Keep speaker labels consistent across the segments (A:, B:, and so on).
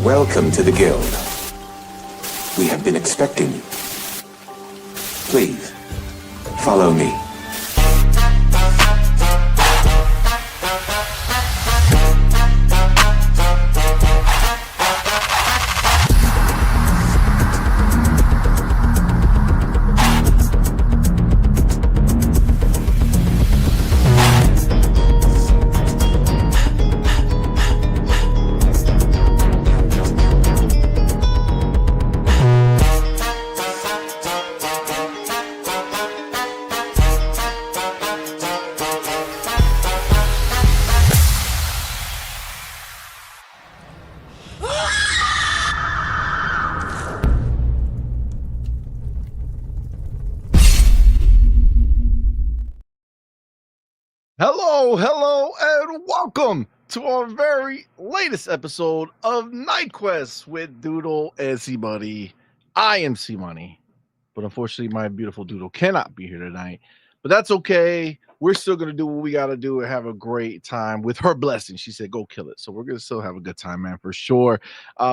A: Welcome to the guild. We have been expecting you. Please, follow me.
B: Hello, and welcome to our very latest episode of Night Quest with Doodle and CMoney. I am CMoney, but unfortunately my beautiful Doodle cannot be here tonight. But that's okay. We're still going to do what we got to do and have a great time with her blessing. She said, go kill it. So we're going to still have a good time, man, for sure.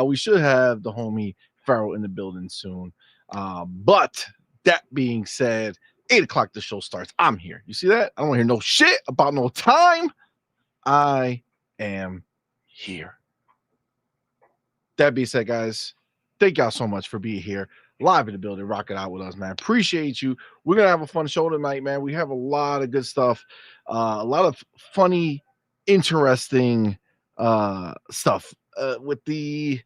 B: We should have the homie Pharaoh in the building soon. But that being said, 8 o'clock the show starts. I'm here. You see that? I don't want to hear no shit about no time. I am here. That being said, guys, thank y'all so much for being here live in the building, rocking out with us, man. Appreciate you. We're gonna have a fun show tonight, man. We have a lot of good stuff, a lot of funny, interesting stuff with the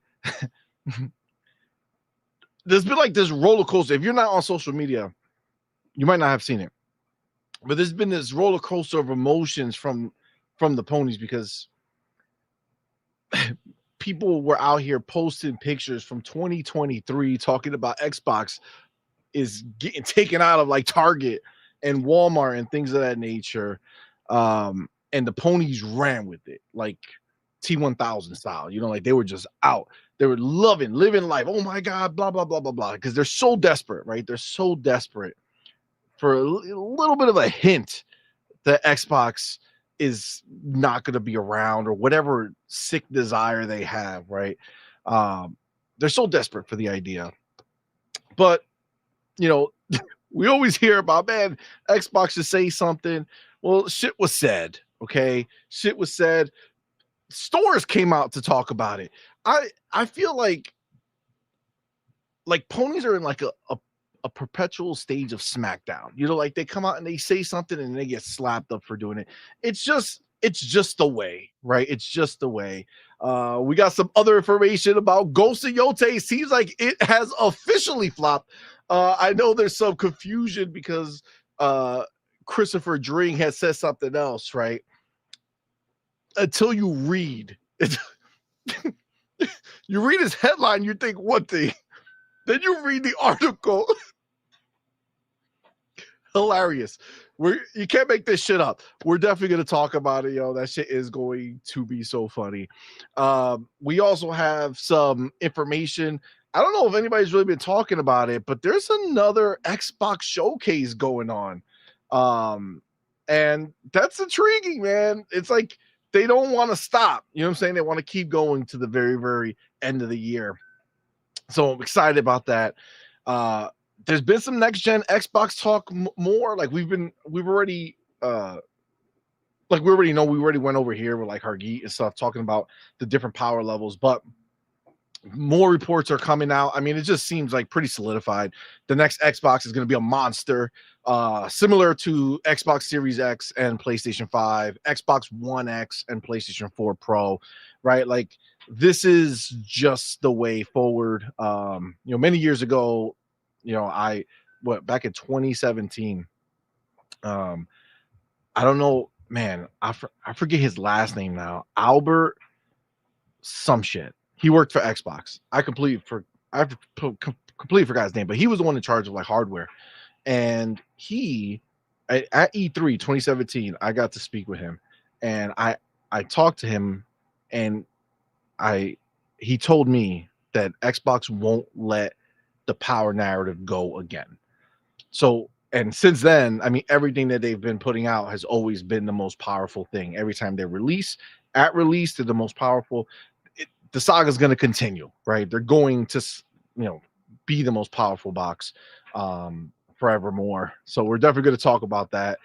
B: there's been like this roller coaster. If you're not on social media, you might not have seen it, but there's been this roller coaster of emotions from the Ponies because people were out here posting pictures from 2023 talking about Xbox is getting taken out of like Target and Walmart and things of that nature. And the Ponies ran with it like T1000 style, you know, like they were just out. They were living life. Oh my God, blah, blah, blah, blah, blah. Because they're so desperate, right? They're so desperate for a little bit of a hint that Xbox is not going to be around or whatever sick desire they have, right? They're so desperate for the idea. But, you know, we always hear about, man, Xbox should say something. Well, shit was said, okay? Shit was said. Stores came out to talk about it. I feel like Ponies are in like a perpetual stage of SmackDown. You know, like they come out and they say something and they get slapped up for doing it. It's just the way, right? It's just the way. We got some other information about Ghost of Yotei. Seems like it has officially flopped. I know there's some confusion because Christopher Dring has said something else, right? Until you read it, you read his headline, you think one thing, then you read the article. Hilarious. You can't make this shit up. We're definitely going to talk about it, yo. That shit is going to be so funny. We also have some information. I don't know if anybody's really been talking about it, but there's another Xbox showcase going on. And that's intriguing, man. It's like they don't want to stop. You know what I'm saying? They want to keep going to the very, very end of the year. So I'm excited about that. There's been some next gen Xbox talk more. Like we already went over here with like Hargeet and stuff talking about the different power levels, but more reports are coming out. I mean, it just seems like pretty solidified. The next Xbox is going to be a monster, similar to Xbox Series X and PlayStation 5, Xbox One X and PlayStation 4 Pro, right? Like this is just the way forward. Many years ago, back in 2017, I don't know, man, I forget his last name now. Albert some shit. He worked for Xbox. I completely forgot his name, but he was the one in charge of like hardware. And he at E3 2017, I got to speak with him, and I talked to him, and he told me that Xbox won't let the power narrative go again. So, and since then, I mean, everything that they've been putting out has always been the most powerful thing. Every time they release, they're the most powerful. the saga is going to continue, right? They're going to, be the most powerful box forevermore. So we're definitely going to talk about that.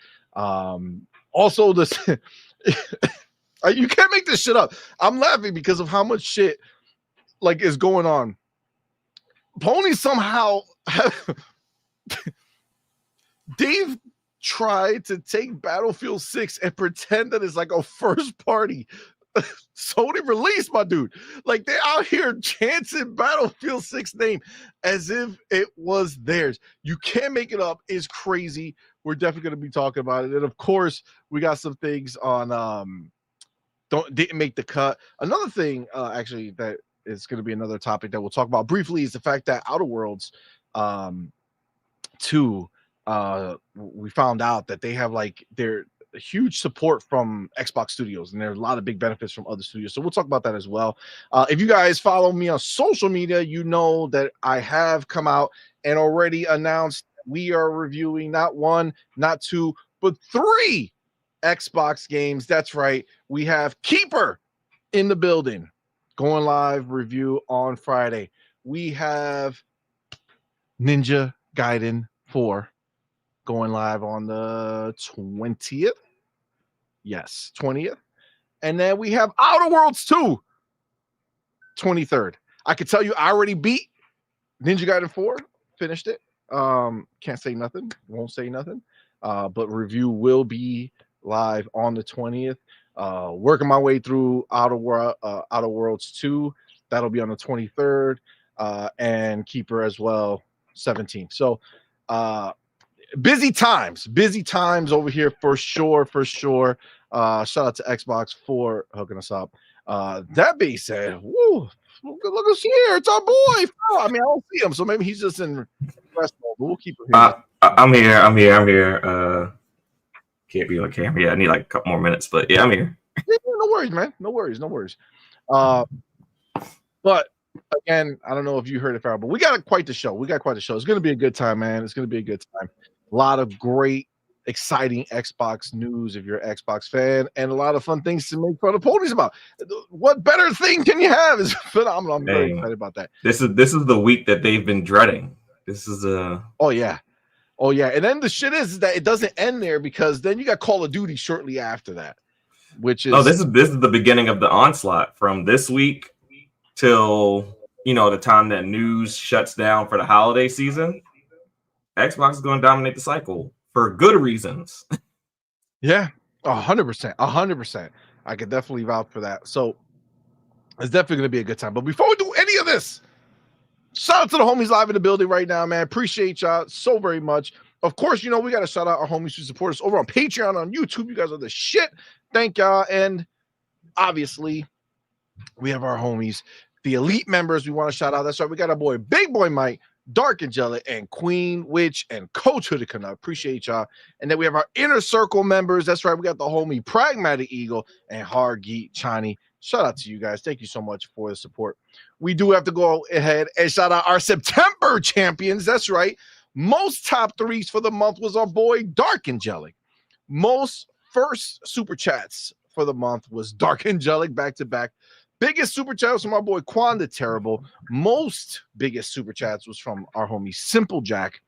B: Also, this you can't make this shit up. I'm laughing because of how much shit like is going on. Ponies somehow Dave tried to take Battlefield 6 and pretend that it's like a first party Sony release, my dude. Like, they're out here chancing Battlefield 6 name as if it was theirs. You can't make it up. It's crazy. We're definitely going to be talking about it. And of course, we got some things on didn't make the cut. Another thing, actually, that is going to be another topic that we'll talk about briefly is the fact that Outer Worlds 2, we found out that they have like their huge support from Xbox Studios, and there's a lot of big benefits from other studios. So we'll talk about that as well. If you guys follow me on social media, you know that I have come out and already announced we are reviewing not one, not two, but 3 Xbox games. That's right. We have Keeper in the building, going live review on Friday. We have Ninja Gaiden 4 going live on the 20th. Yes, 20th. And then we have Outer Worlds 2, 23rd. I can tell you I already beat Ninja Gaiden 4, finished it. Can't say nothing, won't say nothing. But review will be live on the 20th. Working my way through Outer Worlds 2. That'll be on the 23rd. And Keeper as well, 17th. So busy times over here for sure. Shout out to Xbox for hooking us up. That being said, woo, look us here. It's our boy. I mean, I don't see him, so maybe he's just in rest mode, but we'll keep him here.
C: I'm here. Can't be on camera. Yeah, I need like a couple more minutes, but yeah, I'm here.
B: Yeah, no worries, man. No worries. But again, I don't know if you heard it, Farrell, but we got quite the show. It's going to be a good time, man. It's going to be a good time. A lot of great, exciting Xbox news if you're an Xbox fan, and a lot of fun things to make fun of Ponies about. What better thing can you have? Is phenomenal. I'm very excited about that.
C: This is the week that they've been dreading. This is
B: Oh yeah. And then the shit is that it doesn't end there, because then you got Call of Duty shortly after that, which is
C: this is the beginning of the onslaught from this week till the time that news shuts down for the holiday season. Xbox is going to dominate the cycle for good reasons.
B: Yeah, 100%. I could definitely vouch for that. So it's definitely going to be a good time. But before we do any of this, shout out to the homies live in the building right now, man. Appreciate y'all so very much. Of course, we got to shout out our homies who support us over on Patreon, on YouTube. You guys are the shit. Thank y'all. And obviously, we have our homies, the elite members we want to shout out. That's right. We got our boy, Big Boy Mike, Dark Angelic, and Queen Witch, and Coach Hoodicana. Appreciate y'all. And then we have our inner circle members. That's right. We got the homie Pragmatic Eagle and Hargeet Chani. Shout out to you guys. Thank you so much for the support. We do have to go ahead and shout out our September champions. That's right. Most top 3s for the month was our boy Dark Angelic. Most first super chats for the month was Dark Angelic, back to back. Biggest super chat was from our boy Quan the Terrible. Most biggest super chats was from our homie Simple Jack.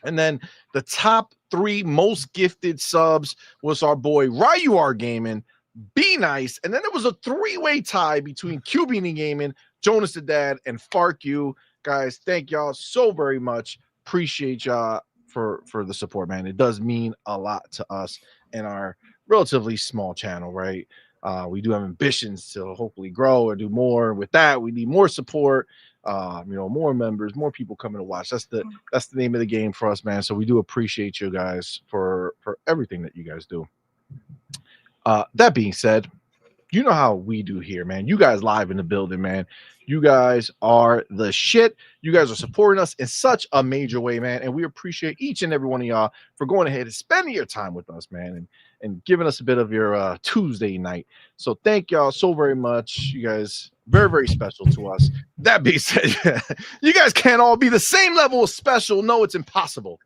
B: And then the top 3 most gifted subs was our boy Ryuar Gaming, Be Nice, and then it was a 3-way tie between QBini Gaming, Jonas the Dad, and Fark You. Guys, thank y'all so very much. Appreciate y'all for the support, man. It does mean a lot to us and our relatively small channel, right? We do have ambitions to hopefully grow and do more. With that, we need more support, more members, more people coming to watch. That's the name of the game for us, man. So we do appreciate you guys for everything that you guys do. That being said, you know how we do here, man. You guys live in the building, man. You guys are the shit. You guys are supporting us in such a major way, man. And we appreciate each and every one of y'all for going ahead and spending your time with us, man, and giving us a bit of your Tuesday night. So thank y'all so very much. You guys, very, very special to us. That being said, you guys can't all be the same level of special. No, it's impossible.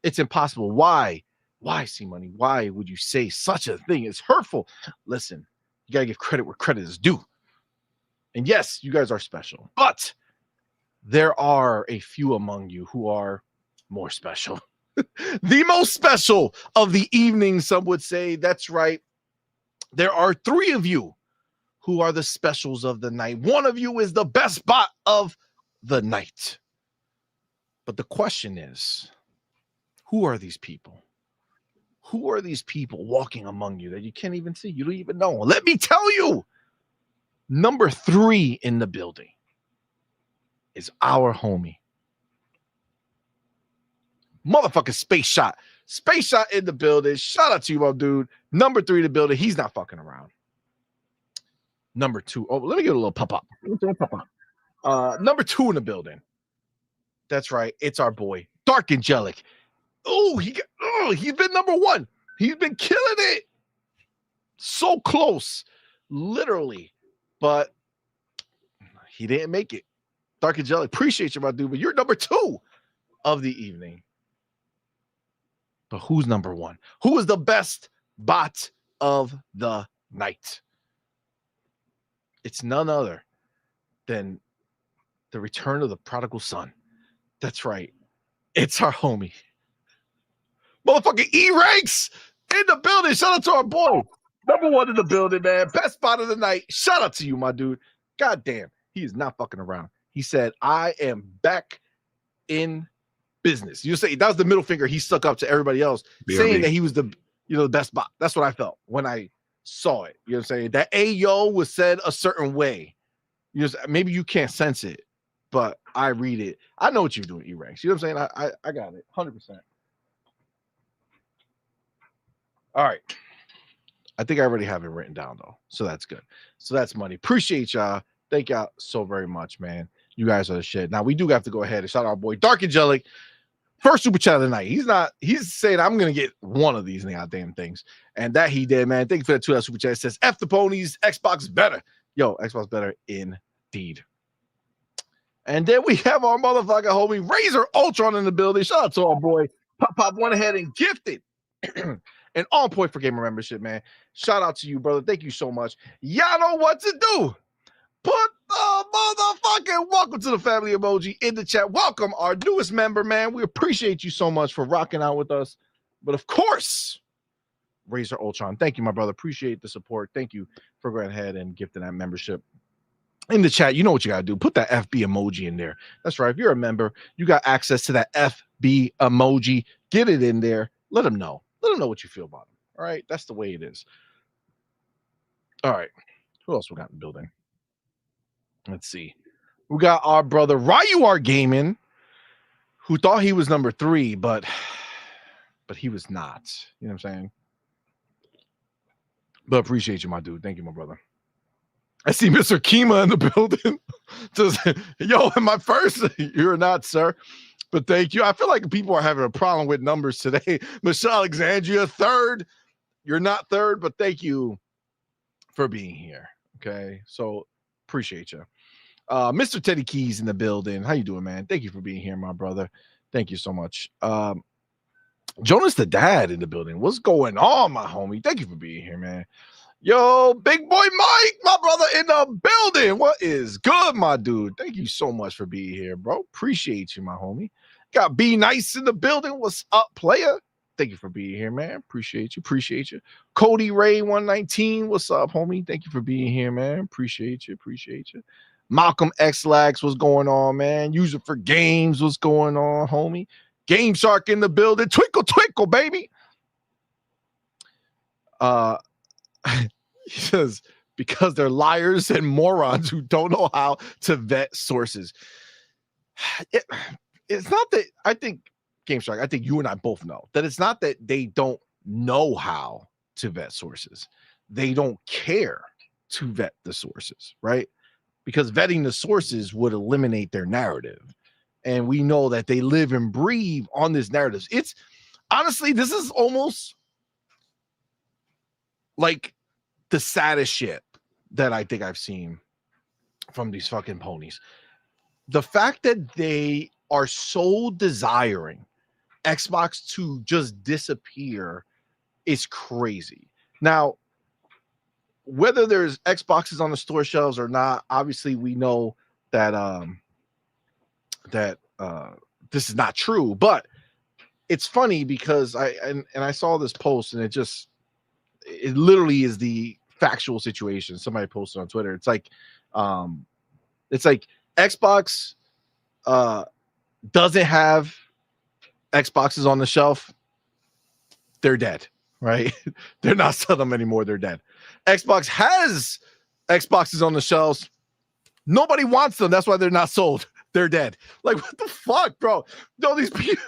B: It's impossible. Why? Why, CMoney? Why would you say such a thing? It's hurtful. Listen, you got to give credit where credit is due. And yes, you guys are special, but there are a few among you who are more special. The most special of the evening, some would say. That's right. There are 3 of you who are the specials of the night. One of you is the best bot of the night. But the question is, who are these people? Who are these people walking among you that you can't even see? You don't even know. Let me tell you. Number 3 in the building is our homie. Motherfucking Space Shot. Space Shot in the building. Shout out to you, my dude. Number 3 in the building. He's not fucking around. Number 2. Oh, let me get a little pop-up. Number 2 in the building. That's right. It's our boy, Dark Angelic. He's been number 1. He's been killing it. So close. Literally. But he didn't make it. Dark Angelic, appreciate you, my dude, but you're number 2 of the evening. But who's number 1? Who is the best bot of the night? It's none other than the return of the prodigal son. That's right. It's our homie. Motherfucking E-Ranks in the building. Shout out to our boy. Number 1 in the building, man. Best spot of the night. Shout out to you, my dude. God damn. He is not fucking around. He said, I am back in business. You say that was the middle finger he stuck up to everybody else,
C: BRB.
B: saying that he was the best bot. That's what I felt when I saw it. You know what I'm saying? That Ayo was said a certain way. Maybe you can't sense it, but I read it. I know what you're doing, E-Ranks. You know what I'm saying? I got it 100%. All right. I think I already have it written down, though. So that's good. So that's money. Appreciate y'all. Thank y'all so very much, man. You guys are the shit. Now, we do have to go ahead and shout out our boy, Dark Angelic. First super chat of the night. He's saying I'm going to get one of these goddamn things. And that he did, man. Thank you for that $2 super chat. It says, F the ponies. Xbox is better. Yo, Xbox better indeed. And then we have our motherfucking homie, Razor Ultron in the building. Shout out to our boy. Pop went ahead and gifted. And on point for gamer membership, man. Shout out to you, brother. Thank you so much. Y'all know what to do. Put the motherfucking welcome to the family emoji in the chat. Welcome our newest member, man. We appreciate you so much for rocking out with us. But of course, Razor Ultron. Thank you, my brother. Appreciate the support. Thank you for going ahead and gifting that membership. In the chat, you know what you got to do. Put that FB emoji in there. That's right. If you're a member, you got access to that FB emoji. Get it in there. Let them know. Let them know what you feel about them. All right. That's the way it is. All right. Who else we got in the building? Let's see. We got our brother Ryuar Gaming, who thought he was number 3, but he was not. You know what I'm saying? But appreciate you, my dude. Thank you, my brother. I see Mr. Kima in the building. Just, yo, am I first? You're not, sir. But thank you. I feel like people are having a problem with numbers today. Michelle Alexandria, 3rd. You're not 3rd, but thank you for being here. Okay. So appreciate you. Mr. Teddy Keys in the building. How you doing, man? Thank you for being here, my brother. Thank you so much. Jonas the Dad in the building. What's going on, my homie? Thank you for being here, man. Yo, big boy Mike, my brother in the building. What is good, my dude? Thank you so much for being here, bro. Appreciate you, my homie. Got B Nice in the building. What's up, player? Thank you for being here, man. Appreciate you. Appreciate you. Cody Ray 119. What's up, homie? Thank you for being here, man. Appreciate you. Appreciate you. Malcolm X Lax, what's going on, man? User for Games, what's going on, homie? Game Shark in the building. Twinkle, twinkle, baby. He says, because they're liars and morons who don't know how to vet sources. It's not that I think, Game Shark, I think you and I both know that it's not that they don't know how to vet sources. They don't care to vet the sources, right? Because vetting the sources would eliminate their narrative. And we know that they live and breathe on this narrative. It's honestly, this is almost like the saddest shit that I think I've seen from these fucking ponies. The fact that they are so desiring Xbox to just disappear is crazy. Now, whether there's Xboxes on the store shelves or not, obviously we know that this is not true. But it's funny because I saw this post and it literally is the factual situation. Somebody posted on Twitter. It's like Xbox doesn't have Xboxes on the shelf. They're dead, right? They're not selling them anymore. They're dead. Xbox has Xboxes on the shelves. Nobody wants them. That's why they're not sold. They're dead. Like, what the fuck, bro? No, these people.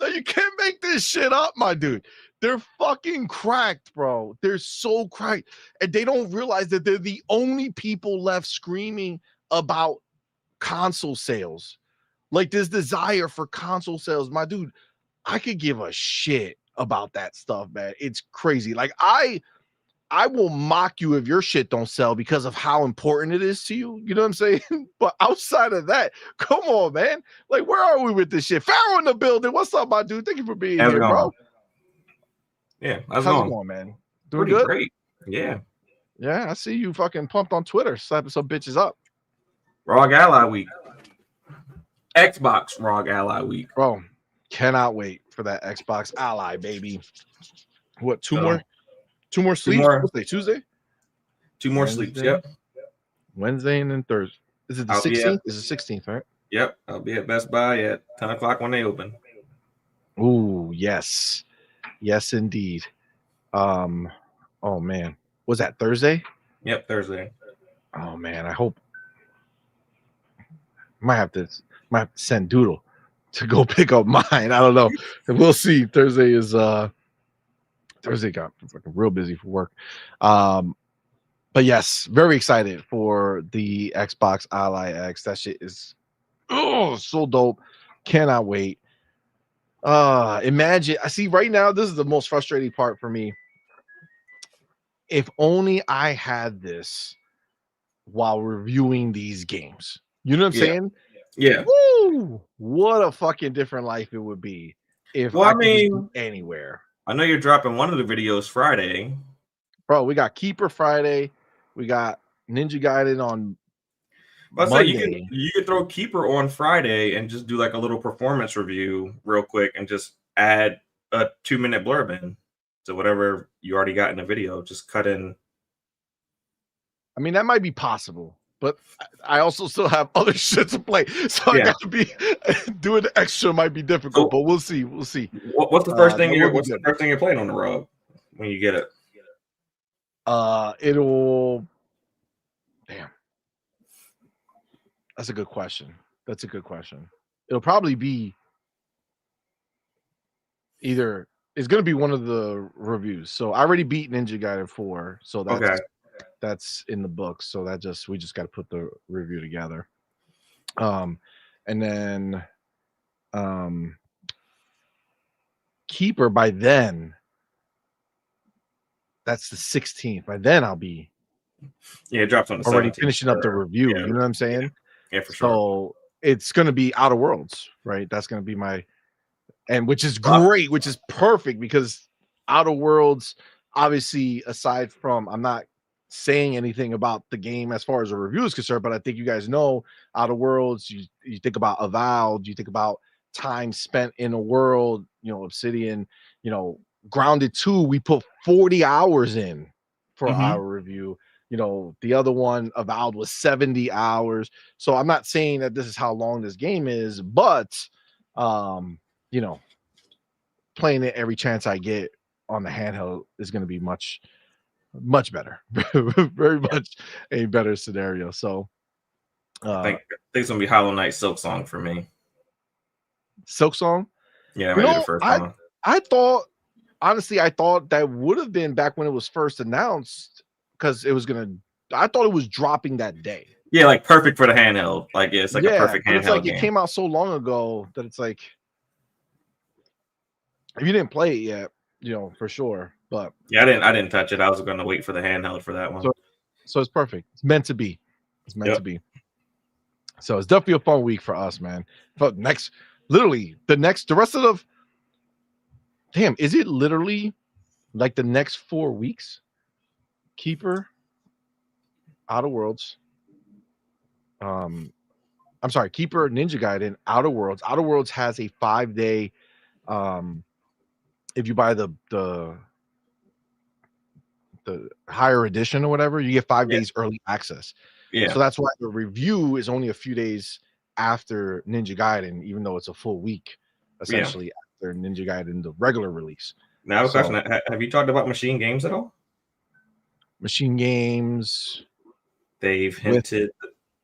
B: No, you can't make this shit up, my dude. They're fucking cracked, bro. They're so cracked. And they don't realize that they're the only people left screaming about console sales. Like, this desire for console sales. My dude, I could give a shit about that stuff, man. It's crazy. Like, I will mock you if your shit don't sell because of how important it is to you. You know what I'm saying? But outside of that, come on, man. Like, where are we with this shit? Pharaoh in the building. What's up, my dude? Thank you for being here, bro.
C: Yeah,
B: how's it going, man? Doing
C: pretty
B: good?
C: Great. Yeah.
B: Yeah, I see you fucking pumped on Twitter, slapping some bitches up.
C: ROG Ally Week. Xbox ROG Ally Week.
B: Bro, cannot wait for that Xbox Ally, baby. What, two more sleeps? What's day, Tuesday?
C: 2 more sleeps, yep.
B: Wednesday and then Thursday. Is it the 16th? Is the 16th, right?
C: Yep. I'll be at Best Buy at 10 o'clock when they open.
B: Ooh, yes. Yes, indeed. Oh man. Was that Thursday?
C: Yep, Thursday.
B: Oh man, I hope might have to send Doodle to go pick up mine. I don't know. We'll see. Thursday got fucking real busy for work. But yes, very excited for the Xbox Ally X. That shit is so dope. Cannot wait. Imagine, I see right now, this is the most frustrating part for me. If only I had this while reviewing these games. You know what I'm saying?
C: Yeah.
B: Woo! What a fucking different life it would be if I could just be anywhere.
C: I know you're dropping one of the videos Friday.
B: Bro, we got Keeper Friday. We got Ninja Gaiden on Monday.
C: You could throw Keeper on Friday and just do like a little performance review real quick and just add a 2-minute blurb in to whatever you already got in the video. Just cut in.
B: I mean, that might be possible, but I also still have other shit to play. So I got to be doing the extra might be difficult, but we'll see. We'll see.
C: What's the first thing you're playing on the ROG when you get it?
B: It'll damn. That's a good question. It'll probably be either it's gonna be one of the reviews. So I already beat Ninja Gaiden 4, so that's in the book. So we just got to put the review together. And then Keeper by then. That's the 16th. By then I'll be
C: it drops on the
B: already
C: 17th,
B: finishing up the review. You know what I'm saying?
C: Yeah, for sure.
B: So it's gonna be Outer Worlds, right? That's gonna be which is great, which is perfect because Outer Worlds, obviously, aside from I'm not saying anything about the game as far as a review is concerned, but I think you guys know Outer Worlds, you think about Avowed, you think about time spent in a world, Obsidian, Grounded 2, we put 40 hours in for our review. The other one, Avowed, was 70 hours. So I'm not saying that this is how long this game is, but playing it every chance I get on the handheld is going to be much better. Very much a better scenario. So
C: I think it's gonna be Hollow Knight Silk Song for me.
B: Silk Song?
C: Yeah, maybe the first one.
B: I thought that would have been back when it was first announced because I thought it was dropping that day.
C: Yeah, like perfect for the handheld. Like it's like a perfect handheld.
B: It's like
C: game.
B: It came out so long ago that it's like if you didn't play it yet, for sure. But
C: yeah, I didn't touch it. I was gonna wait for the handheld for that one.
B: So it's perfect. It's meant to be. To be. So it's definitely a fun week for us, man. For the rest of the damn, is it literally like the next 4 weeks, Keeper, Outer Worlds, I'm sorry, Keeper, Ninja Gaiden, Outer Worlds. Outer Worlds has a 5-day, if you buy the higher edition or whatever, you get 5 days early access.
C: Yeah.
B: So that's why the review is only a few days after Ninja Gaiden, even though it's a full week essentially after Ninja Gaiden, the regular release.
C: Now, I have a question. Have you talked about Machine Games at all?
B: Machine Games.
C: They've hinted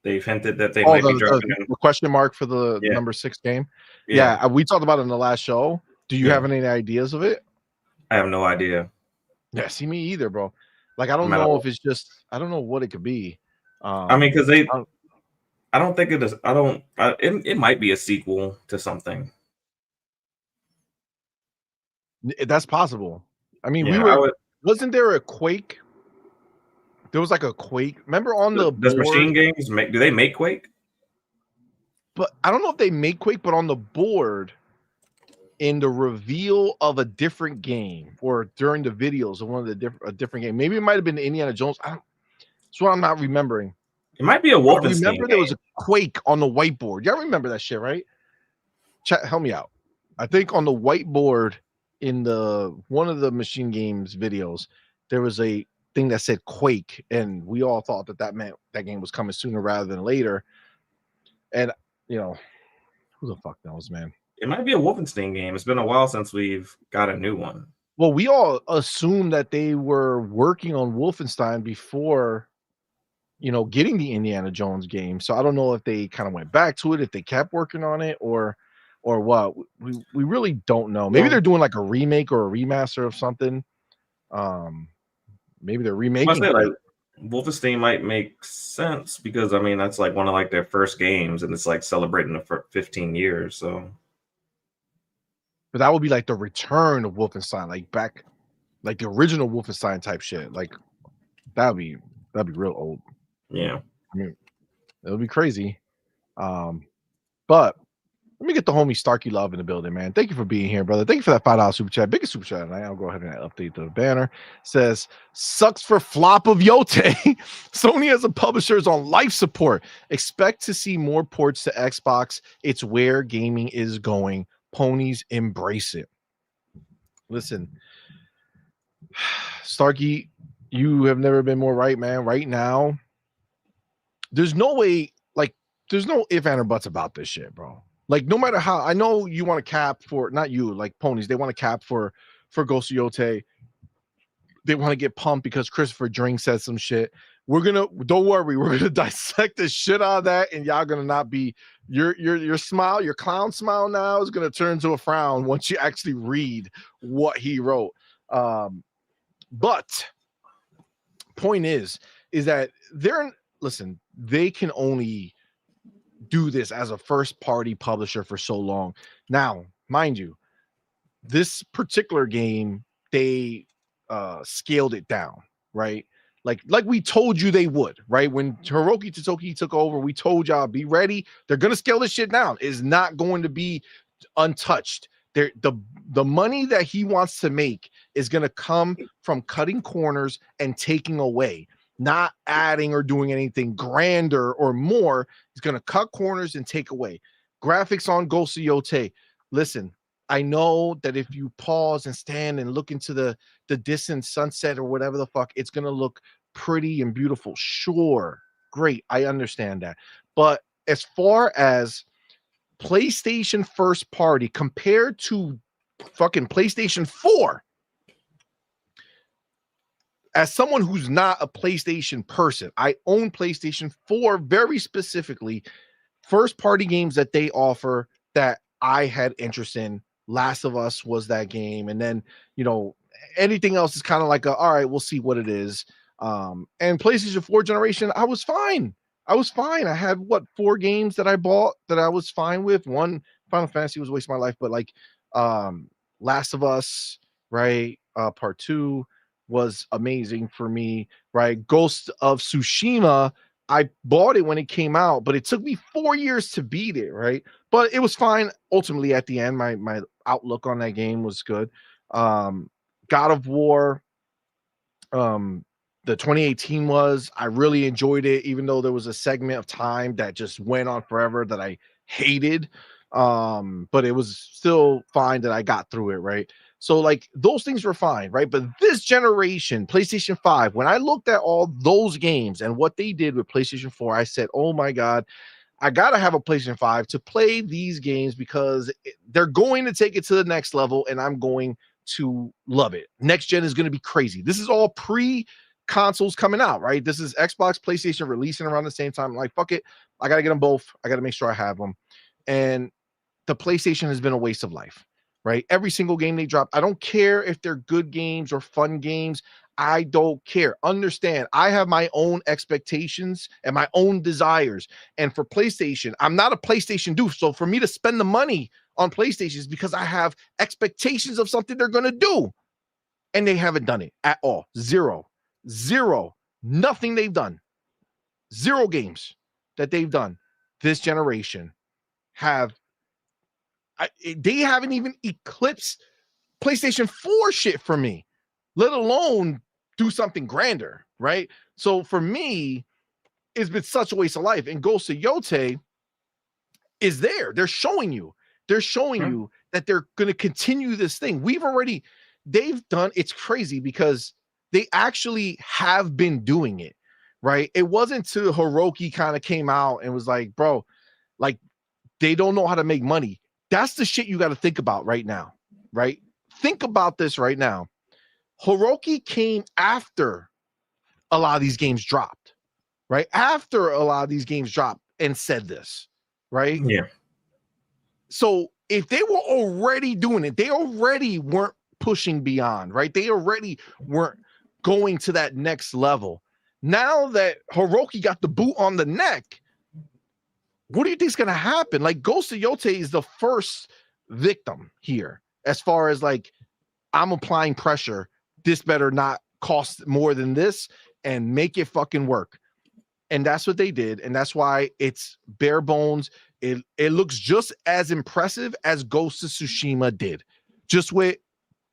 C: that they might be dropping
B: the question mark for the number 6 game. Yeah, we talked about it in the last show. Do you have any ideas of it?
C: I have no idea.
B: Yeah, see, me either, bro. Like, I don't know if it's just, I don't know what it could be.
C: I mean, because I don't think it is. It might be a sequel to something.
B: That's possible. I mean, wasn't there a Quake? There was like a Quake. Remember on the
C: does
B: board?
C: Machine Games do they make Quake?
B: But I don't know if they make Quake, but on the board, in the reveal of a different game or during the videos of one of a different game, maybe it might have been Indiana Jones. That's what I'm not remembering.
C: It might be a Wolfenstein.
B: Remember, there was a Quake on the whiteboard. Y'all remember that shit, right? Chat, help me out. I think on the whiteboard in one of the Machine Games videos, there was a thing that said Quake, and we all thought that meant that game was coming sooner rather than later. And who the fuck knows, man?
C: It might be a Wolfenstein game. It's been a while since we've got a new one.
B: Well, we all assumed that they were working on Wolfenstein before, getting the Indiana Jones game. So I don't know if they kind of went back to it, if they kept working on it, or what. We really don't know. Maybe they're doing like a remake or a remaster of something. Maybe they're remaking.
C: Like, Wolfenstein might make sense because I mean that's like one of like their first games, and it's like celebrating the 15 years. So,
B: but that would be like the return of Wolfenstein, like back, like the original Wolfenstein type shit. Like that'd be real old.
C: Yeah,
B: I mean, it would be crazy. But let me get the homie Starkey Love in the building, man. Thank you for being here, brother. Thank you for that $5 super chat. Biggest super chat tonight. I'll go ahead and update the banner. Says, sucks for flop of Yotei. Sony as a publisher is on life support. Expect to see more ports to Xbox. It's where gaming is going. Ponies embrace it. Listen, Starkey, you have never been more right, man. Right now, there's no way, like, there's no if, and, or buts about this shit, bro. Like, no matter how, I know you want to cap for, not you, like Ponies, they want to cap for Ghost of Yotei. They want to get pumped because Christopher Drink said some shit. Don't worry, we're gonna dissect the shit out of that, and y'all gonna not be your smile, your clown smile now is gonna turn to a frown once you actually read what he wrote. But point is that they can only do this as a first party publisher for so long. Now, mind you, this particular game, they scaled it down, right? Like we told you they would, right? When Hiroki Totoki took over, we told y'all, be ready. They're gonna scale this shit down. It's not going to be untouched. The money that he wants to make is gonna come from cutting corners and taking away, not adding or doing anything grander or more. He's going to cut corners and take away. Graphics on Ghost of Yotei. Listen, I know that if you pause and stand and look into the distant sunset or whatever the fuck, it's going to look pretty and beautiful. Sure. Great. I understand that. But as far as PlayStation first party compared to fucking PlayStation 4, as someone who's not a PlayStation person, I own PlayStation 4 very specifically. First party games that they offer that I had interest in, Last of Us was that game. And then, anything else is kind of like all right, we'll see what it is. And PlayStation 4 generation, I was fine. I had 4 games that I bought that I was fine with. One, Final Fantasy was a waste of my life, but like Last of Us, right? Part 2 was amazing for me, right? Ghost of Tsushima, I bought it when it came out, but it took me 4 years to beat it, right? But it was fine. Ultimately, at the end, my outlook on that game was good. God of War, the 2018 was. I really enjoyed it, even though there was a segment of time that just went on forever that I hated. But it was still fine that I got through it, right? So like those things were fine, right? But this generation, PlayStation 5, when I looked at all those games and what they did with PlayStation 4, I said, oh my God, I gotta have a PlayStation 5 to play these games because they're going to take it to the next level and I'm going to love it. Next gen is going to be crazy. This is all pre-consoles coming out, right? This is Xbox, PlayStation releasing around the same time. I'm like, fuck it. I gotta get them both. I gotta make sure I have them. And the PlayStation has been a waste of life, right? Every single game they drop, I don't care if they're good games or fun games. I don't care. Understand, I have my own expectations and my own desires. And for PlayStation, I'm not a PlayStation dude. So for me to spend the money on PlayStation is because I have expectations of something they're going to do. And they haven't done it at all. Zero. Nothing they've done. Zero games that they've done this generation they haven't even eclipsed PlayStation 4 shit for me, let alone do something grander, right? So for me, it's been such a waste of life. And Ghost of Yotei is there. They're showing you that they're going to continue this thing. They've done, it's crazy because they actually have been doing it, right? It wasn't till Hiroki kind of came out and was like, bro, like they don't know how to make money. That's the shit you got to think about right now, right? Think about this right now. Hiroki came after a lot of these games dropped, right? After a lot of these games dropped and said this, right?
C: Yeah.
B: So if they were already doing it, they already weren't pushing beyond, right? They already weren't going to that next level. Now that Hiroki got the boot on the neck, what do you think is going to happen? Like Ghost of Yotei is the first victim here as far as like, I'm applying pressure. This better not cost more than this and make it fucking work. And that's what they did. And that's why it's bare bones. It looks just as impressive as Ghost of Tsushima did, just with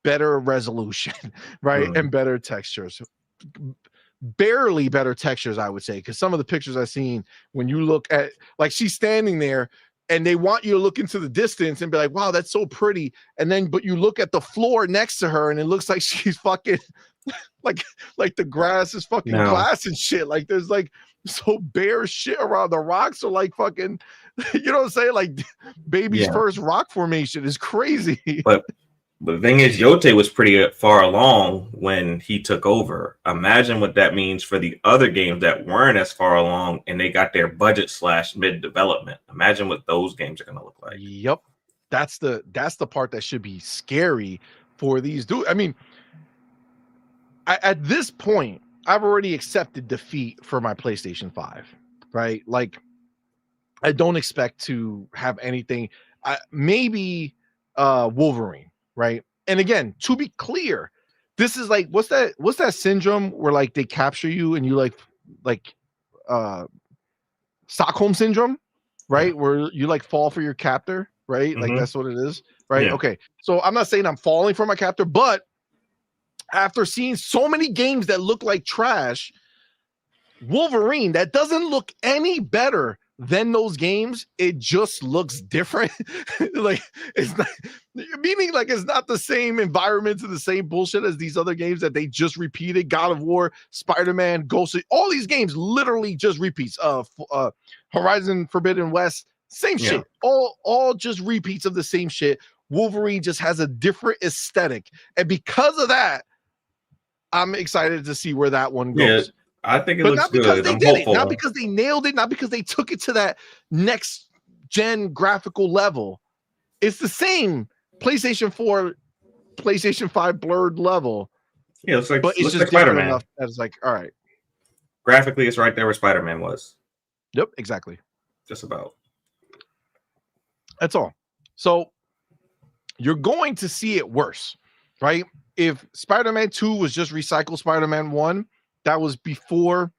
B: better resolution, right? And better textures. Barely better textures, I would say, because some of the pictures I've seen, when you look at, like, she's standing there and they want you to look into the distance and be like, wow, that's so pretty. And then, but you look at the floor next to her and it looks like she's fucking like the grass is fucking glass and shit. Like there's like so bare shit around the rocks are like fucking, you know what I'm saying? Like baby's first rock formation is crazy.
C: But the thing is, Yotei was pretty far along when he took over. Imagine what that means for the other games that weren't as far along and they got their budget slashed mid-development. Imagine what those games are going to look like.
B: Yep. That's the part that should be scary for these dudes. I mean, at this point, I've already accepted defeat for my PlayStation 5, right? Like, I don't expect to have anything. Maybe Wolverine, right? And again, to be clear, this is like, what's that syndrome where like they capture you and you like Stockholm syndrome, right? Where you like fall for your captor, right? Like that's what it is, right?
C: Yeah.
B: Okay. So I'm not saying I'm falling for my captor, but after seeing so many games that look like trash, Wolverine that doesn't look any better than those games, it just looks different. Like it's not, meaning like it's not the same environments and the same bullshit as these other games that they just repeated. God of War, Spider-Man, Ghost, all these games literally just repeats. Horizon Forbidden West, same shit. All just repeats of the same shit. Wolverine just has a different aesthetic, and because of that, I'm excited to see where that one goes.
C: Yeah, I think it looks good.
B: They did it, not because they nailed it, not because they took it to that next gen graphical level. It's the same PlayStation 4, PlayStation 5 blurred level.
C: Yeah, it's like,
B: but it's just
C: like
B: different
C: Spider-Man.
B: enough that it's like, all right.
C: Graphically, it's right there where Spider-Man was.
B: Yep, exactly.
C: Just about.
B: That's all. So you're going to see it worse, right? If Spider-Man 2 was just recycled Spider-Man 1, that was before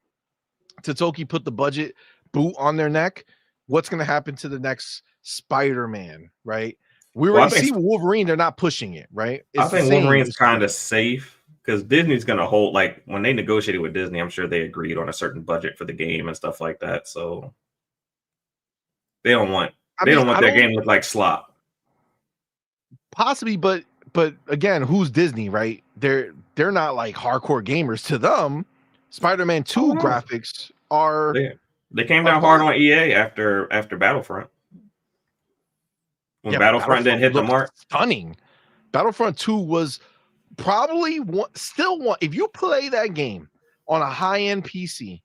B: Totoki put the budget boot on their neck. What's going to happen to the next Spider-Man, right? We
C: Well, I
B: already
C: think
B: see Wolverine. They're not pushing it, right?
C: I
B: It's the
C: think
B: same.
C: Wolverine's kind of safe because Disney's going to hold, like, when they negotiated with Disney, I'm sure they agreed on a certain budget for the game and stuff like that. So they don't want
B: I
C: their
B: don't
C: game to look like slop.
B: possibly, but again, who's Disney, right? They're not like hardcore gamers. To them, Spider-Man 2 graphics are
C: They came down hard on EA after Battlefront. When Battlefront didn't hit the mark.
B: Stunning. Battlefront 2 was probably one. If you play that game on a high-end PC,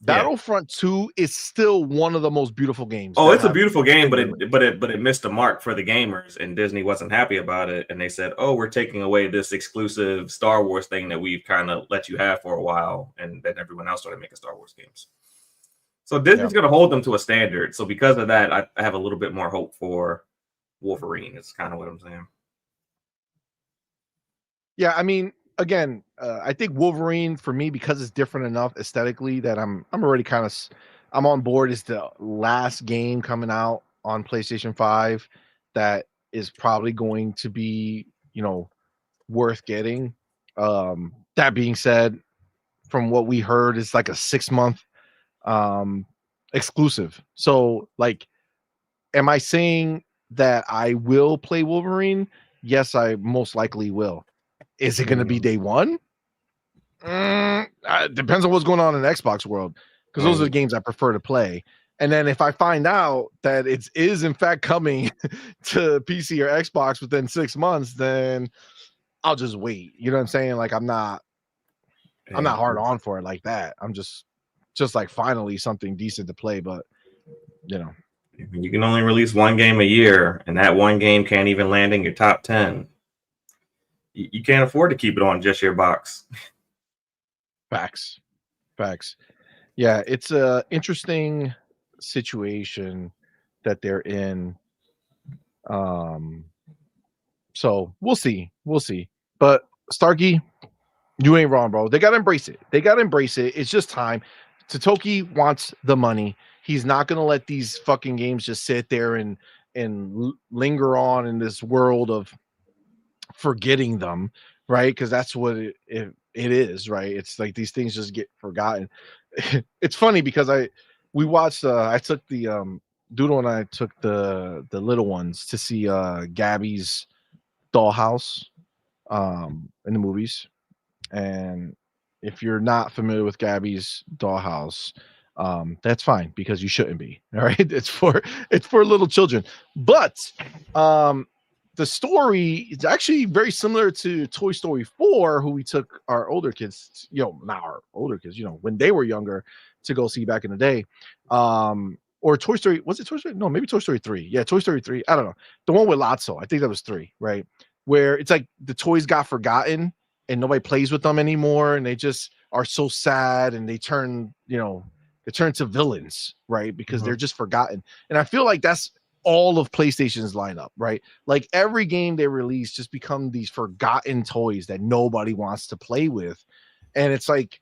B: Battlefront 2 is still one of the most beautiful games.
C: Oh, it's a beautiful game, but it missed the mark for the gamers, and Disney wasn't happy about it. And they said, "Oh, we're taking away this exclusive Star Wars thing that we've kind of let you have for a while," and then everyone else started making Star Wars games. So Disney's going to hold them to a standard. So because of that, I have a little bit more hope for Wolverine. It's kind of what I'm saying.
B: Yeah, I mean, again, I think Wolverine for me, because it's different enough aesthetically, that I'm already kind of I'm on board. Is the last game coming out on PlayStation 5 that is probably going to be, worth getting. That being said, from what we heard, it's like a 6-month exclusive. So, like, am I saying that I will play Wolverine? Yes, I most likely will. Is it going to be day one? Depends on what's going on in the Xbox world, because those are the games I prefer to play. And then if I find out that it is in fact coming to PC or Xbox within 6 months, then I'll just wait. You know what I'm saying? Like, I'm not hard on for it like that. I'm just like finally something decent to play. But
C: you can only release one game a year, and that one game can't even land in your top 10. You can't afford to keep it on just your box.
B: Facts. Yeah, it's a interesting situation that they're in. So we'll see. But Starkey, you ain't wrong, bro. They gotta embrace it. It's just time. Totoki wants the money. He's not gonna let these fucking games just sit there and linger on in this world of forgetting them, right? Because that's what it is, right? It's like these things just get forgotten. It's funny because we watched I took the Doodle and I took the little ones to see Gabby's Dollhouse in the movies. And if you're not familiar with Gabby's Dollhouse, that's fine, because you shouldn't be. All right, it's for little children. But the story is actually very similar to Toy Story 4, who we took our older kids, not our older kids, when they were younger, to go see back in the day. Or Toy Story, was it Toy Story? No, maybe Toy Story 3. Yeah, Toy Story 3. I don't know. The one with Lotso, I think that was 3, right? Where it's like the toys got forgotten and nobody plays with them anymore, and they just are so sad, and they turn to villains, right? Because they're just forgotten. And I feel like that's all of PlayStation's lineup, right? Like every game they release just become these forgotten toys that nobody wants to play with. And it's like,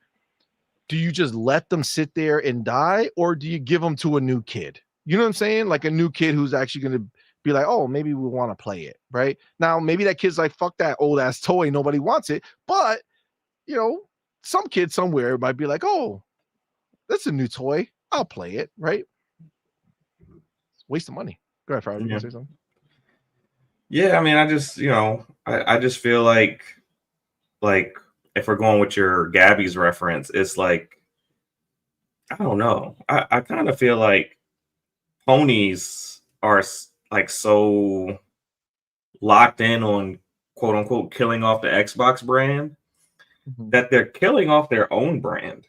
B: do you just let them sit there and die, or do you give them to a new kid? You know what I'm saying? Like a new kid who's actually going to be like, oh, maybe we want to play it, right? Now, maybe that kid's like, fuck that old ass toy, nobody wants it. But, some kid somewhere might be like, oh, that's a new toy, I'll play it, right? It's a waste of money. Go ahead, Farrell. You want to say something?
C: Yeah, I mean, I just, I just feel like if we're going with your Gabby's reference, it's like, I don't know. I kind of feel like Ponies are like so locked in on quote unquote killing off the Xbox brand that they're killing off their own brand.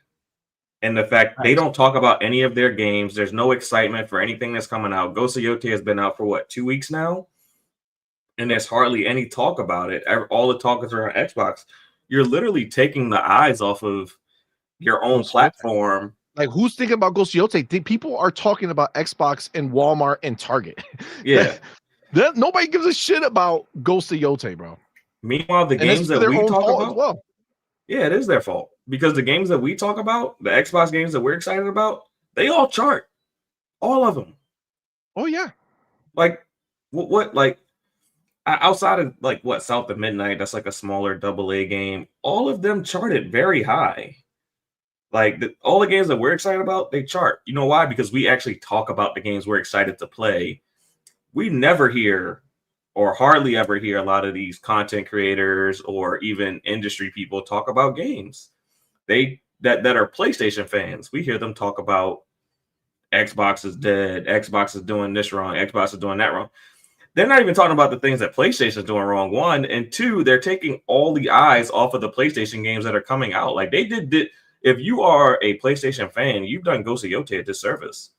C: And the fact they don't talk about any of their games, there's no excitement for anything that's coming out. Ghost of Yotei has been out for what, 2 weeks now? And there's hardly any talk about it. All the talk is around Xbox. You're literally taking the eyes off of your own platform.
B: Like, who's thinking about Ghost of Yotei? People are talking about Xbox and Walmart and Target.
C: Yeah.
B: Nobody gives a shit about Ghost of Yotei, bro.
C: Meanwhile, the games that we talk about,
B: well.
C: Yeah, it is their fault. Because the games that we talk about, the Xbox games that we're excited about, they all chart. All of them.
B: Oh, yeah.
C: Like, what like, outside of like what South of Midnight, that's like a smaller AA game. All of them charted very high. Like all the games that we're excited about, they chart. You know why? Because we actually talk about the games we're excited to play. We never hear or hardly ever hear a lot of these content creators or even industry people talk about games. That are PlayStation fans. We hear them talk about Xbox is dead, Xbox is doing this wrong, Xbox is doing that wrong. They're not even talking about the things that PlayStation is doing wrong. One, and two, they're taking all the eyes off of the PlayStation games that are coming out. Like they did. If you are a PlayStation fan, you've done Ghost of Yotei a disservice.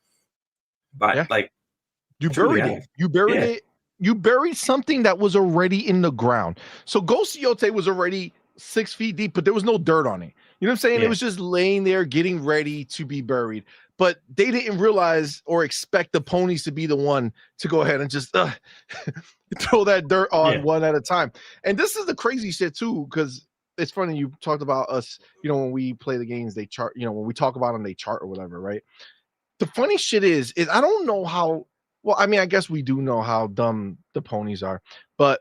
C: But like
B: you buried it. You buried it. You buried something that was already in the ground. So Ghost of Yotei was already 6 feet deep, but there was no dirt on it. You know what I'm saying? It was just laying there, getting ready to be buried. But they didn't realize or expect the Ponies to be the one to go ahead and just throw that dirt on one at a time. And this is the crazy shit too, because it's funny you talked about us, when we play the games, they chart, when we talk about them, they chart or whatever, right? The funny shit is I don't know how, well, I mean, I guess we do know how dumb the Ponies are, but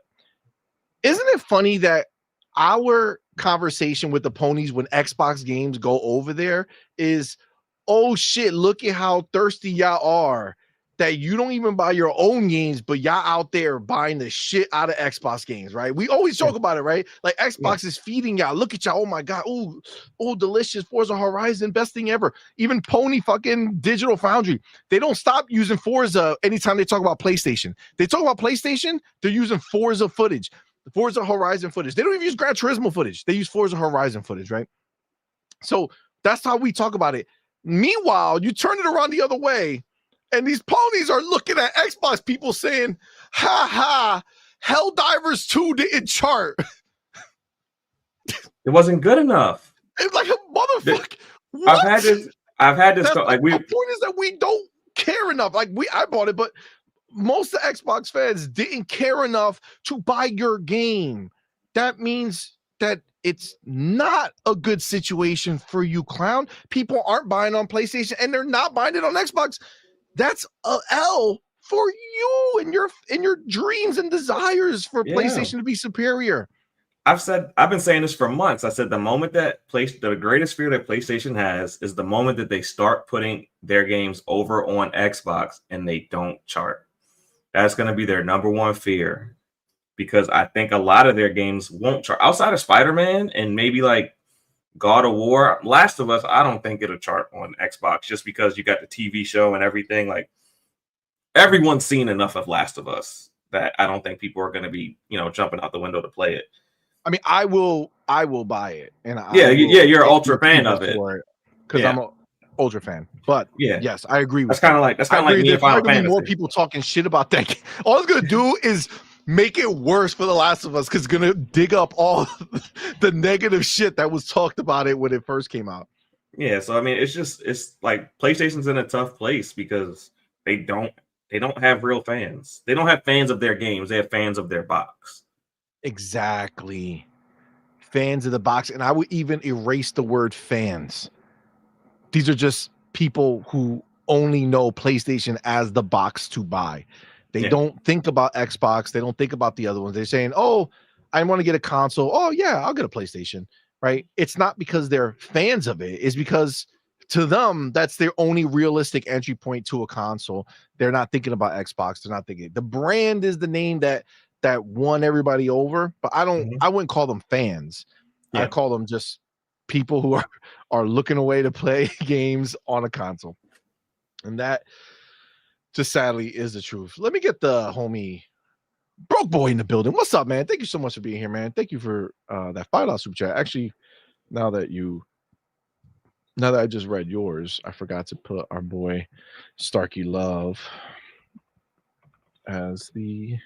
B: isn't it funny that our conversation with the Ponies when Xbox games go over there is, oh shit, look at how thirsty y'all are that you don't even buy your own games, but y'all out there buying the shit out of Xbox games, right? We always talk about it, right? Like Xbox is feeding y'all. Look at y'all. Oh my God. Oh, delicious. Forza Horizon, best thing ever. Even Pony fucking Digital Foundry. They don't stop using Forza anytime they talk about PlayStation. They talk about PlayStation, they're using Forza footage. Forza Horizon footage. They don't even use Gran Turismo footage. They use Forza Horizon footage, right? So that's how we talk about it. Meanwhile, you turn it around the other way, and these Ponies are looking at Xbox people saying, ha ha, Helldivers 2 didn't chart.
C: It wasn't good enough.
B: It's like a motherfucker.
C: I've had this
B: like the point is that we don't care enough. Like I bought it, but most of the Xbox fans didn't care enough to buy your game. That means that it's not a good situation for you, clown. People aren't buying on PlayStation and they're not buying it on Xbox. That's a L for you and your dreams and desires for PlayStation to be superior.
C: I've been saying this for months. I said the moment that the greatest fear that PlayStation has is the moment that they start putting their games over on Xbox and they don't chart. That's going to be their number one fear, because I think a lot of their games won't chart outside of Spider-Man and maybe like God of War. Last of Us, I don't think it'll chart on Xbox just because you got the TV show and everything. Like everyone's seen enough of Last of Us that I don't think people are going to be, jumping out the window to play it.
B: I mean, I will buy it, and
C: you're an ultra fan of it
B: because I'm an ultra fan. But yes, I agree with
C: that's kind of like me and Final Fantasy.
B: More people talking shit about that. All it's gonna do is make it worse for The Last of Us, because it's gonna dig up all the negative shit that was talked about it when it first came out.
C: Yeah, so I mean, it's like PlayStation's in a tough place because they don't have real fans. They don't have fans of their games. They have fans of their box.
B: Exactly. Fans of the box. And I would even erase the word fans. These are just people who only know PlayStation as the box to buy. They don't think about Xbox. They don't think about the other ones. They're saying, oh, I want to get a console. Oh, yeah, I'll get a PlayStation. Right? It's not because they're fans of it. It's because to them, that's their only realistic entry point to a console. They're not thinking about Xbox. They're not thinking. The brand is the name that won everybody over, but I wouldn't call them fans. I call them just people who are looking away to play games on a console. And that just sadly is the truth. Let me get the homie Broke Boy in the building. What's up, man? Thank you so much for being here, man. Thank you for that $5 super chat. Actually, now that I just read yours, I forgot to put our boy Starkey Love as the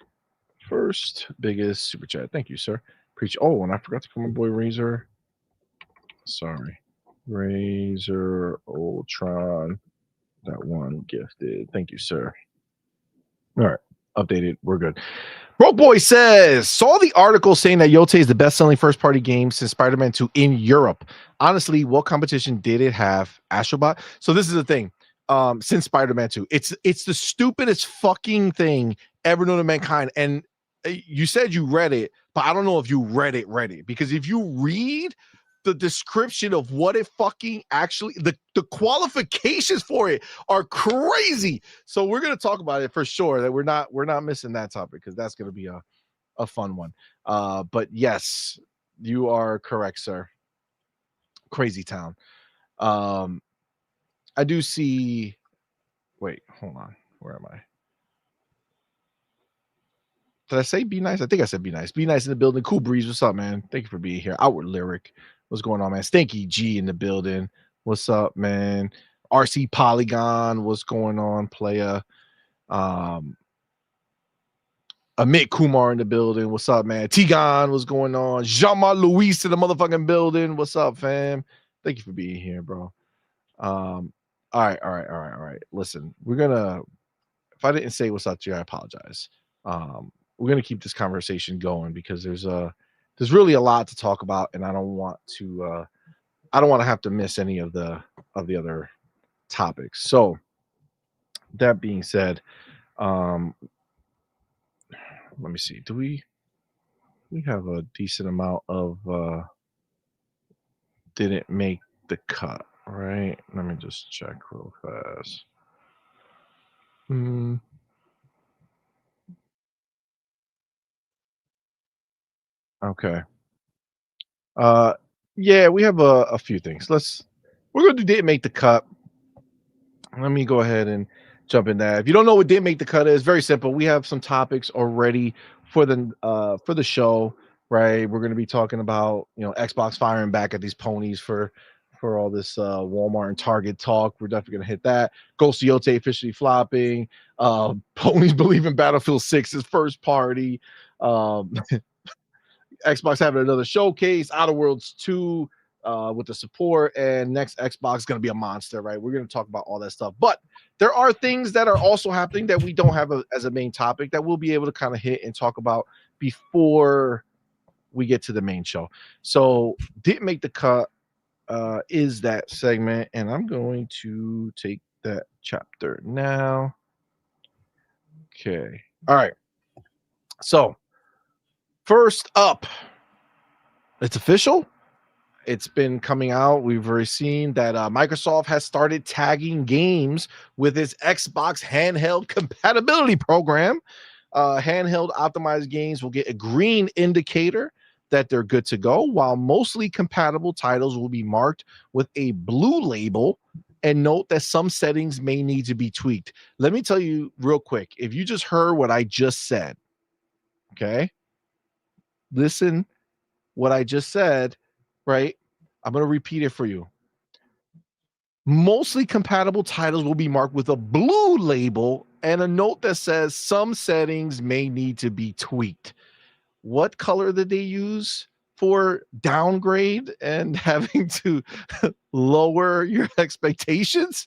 B: first biggest super chat. Thank you, sir. Preach. Oh, and I forgot to put my boy Razor. Sorry. Razor Ultron. That one gifted. Thank you, sir. All right. Updated. We're good. Broke Boy says, saw the article saying that Yotei is the best-selling first-party game since Spider-Man 2 in Europe. Honestly, what competition did it have? Astrobot? So this is the thing. Since Spider-Man 2. It's the stupidest fucking thing ever known to mankind. And You said you read it, but I don't know if you read it, because if you read the description of what it fucking actually, the qualifications for it are crazy. So we're gonna talk about it for sure. That we're not missing that topic, because that's gonna be a fun one. But yes, you are correct, sir. Crazy town. I do see. Wait, hold on. Where am I? Did I say be nice? I think I said be nice. Be nice in the building. Cool Breeze, what's up, man? Thank you for being here. Outward Lyric, what's going on, man? Stanky G in the building. What's up, man? RC Polygon, what's going on, playa? Amit Kumar in the building. What's up, man? Tigon, what's going on? Jean-Marc Luis in the motherfucking building. What's up, fam? Thank you for being here, bro. All right. Listen, we're gonna. If I didn't say what's up to you, I apologize. We're gonna keep this conversation going, because there's really a lot to talk about, and I don't want to have to miss any of the other topics. So that being said, let me see. Do we have a decent amount of didn't make the cut, right? Let me just check real fast. Okay. Yeah, we have a few things. We're gonna do didn't make the cut. Let me go ahead and jump in that. If you don't know what didn't make the cut is, very simple. We have some topics already for the show, right? We're gonna be talking about, Xbox firing back at these ponies for all this Walmart and Target talk. We're definitely gonna hit that. Ghost of Yotei officially flopping. Ponies believe in Battlefield 6's first party. Xbox having another showcase, Outer Worlds 2 with the support, and next Xbox is going to be a monster, right? We're going to talk about all that stuff. But there are things that are also happening that we don't have as a main topic that we'll be able to kind of hit and talk about before we get to the main show. So didn't make the cut is that segment, and I'm going to take that chapter now. Okay. All right. So first up, it's official. It's been coming out. We've already seen that Microsoft has started tagging games with its Xbox handheld compatibility program. Handheld optimized games will get a green indicator that they're good to go, while mostly compatible titles will be marked with a blue label, and note that some settings may need to be tweaked. Let me tell you real quick. If you just heard what I just said, okay? Listen what I just said, right? I'm going to repeat it for you. Mostly compatible titles will be marked with a blue label and a note that says some settings may need to be tweaked. What color did they use for downgrade and having to lower your expectations?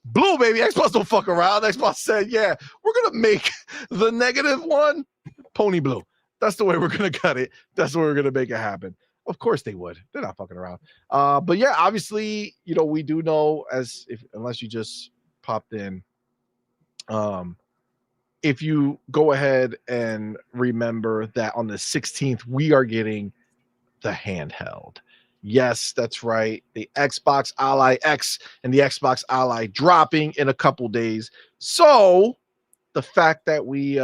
B: Blue, baby. Xbox don't fuck around. Xbox said, yeah, we're going to make the negative one pony blue. That's the way we're going to cut it. That's the way we're going to make it happen. Of course they would. They're not fucking around. But yeah, obviously, we do know, unless you just popped in, if you go ahead and remember that on the 16th, we are getting the handheld. Yes, that's right. The Xbox Ally X and the Xbox Ally dropping in a couple days. So the fact that we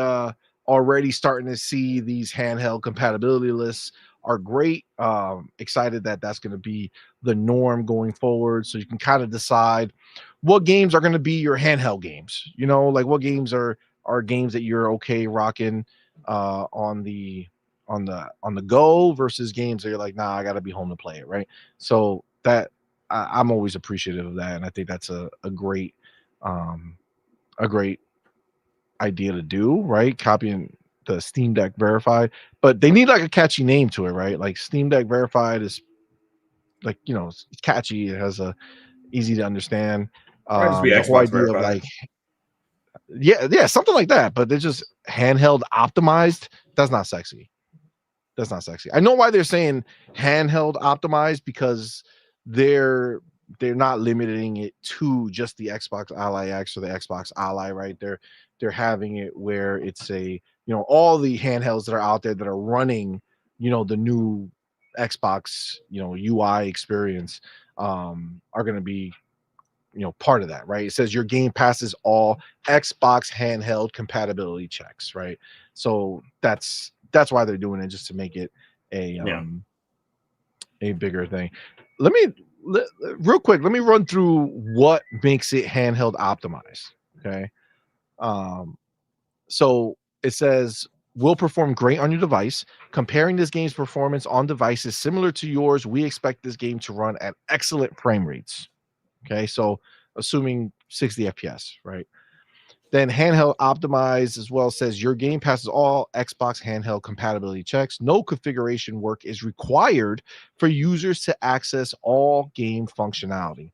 B: already starting to see these handheld compatibility lists are great. Excited that that's going to be the norm going forward. So you can kind of decide what games are going to be your handheld games. Like what games are games that you're okay rocking on the go versus games that you're like, nah, I got to be home to play it, right? So that I'm always appreciative of that, and I think that's a great idea to do, right? Copying the Steam Deck Verified, but they need like a catchy name to it, right? Like Steam Deck Verified is like, it's catchy. It has a easy to understand.
C: Just be
B: The whole
C: Xbox
B: idea
C: verified.
B: of like, yeah, something like that. But they're just handheld optimized. That's not sexy. I know why they're saying handheld optimized, because they're they're not limiting it to just the Xbox Ally X or the Xbox Ally, right? They're having it where it's all the handhelds that are out there that are running, the new Xbox, UI experience, are going to be, part of that, right? It says your game passes all Xbox handheld compatibility checks, right? So that's why they're doing it, just to make it a bigger thing. Real quick, let me run through what makes it handheld optimized. Okay. So it says will perform great on your device. Comparing this game's performance on devices similar to yours, we expect this game to run at excellent frame rates. Okay, so assuming 60 FPS, right? Then handheld optimized as well says your game passes all Xbox handheld compatibility checks. No configuration work is required for users to access all game functionality.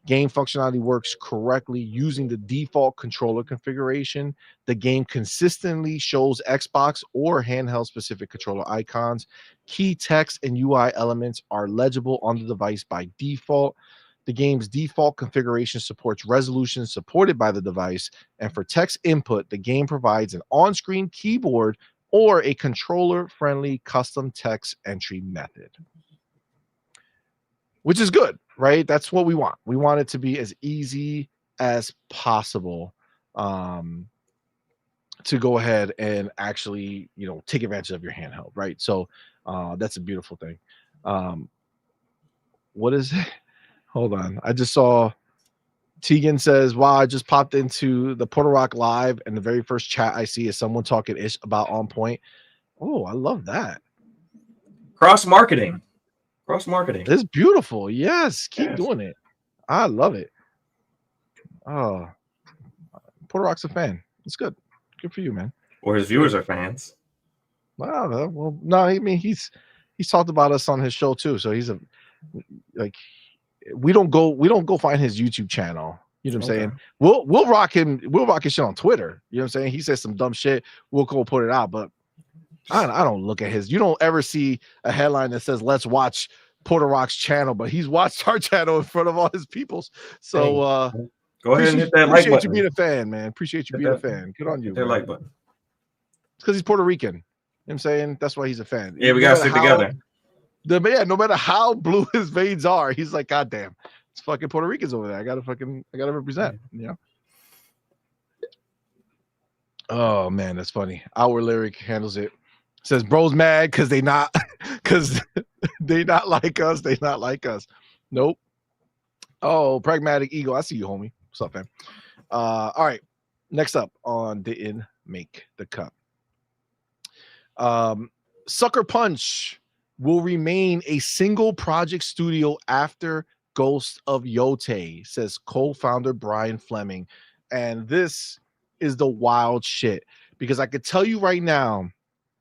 B: Game functionality works correctly using the default controller configuration. The game consistently shows Xbox or handheld specific controller icons. Key text and UI elements are legible on the device by default. The game's default configuration supports resolution supported by the device. And for text input, the game provides an on-screen keyboard or a controller-friendly custom text entry method, which is good, right? That's what we want. We want it to be as easy as possible to go ahead and actually, take advantage of your handheld, right? So that's a beautiful thing. What is it? Hold on. I just saw Tegan says, wow, I just popped into the Portal Rock Live, and the very first chat I see is someone talking ish about On Point. Oh, I love that.
C: Cross marketing.
B: It's beautiful. Yes, keep doing it. I love it. Oh, Portal Rock's a fan. It's good. Good for you, man.
C: Or his viewers are fans.
B: Wow. Well, no, I mean he's talked about us on his show too. So he's we don't go find his YouTube channel. You know what I'm saying? We'll rock him. We'll rock his shit on Twitter. You know what I'm saying? He says some dumb shit. We'll go put it out. But I don't look at his. You don't ever see a headline that says "Let's watch Porter Rock's channel," but he's watched our channel in front of all his peoples. So
C: go ahead and hit that like button.
B: Appreciate you being a fan, man. Appreciate you being a fan. Good on you.
C: Hit that like button.
B: It's because he's Puerto Rican. You know what I'm saying? That's why he's a fan.
C: Yeah, we gotta stick together.
B: No matter how blue his veins are, he's like, God damn, it's fucking Puerto Ricans over there. I gotta represent, Oh man, that's funny. Our Lyric handles it. Says bro's mad because they not like us. They not like us. Nope. Oh, Pragmatic Eagle. I see you, homie. What's up, fam? All right. Next up on Didn't Make the Cut. Sucker Punch will remain a single project studio after Ghost of Yotei, says co-founder Brian Fleming. And this is the wild shit, because I could tell you right now,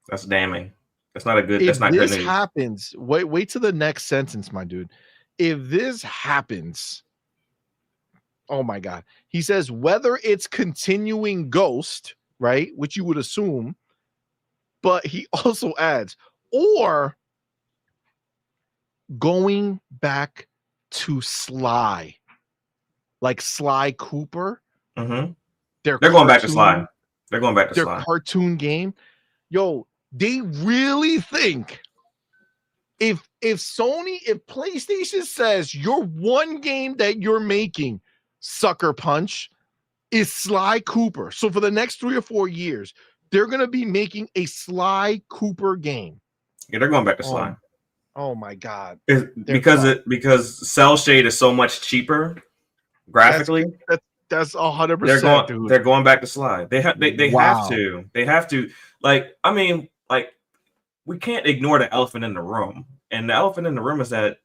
C: that's damning. That's not good news.
B: If this happens, wait to the next sentence, my dude. If this happens, oh my God. He says whether it's continuing Ghost, right, which you would assume, but he also adds, or going back to Sly, like Sly Cooper.
C: Mm-hmm. They're going back to Sly. They're going back to Sly.
B: Their cartoon game. Yo, they really think if PlayStation says your one game that you're making, Sucker Punch, is Sly Cooper. So for the next 3 or 4 years, they're gonna be making a Sly Cooper game.
C: Yeah, they're going back to Sly.
B: Oh my God.
C: Because Cell Shade is so much cheaper graphically.
B: That's 100%.
C: They're going back to Sly. They have to. They have to. We can't ignore the elephant in the room. And the elephant in the room is that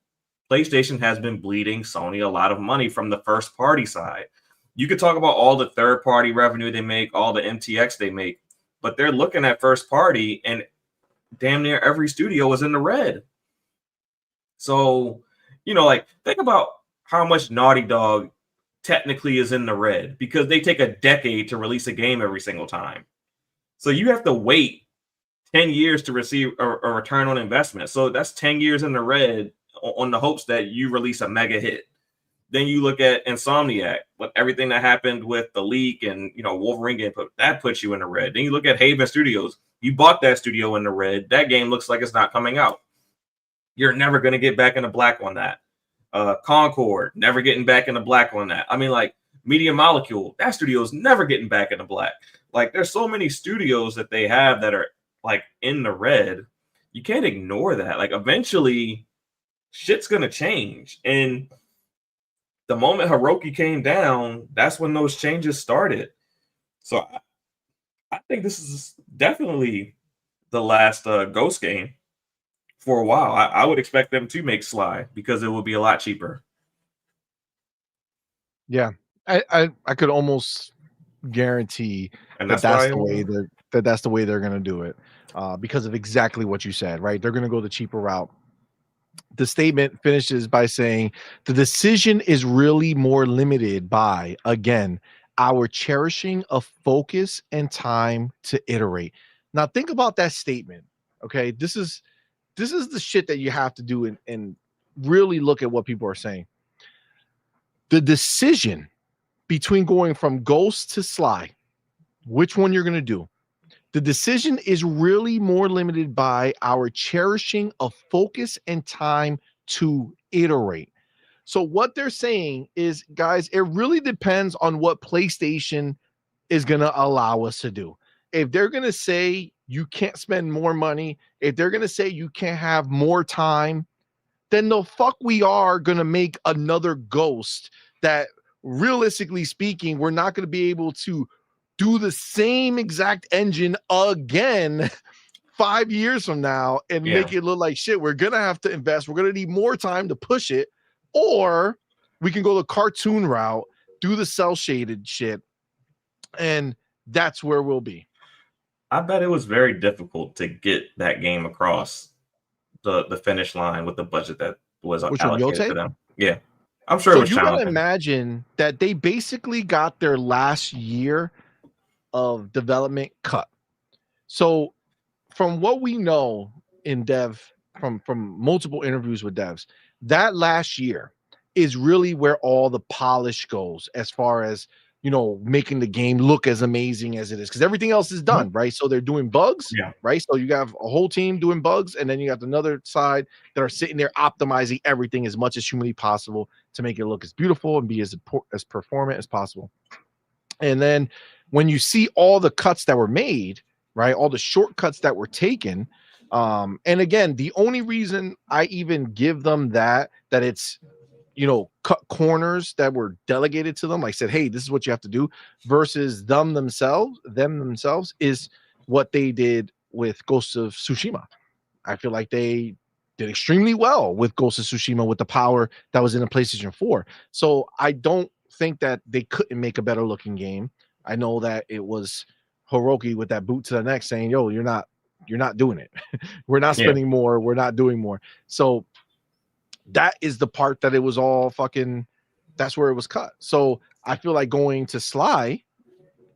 C: PlayStation has been bleeding Sony a lot of money from the first party side. You could talk about all the third party revenue they make, all the MTX they make, but they're looking at first party, and damn near every studio is in the red. So, think about how much Naughty Dog technically is in the red, because they take a decade to release a game every single time. So you have to wait 10 years to receive a return on investment. So that's 10 years in the red on the hopes that you release a mega hit. Then you look at Insomniac, what everything that happened with the leak and Wolverine game that puts you in the red. Then you look at Haven Studios. You bought that studio in the red. That game looks like it's not coming out. You're never going to get back in the black on that. Concord, never getting back in the black on that. I mean, like Media Molecule, that studio's never getting back in the black. Like there's so many studios that they have that are like in the red. You can't ignore that. Like eventually shit's going to change. And the moment Hiroki came down, that's when those changes started. So I think this is definitely the last Ghost game for a while. I would expect them to make Sly because it will be a lot cheaper.
B: Yeah, I could almost guarantee that's the way that's the way they're going to do it, because of exactly what you said. Right, they're going to go the cheaper route. The statement finishes by saying the decision is really more limited by, again, our cherishing of focus and time to iterate. Now think about that statement. Okay, this is the shit that you have to do and really look at what people are saying. The decision between going from Ghost to Sly, which one you're going to do, the decision is really more limited by our cherishing of focus and time to iterate. So what they're saying is, guys, it really depends on what PlayStation is going to allow us to do. If they're going to say you can't spend more money, if they're going to say you can't have more time, then the fuck we are going to make another Ghost that, realistically speaking, we're not going to be able to do the same exact engine again 5 years from now and make it look like shit. We're going to have to invest. We're going to need more time to push it, or we can go the cartoon route, do the cell shaded shit, and that's where we'll be.
C: I bet it was very difficult to get that game across the finish line with the budget that was allocated to them. Yeah, I'm sure it was challenging.
B: You gotta imagine that they basically got their last year of development cut. So from what we know in dev, from multiple interviews with devs, that last year is really where all the polish goes as far as making the game look as amazing as it is, because everything else is done, right? So they're doing bugs, right? So you have a whole team doing bugs, and then you got another side that are sitting there optimizing everything as much as humanly possible to make it look as beautiful and be as performant as possible. And then when you see all the cuts that were made, right, all the shortcuts that were taken, and again, the only reason I even give them that it's cut corners that were delegated to them, like said, hey, this is what you have to do, versus them themselves is what they did with Ghost of Tsushima. I feel like they did extremely well with Ghost of Tsushima with the power that was in the PlayStation 4. So I don't think that they couldn't make a better looking game. I know that it was Hiroki with that boot to the neck saying, yo, you're not doing it. We're not spending more. We're not doing more. So that is the part that it was all fucking, that's where it was cut. So I feel like going to Sly,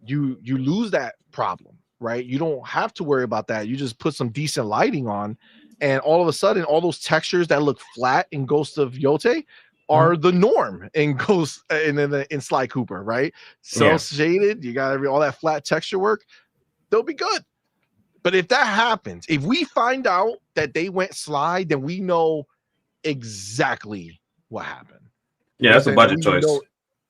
B: you lose that problem, right? You don't have to worry about that. You just put some decent lighting on, and all of a sudden, all those textures that look flat in Ghost of Yotei are the norm in Ghost in Sly Cooper, right? So shaded, you got all that flat texture work, they'll be good. But if that happens, if we find out that they went Sly, then we know exactly what happened.
C: Yeah, that's a budget choice.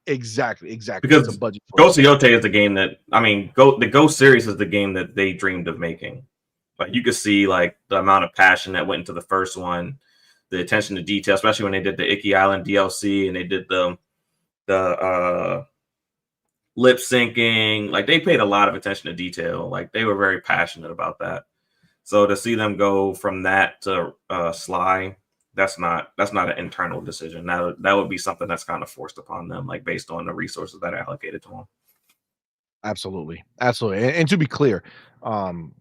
B: Exactly.
C: Because it's a budget choice. Ghost of Yotei is the game that, the Ghost series is the game that they dreamed of making. Like you could see like the amount of passion that went into the first one, the attention to detail, especially when they did the Icky Island DLC and they did the lip syncing. Like they paid a lot of attention to detail. Like they were very passionate about that. So to see them go from that to Sly, that's not an internal decision. That would be something that's kind of forced upon them, like based on the resources that are allocated to them.
B: Absolutely. And to be clear, I'm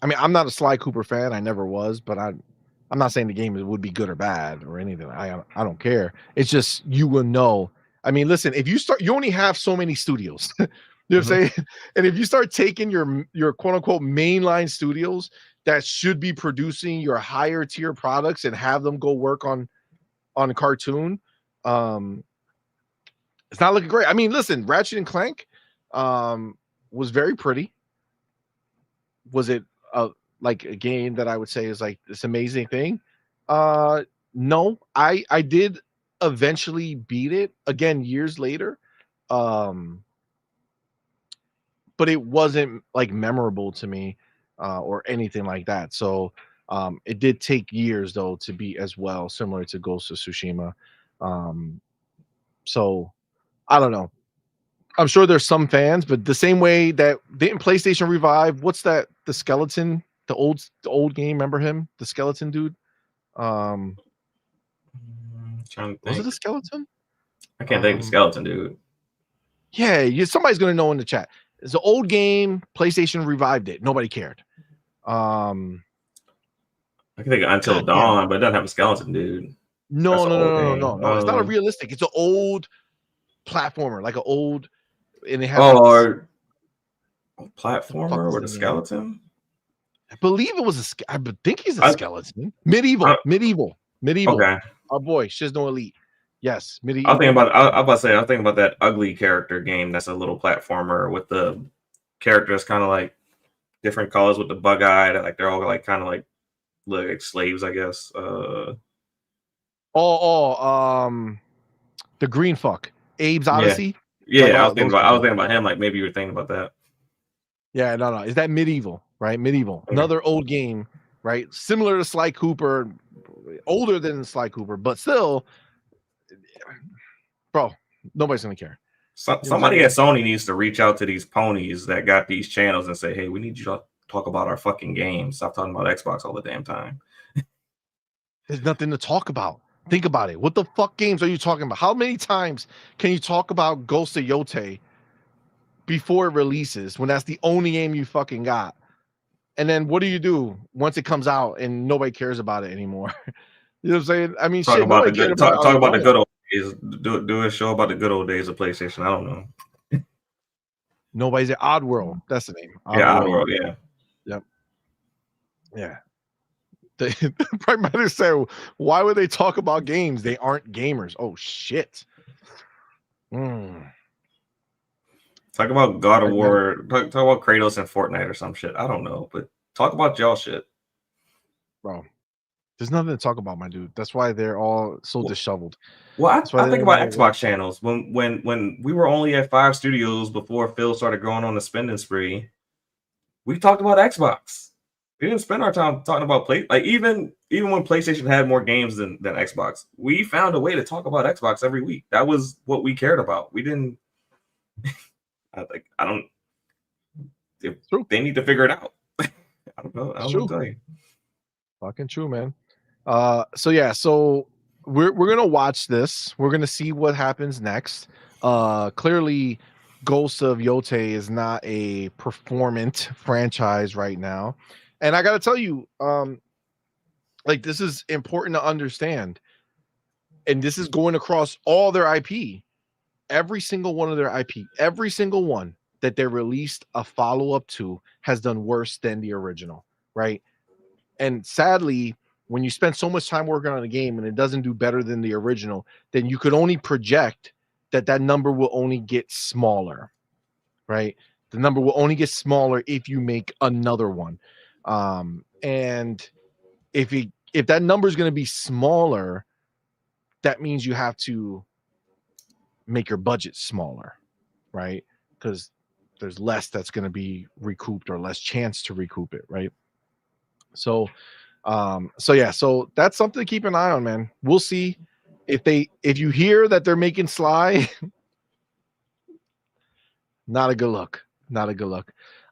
B: not a Sly Cooper fan. I never was, but I'm not saying the game would be good or bad or anything. I don't care. It's just, you will know. I mean, listen, if you only have so many studios. You know what I'm saying? And if you start taking your quote unquote mainline studios that should be producing your higher tier products and have them go work on cartoon, It's not looking great. I mean, listen, Ratchet and Clank was very pretty. Was it like a game that I would say is like this amazing thing? No, I did eventually beat it again years later. But it wasn't like memorable to me or anything like that. So it did take years though to beat as well, similar to Ghost of Tsushima. So I don't know. I'm sure there's some fans, but the same way that didn't PlayStation revive, what's that? The skeleton, the old game. Remember him, the skeleton dude?
C: Trying to
B: Was it
C: think.
B: a skeleton?
C: I can't think of skeleton, dude.
B: Yeah, somebody's gonna know in the chat. It's an old game. PlayStation revived it. Nobody cared.
C: I can think of Until Dawn, but it doesn't have a skeleton, dude.
B: No. It's not a realistic. It's an old platformer, like an old, and it has
C: or a platformer with a skeleton.
B: I believe it was I think he's a skeleton. Medieval.
C: Okay.
B: Our boy Shizno Elite. Yes, medieval.
C: I was thinking about that ugly character game that's a little platformer with the characters kind of like different colors with the bug eye, like they're all like kind of like look like slaves, I guess.
B: The green fuck. Abe's Odyssey.
C: Yeah, I was thinking about him. Like maybe you were thinking about that.
B: Yeah, no. Is that medieval? Right, medieval. Okay. Another old game, right? Similar to Sly Cooper, older than Sly Cooper, but still, bro, nobody's gonna care.
C: Somebody at Sony needs to reach out to these ponies that got these channels and say, "Hey, we need you to talk about our fucking games. Stop talking about Xbox all the damn time."
B: There's nothing to talk about. Think about it. What the fuck games are you talking about? How many times can you talk about Ghost of Yotei before it releases when that's the only game you fucking got? And then what do you do once it comes out and nobody cares about it anymore? You know what I'm saying? I mean,
C: talk about the good old days. Do a show about the good old days of PlayStation. I don't know.
B: Nobody's at Oddworld. That's the name.
C: Oddworld. Yeah.
B: Yep. Yeah. They probably might have said, why would they talk about games? They aren't gamers. Oh shit.
C: Talk about God of War. Talk about Kratos and Fortnite or some shit. I don't know, but talk about y'all shit,
B: bro. There's nothing to talk about, my dude. That's why they're all so disheveled.
C: Well, I think about Xbox channels when we were only at 5 studios before Phil started going on the spending spree. We talked about Xbox. We didn't spend our time talking about even when PlayStation had more games than Xbox. We found a way to talk about Xbox every week. That was what we cared about. We didn't. They need to figure it out. I don't know. I don't know what to tell you.
B: Fucking true, man. So we're gonna watch this. We're gonna see what happens next. Clearly, Ghost of Yotei is not a performant franchise right now, and I gotta tell you, this is important to understand, and this is going across all their IP. Every single one of their IP, every single one that they released a follow-up to has done worse than the original, right? And sadly, when you spend so much time working on a game and it doesn't do better than the original, then you could only project that number will only get smaller, right? The number will only get smaller if you make another one. And if that number is going to be smaller, that means you have to make your budget smaller, right? Because there's less that's going to be recouped or less chance to recoup it, right? So that's something to keep an eye on, man. We'll see if you hear that they're making Sly. Not a good look.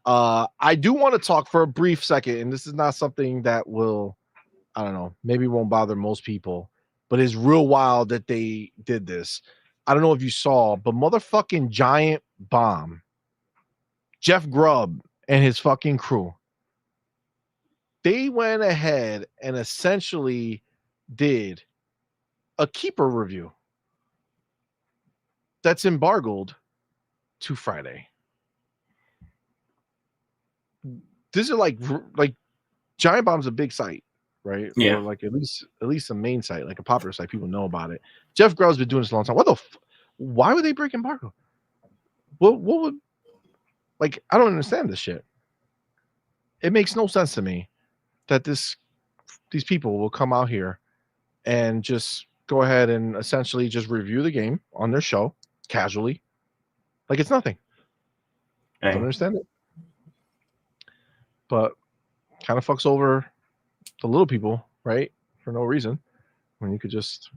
B: I do want to talk for a brief second, and this is not something that will, I don't know, maybe won't bother most people, but it's real wild that they did this. I don't know if you saw, but motherfucking Giant Bomb, Jeff Grubb and his fucking crew, they went ahead and essentially did a keeper review that's embargoed to Friday. This is like Giant Bomb's a big site, right?
C: Yeah.
B: Or like at least a main site, like a popular site. People know about it. Jeff Grubb's been doing this a long time. why would they break embargo? What would, like, I don't understand this shit. It makes no sense to me that these people will come out here and just go ahead and essentially just review the game on their show casually, like it's nothing.
C: Hey.
B: Don't understand it, but kind of fucks over the little people, right? For no reason, when you could just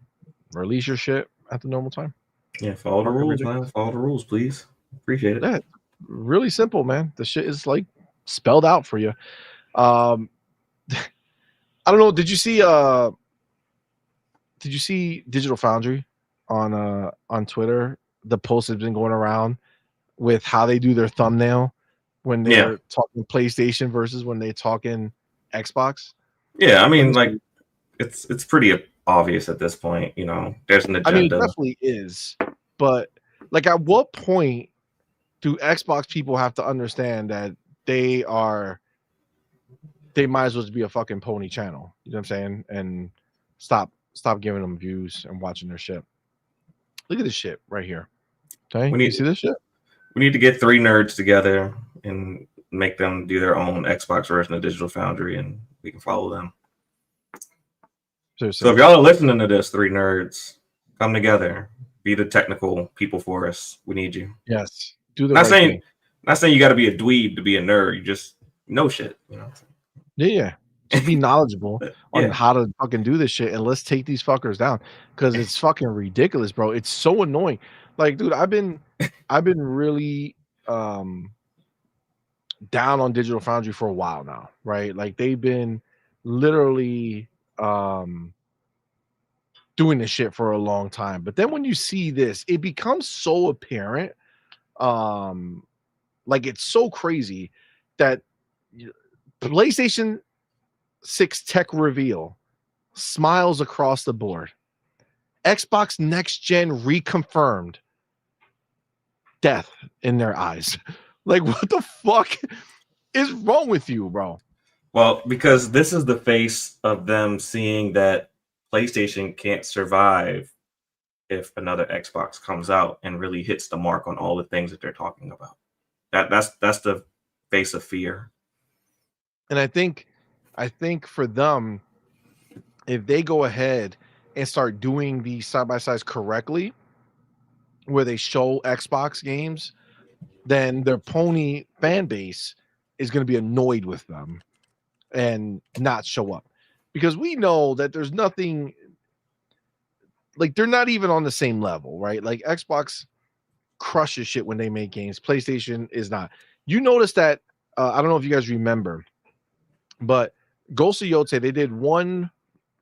B: release your shit at the normal time.
C: Yeah, follow the rules, man. Follow the rules, please. Appreciate it.
B: Yeah, really simple, man. The shit is like spelled out for you. I don't know. Did you see Digital Foundry on Twitter? The post has been going around with how they do their thumbnail when they're talking PlayStation versus when they talking Xbox.
C: Yeah, I mean, like it's pretty obvious at this point. You know, there's an agenda.
B: I mean, it definitely is, but like, at what point do Xbox people have to understand that they might as well just be a fucking pony channel? You know what I'm saying? And stop giving them views and watching their shit. Look at this shit right here. Okay, you see this shit?
C: We need to get 3 nerds together and make them do their own Xbox version of Digital Foundry, and we can follow them.
B: Seriously.
C: So if y'all are listening to this, 3 nerds, come together. Be the technical people for us. We need you.
B: Yes. Do the right thing.
C: Not saying you got to be a dweeb to be a nerd. You just know shit, you know.
B: Yeah. Just be knowledgeable on how to fucking do this shit, and let's take these fuckers down, because it's fucking ridiculous, bro. It's so annoying. Like, dude, I've been really down on Digital Foundry for a while now, right? Like, they've been literally doing this shit for a long time. But then when you see this, it becomes so apparent. Like, it's so crazy that PlayStation 6 tech reveal smiles across the board. Xbox next gen reconfirmed. Death in their eyes. Like, what the fuck is wrong with you, bro?
C: Well, because this is the face of them seeing that PlayStation can't survive if another Xbox comes out and really hits the mark on all the things that they're talking about. That's the face of fear.
B: And I think for them, if they go ahead and start doing these side-by-sides correctly, where they show Xbox games, then their pony fan base is going to be annoyed with them and not show up, because we know that there's nothing, like, they're not even on the same level, right? Like, Xbox crushes shit when they make games. PlayStation is not. You notice that, I don't know if you guys remember, but Ghost of Yotei, they did one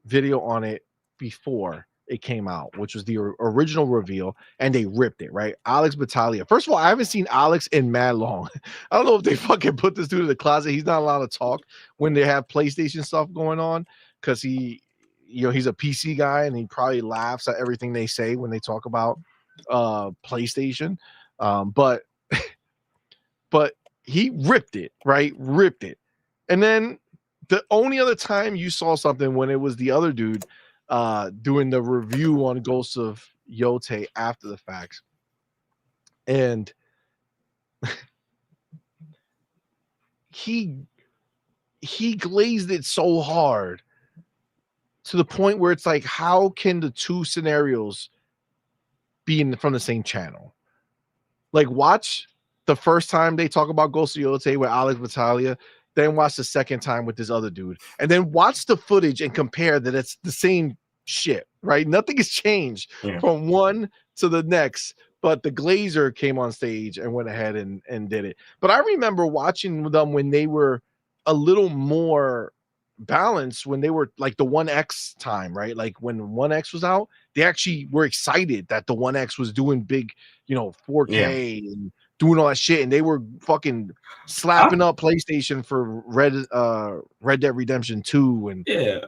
B: video on it before it came out, which was the original reveal, and they ripped it, right? Alex Battaglia. First of all, I haven't seen Alex in mad long. I don't know if they fucking put this dude in the closet. He's not allowed to talk when they have PlayStation stuff going on, because he's a PC guy, and he probably laughs at everything they say when they talk about PlayStation. But he ripped it, right? Ripped it. And then the only other time you saw something when it was the other dude doing the review on Ghost of Yotei after the fact. And he glazed it so hard to the point where it's like, how can the two scenarios be from the same channel? Like, watch the first time they talk about Ghost of Yotei with Alex Battaglia, then watch the second time with this other dude, and then watch the footage and compare that it's the same shit, right? Nothing has changed from one to the next, but the Glazer came on stage and went ahead and did it. But I remember watching them when they were a little more balanced, when they were like the 1X time, right? Like when 1X was out, they actually were excited that the 1X was doing big, 4K and doing all that shit, and they were fucking slapping up PlayStation for Red Dead Redemption 2 and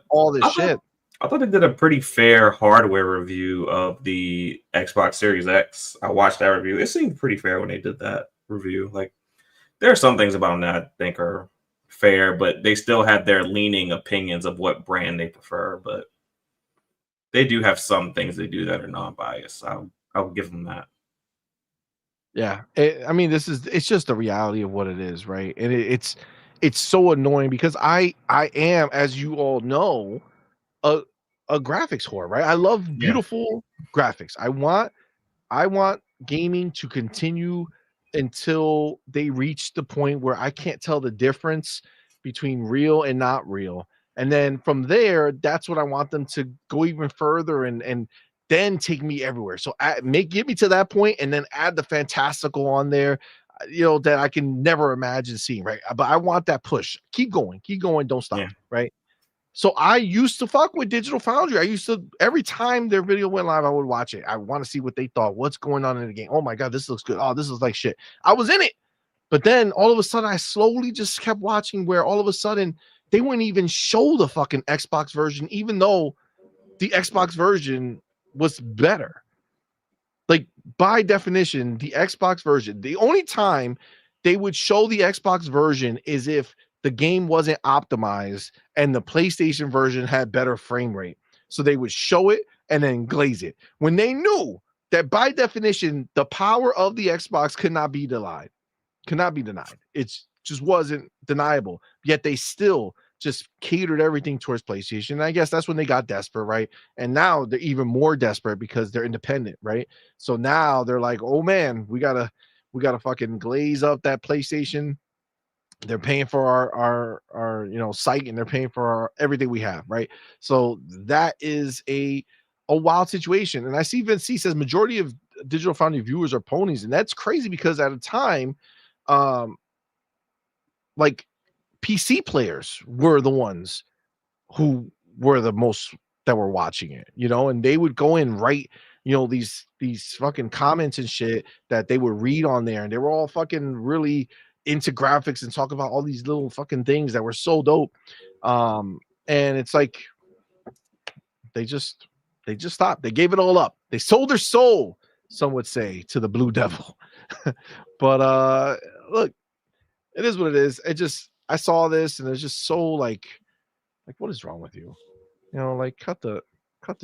B: all this shit.
C: I thought they did a pretty fair hardware review of the Xbox Series X. I watched that review. It seemed pretty fair when they did that review. Like, there are some things about them that I think are fair, but they still had their leaning opinions of what brand they prefer. But they do have some things they do that are non-biased. I'll give them that.
B: Yeah, I mean, it's just the reality of what it is, right? And it's so annoying because I am, as you all know, a graphics whore, right? I love
C: Yeah.
B: beautiful graphics. I want gaming to continue until they reach the point where I can't tell the difference between real and not real. And then from there, that's what I want them to go even further and then take me everywhere. So get me to that point and then add the fantastical on there, that I can never imagine seeing, right? But I want that push. Keep going, don't stop,
C: Yeah.
B: right? So I used to fuck with Digital Foundry. I used to, every time their video went live, I would watch it. I want to see what they thought. What's going on in the game? Oh my God, this looks good. Oh, this is like shit. I was in it. But then all of a sudden, I slowly just kept watching where all of a sudden they wouldn't even show the fucking Xbox version, even though the Xbox version was better. Like, by definition, the Xbox version, the only time they would show the Xbox version is if the game wasn't optimized and the PlayStation version had better frame rate. So they would show it and then glaze it when they knew that by definition, the power of the Xbox could not be denied. It just wasn't deniable. Yet they still just catered everything towards PlayStation. And I guess that's when they got desperate, right? And now they're even more desperate because they're independent, right? So now they're like, oh man, we gotta fucking glaze up that PlayStation. They're paying for our site, and they're paying for our everything we have, right? So that is a wild situation. And I see Vince C says majority of Digital Foundry viewers are ponies, and that's crazy because at a time, like PC players were the ones who were the most that were watching it, and they would go in, write, these fucking comments and shit that they would read on there, and they were all fucking really into graphics and talk about all these little fucking things that were so dope. And it's like they just stopped. They gave it all up. They sold their soul, some would say, to the Blue Devil. But look, it is what it is. I saw this and it's just so like what is wrong with you? Like cut the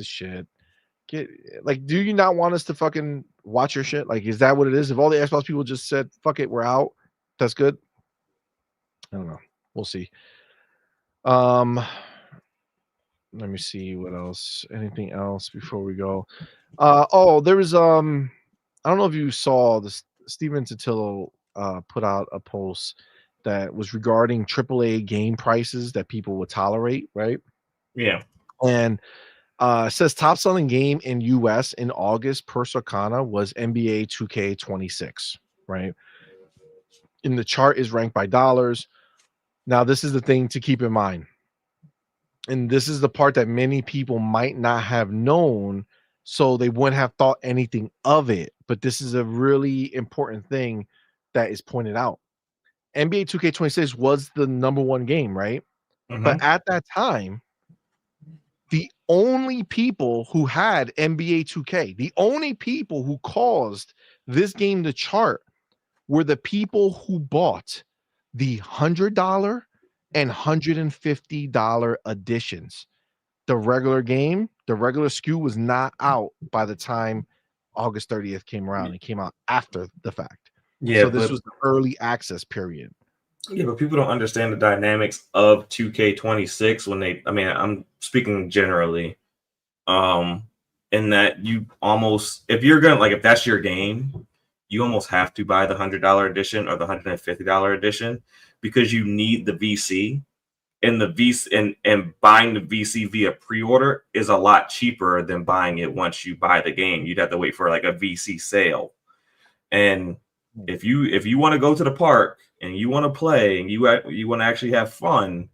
B: shit. Get like, do you not want us to fucking watch your shit? Like, is that what it is? If all the Xbox people just said, fuck it, we're out, that's good. I don't know. We'll see. Let me see what else. Anything else before we go? There was I don't know if you saw this. Steven Totillo put out a post that was regarding AAA game prices that people would tolerate, right?
C: Yeah.
B: And says top selling game in US in August per Circana was NBA 2K26, right? And the chart is ranked by dollars. Now, this is the thing to keep in mind. And this is the part that many people might not have known, so they wouldn't have thought anything of it. But this is a really important thing that is pointed out. NBA 2K26 was the number one game, right?
C: Mm-hmm.
B: But at that time, the only people who had NBA 2K, the only people who caused this game to chart were the people who bought the $100 and $150 editions. The regular game, the regular SKU was not out by the time August 30th came around. It came out after the fact.
C: Yeah,
B: so this was the early access period.
C: Yeah, but people don't understand the dynamics of 2K26 when I'm speaking generally. In that you almost, if you're gonna if that's your game, you almost have to buy the $100 edition or the $150 edition because you need the VC. And the VC and buying the VC via pre-order is a lot cheaper than buying it once you buy the game. You'd have to wait for like a VC sale. And if you want to go to the park and you want to play and you want to actually have fun,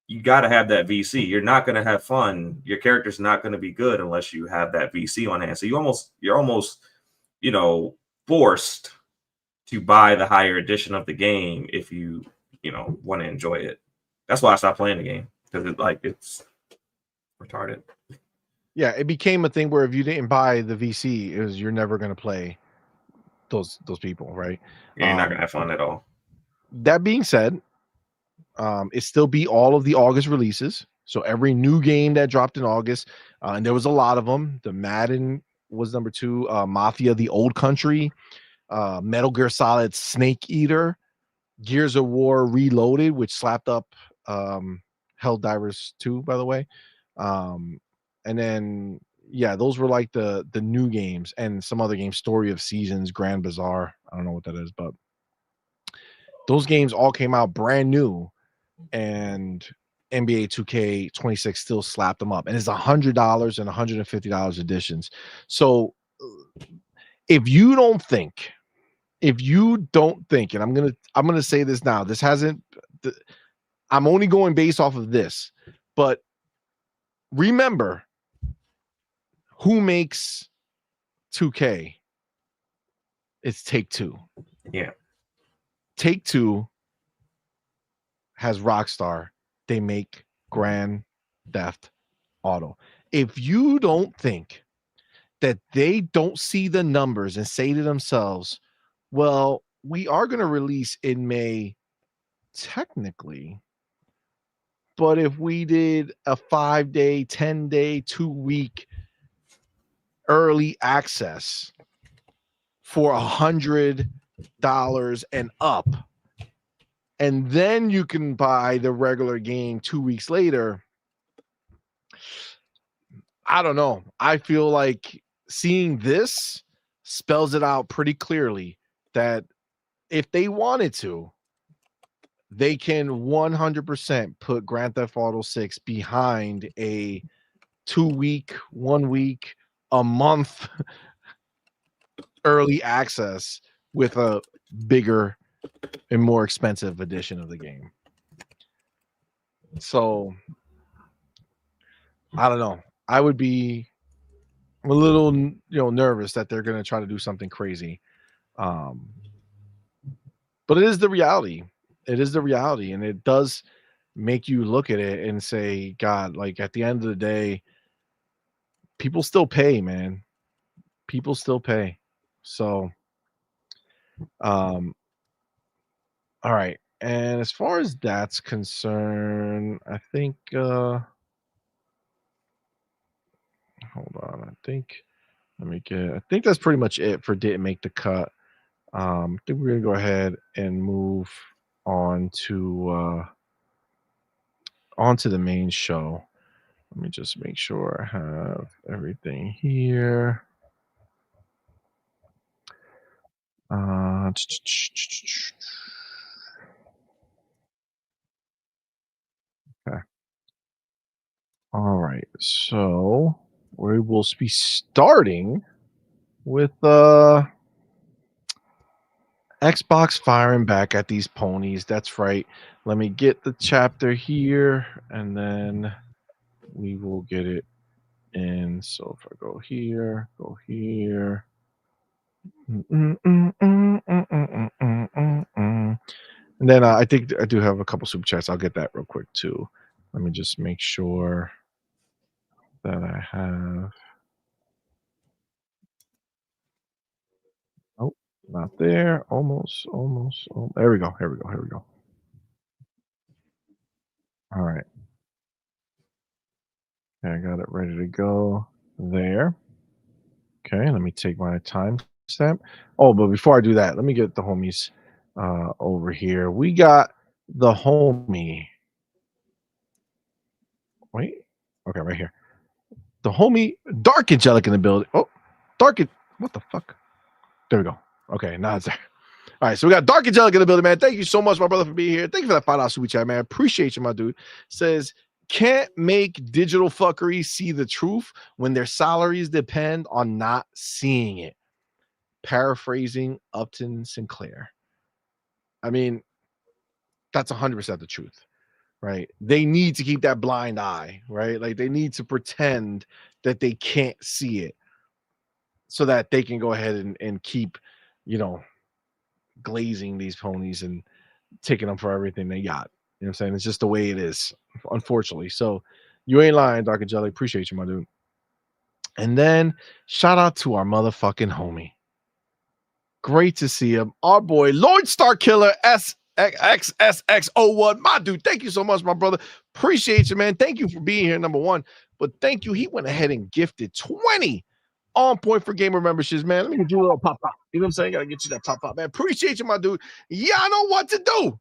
C: you got to have that VC. You're not going to have fun. Your character's not going to be good unless you have that VC on hand. So you're almost forced to buy the higher edition of the game if you want to enjoy it. That's why I stopped playing the game, because it's retarded.
B: Yeah, it became a thing where if you didn't buy the VC, you're never going to play those people, right?
C: Yeah, you're not going to have fun at all.
B: That being said, it still beat all of the August releases. So every new game that dropped in August, and there was a lot of them. The Madden was number 2. Mafia: The Old Country, Metal Gear Solid Snake Eater, Gears of War Reloaded, which slapped up Helldivers 2, by the way. And then yeah, those were like the new games, and some other games, Story of Seasons, Grand Bazaar. I don't know what that is, but those games all came out brand new, and NBA 2K26 still slapped them up, and it's $100 and $150 editions. So if you don't think, and I'm gonna say this now, this hasn't, I'm only going based off of this, but remember who makes 2K. It's Take-Two.
C: Yeah.
B: Take-Two has Rockstar. They make Grand Theft Auto. If you don't think that they don't see the numbers and say to themselves, well, we are going to release in May technically, but if we did a 5-day, 10-day, 2-week early access for $100 and up, and then you can buy the regular game 2 weeks later, I don't know. I feel like seeing this spells it out pretty clearly that if they wanted to, they can 100% put Grand Theft Auto 6 behind a 2-week, 1 week, a month early access with a bigger and more expensive edition of the game. So I don't know. I would be a little, nervous that they're going to try to do something crazy. But it is the reality. It is the reality, and it does make you look at it and say, God, like at the end of the day, people still pay, man. People still pay. So, all right. And as far as that's concerned, I think, hold on. I think that's pretty much it for Didn't Make the Cut. I think we're going to go ahead and move on to onto the main show. Let me just make sure I have everything here. Okay. All right. So we will be starting with Xbox firing back at these ponies. That's right. Let me get the chapter here, and then we will get it in. So if I go here, and then I think I do have a couple super chats. I'll get that real quick too. Let me just make sure that I have. Oh, not there. Almost. Oh, there we go. Here we go. All right. Okay, I got it ready to go there. Okay, let me take my time stamp. Oh, but before I do that, let me get the homies over here. We got the homie. Wait. Okay, right here. The homie Dark Angelic in the building. Oh, what the fuck? There we go. Okay, now it's there. All right, so we got Dark Angelic in the building, man. Thank you so much, my brother, for being here. Thank you for that $5 super chat, man. Appreciate you, my dude. Says, can't make digital fuckery see the truth when their salaries depend on not seeing it. Paraphrasing Upton Sinclair. I mean, that's 100% the truth, right? They need to keep that blind eye, right? Like they need to pretend that they can't see it so that they can go ahead and keep, glazing these ponies and taking them for everything they got. You know what I'm saying? It's just the way it is, unfortunately. So you ain't lying, Dark Angelic. Appreciate you, my dude. And then shout out to our motherfucking homie. Great to see him. Our boy, Lord Star Killer SXSX01. My dude, thank you so much, my brother. Appreciate you, man. Thank you for being here, number one. But thank you. He went ahead and gifted 20 On Point for Gamer memberships, man. Let me get you a little pop. You know what I'm saying? Gotta get you that top, man. Appreciate you, my dude. Y'all know what to do.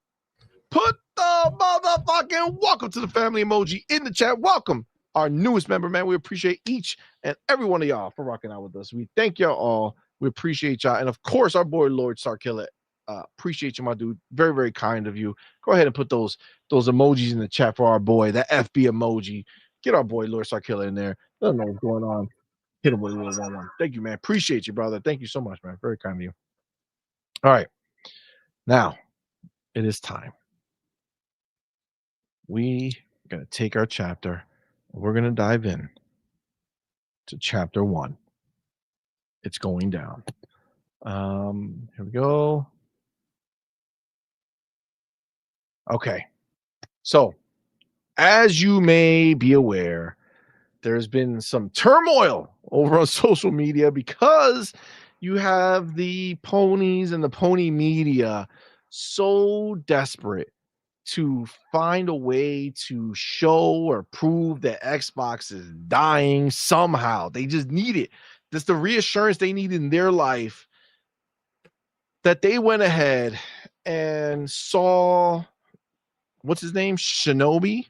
B: Put the motherfucking welcome to the family emoji in the chat. Welcome our newest member, man. We appreciate each and every one of y'all for rocking out with us. We thank y'all all. We appreciate y'all. And of course, our boy Lord Starkiller. Appreciate you, my dude. Very, very kind of you. Go ahead and put those emojis in the chat for our boy, that FB emoji. Get our boy Lord Starkiller in there. Let him know what's going on. Hit him with a little 1-1. Thank you, man. Appreciate you, brother. Thank you so much, man. Very kind of you. All right. Now, it is time. We are going to take our chapter. We're going to dive in to chapter 1. It's going down. Here we go. Okay. So, as you may be aware, there's been some turmoil over on social media because you have the ponies and the pony media so desperate to find a way to show or prove that Xbox is dying somehow. They just need it. That's the reassurance they need in their life, that they went ahead and saw, what's his name? Shinobi,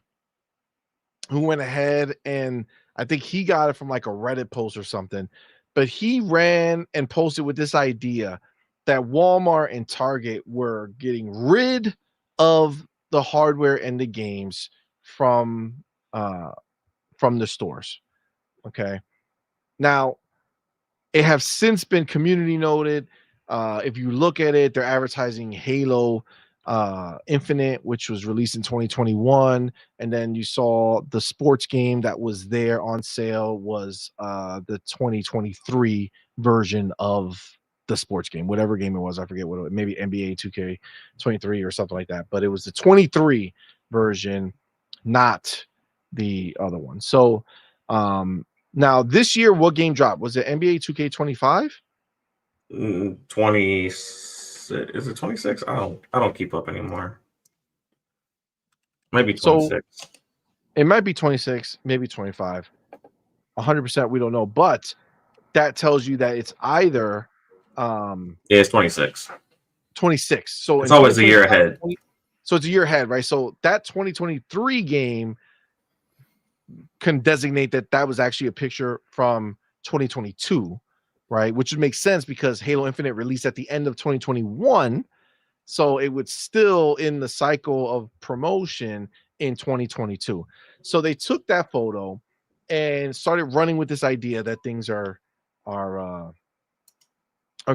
B: who went ahead and I think he got it from like a Reddit post or something, but he ran and posted with this idea that Walmart and Target were getting rid of the hardware and the games from the stores. Okay. Now, it have since been community noted. If you look at it, they're advertising Halo Infinite, which was released in 2021, and then you saw the sports game that was there on sale was the 2023 version of the sports game, whatever game it was. I forget what it was, maybe NBA 2K23 or something like that, but it was the 23 version, not the other one. So now this year, what game dropped? Was it NBA 2K25?
C: 26. Is it 26? I don't keep up anymore. Maybe 26.
B: So it might be 26, maybe 25. 100% we don't know, but that tells you that it's either
C: Yeah, it's 26.
B: 26. So
C: it's always a year ahead.
B: So it's a year ahead, right? So that 2023 game can designate that was actually a picture from 2022, right? Which would make sense because Halo Infinite released at the end of 2021. So it would still in the cycle of promotion in 2022. So they took that photo and started running with this idea that things are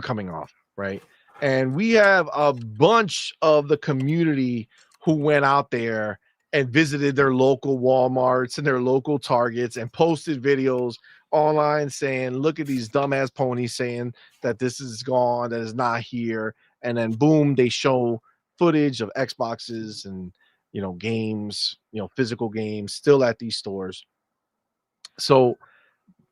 B: coming off, right? And we have a bunch of the community who went out there and visited their local Walmarts and their local Targets and posted videos online saying, look at these dumbass ponies saying that this is gone, that is not here. And then boom, they show footage of Xboxes and, you know, games, you know, physical games still at these stores. So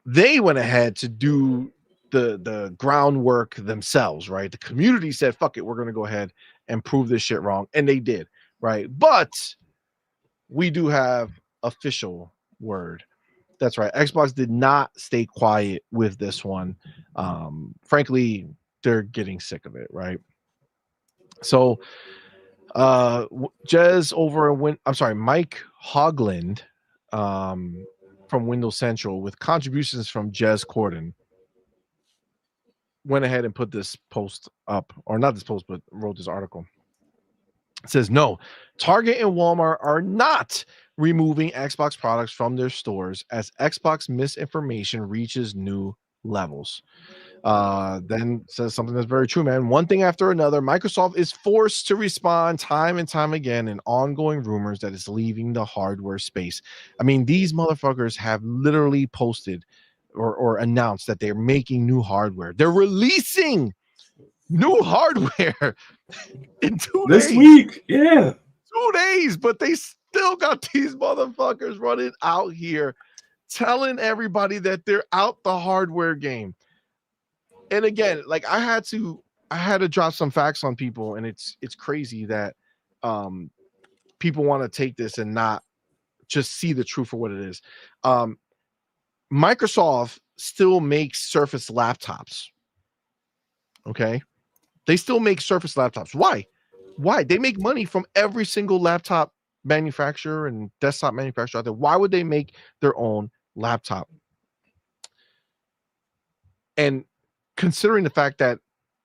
B: they went ahead to do the groundwork themselves, right? The community said, fuck it, we're going to go ahead and prove this shit wrong. And they did, right? But we do have official word. That's right. Xbox did not stay quiet with this one. Frankly, they're getting sick of it, right? So Jez over Mike Hogland from Windows Central with contributions from Jez Corden went ahead and put this post up, or not this post, but wrote this article. It says, no, Target and Walmart are not removing Xbox products from their stores as Xbox misinformation reaches new levels. Then says something that's very true, man. One thing after another, Microsoft is forced to respond time and time again in ongoing rumors that it's leaving the hardware space. I mean, these motherfuckers have literally posted or announced that they're making new hardware. They're releasing new hardware in 2 days.
C: This week, yeah.
B: 2 days, but they still got these motherfuckers running out here telling everybody that they're out the hardware game. And again, like I had to drop some facts on people, and it's crazy that people want to take this and not just see the truth for what it is. Microsoft still makes Surface laptops. Okay. They still make Surface laptops. Why? They make money from every single laptop manufacturer and desktop manufacturer out there. Why would they make their own laptop? And considering the fact that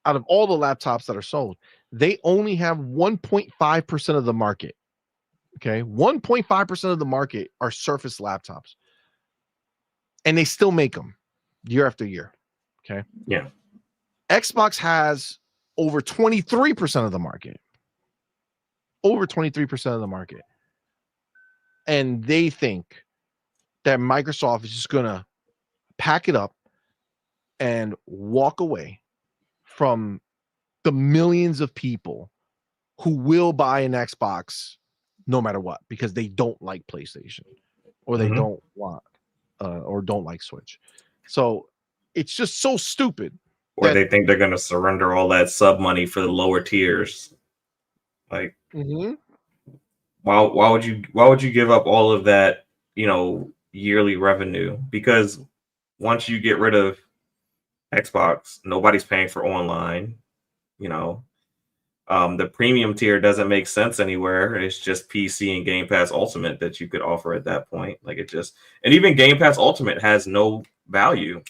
B: out of all the laptops that are sold, they only have 1.5% of the market. Okay. 1.5% of the market are Surface laptops. And they still make them year after year. Okay.
C: Yeah.
B: Xbox has over 23% of the market. Over 23% of the market. And they think that Microsoft is just going to pack it up and walk away from the millions of people who will buy an Xbox no matter what, because they don't like PlayStation or they don't want or don't like Switch. So it's just so stupid.
C: Or they think they're going to surrender all that sub money for the lower tiers. Like, why would you give up all of that, yearly revenue? Because once you get rid of Xbox, nobody's paying for online. The premium tier doesn't make sense anywhere. It's just PC and Game Pass Ultimate that you could offer at that point. And even Game Pass Ultimate has no value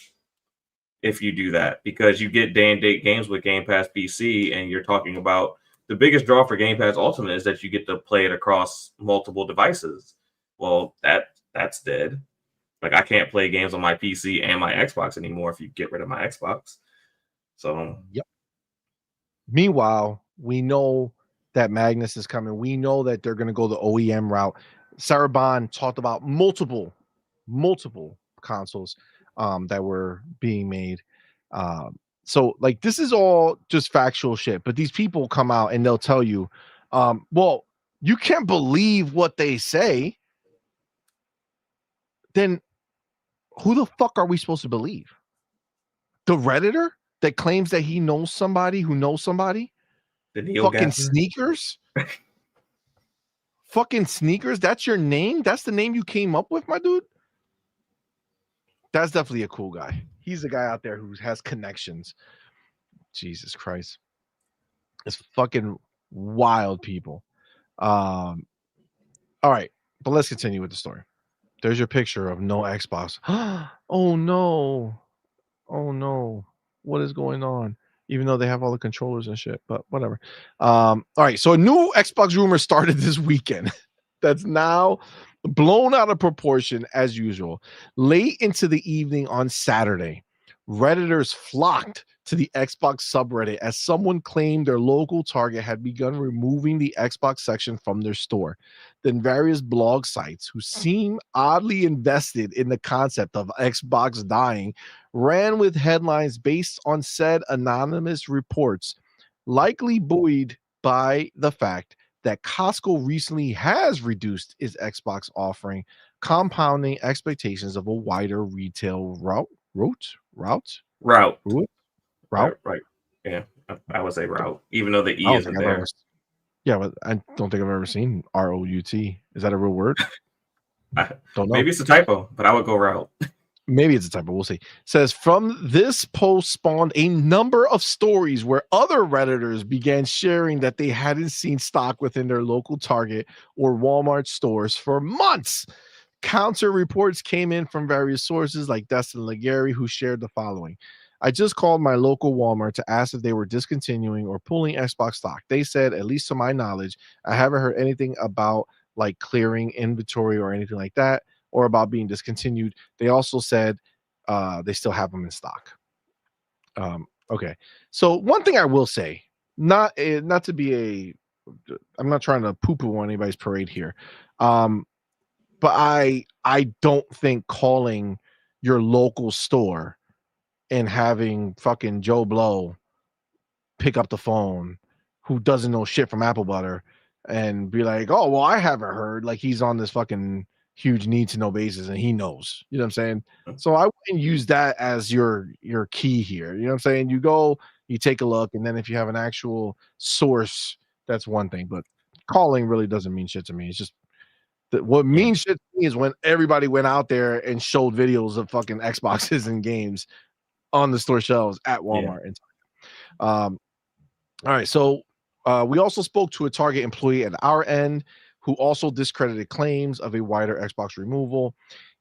C: if you do that, because you get day and date games with Game Pass PC, and you're talking about the biggest draw for Game Pass Ultimate is that you get to play it across multiple devices. Well, that's dead. Like, I can't play games on my PC and my Xbox anymore if you get rid of my Xbox. So,
B: yep. Meanwhile, we know that Magnus is coming. We know that they're going to go the OEM route. Sarabon talked about multiple consoles that were being made. So like, this is all just factual shit, but these people come out and they'll tell you, well, you can't believe what they say. Then who the fuck are we supposed to believe? The Redditor that claims that he knows somebody who knows somebody?
C: The
B: fucking sneakers? Fucking sneakers? That's your name? That's the name you came up with, my dude? That's definitely a cool guy. He's the guy out there who has connections. Jesus Christ. It's fucking wild, people. All right, but let's continue with the story. There's your picture of no Xbox. Oh no. Oh no. What is going on? Even though they have all the controllers and shit, but whatever. All right, so a new Xbox rumor started this weekend that's now blown out of proportion as usual. Late into the evening on Saturday, Redditors flocked to the Xbox subreddit as someone claimed their local Target had begun removing the Xbox section from their store. Then various blog sites who seem oddly invested in the concept of Xbox dying ran with headlines based on said anonymous reports, likely buoyed by the fact that Costco recently has reduced its Xbox offering, compounding expectations of a wider retail route.
C: Right. Yeah, I would say route, even though the E isn't there.
B: Yeah, but I don't think I've ever seen ROUT. Is that a real word?
C: Don't know. Maybe it's a typo, but I would go route.
B: Maybe it's a typo. We'll see. Says, from this post spawned a number of stories where other Redditors began sharing that they hadn't seen stock within their local Target or Walmart stores for months. Counter reports came in from various sources like Dustin Legary, who shared the following. I just called my local Walmart to ask if they were discontinuing or pulling Xbox stock. They said, at least to my knowledge, I haven't heard anything about like clearing inventory or anything like that, or about being discontinued. They also said they still have them in stock. Okay. So one thing I will say, not to be I'm not trying to poo-poo on anybody's parade here. But I don't think calling your local store and having fucking Joe Blow pick up the phone who doesn't know shit from apple butter and be like, oh, well, I haven't heard, like he's on this fucking huge need to know basis and he knows, you know what I'm saying? So I wouldn't use that as your key here. You know what I'm saying? You go, you take a look, and then if you have an actual source, that's one thing, but calling really doesn't mean shit to me. It's just What means shit to me is when everybody went out there and showed videos of fucking Xboxes and games on the store shelves at Walmart. And all right, so we also spoke to a Target employee at our end who also discredited claims of a wider Xbox removal.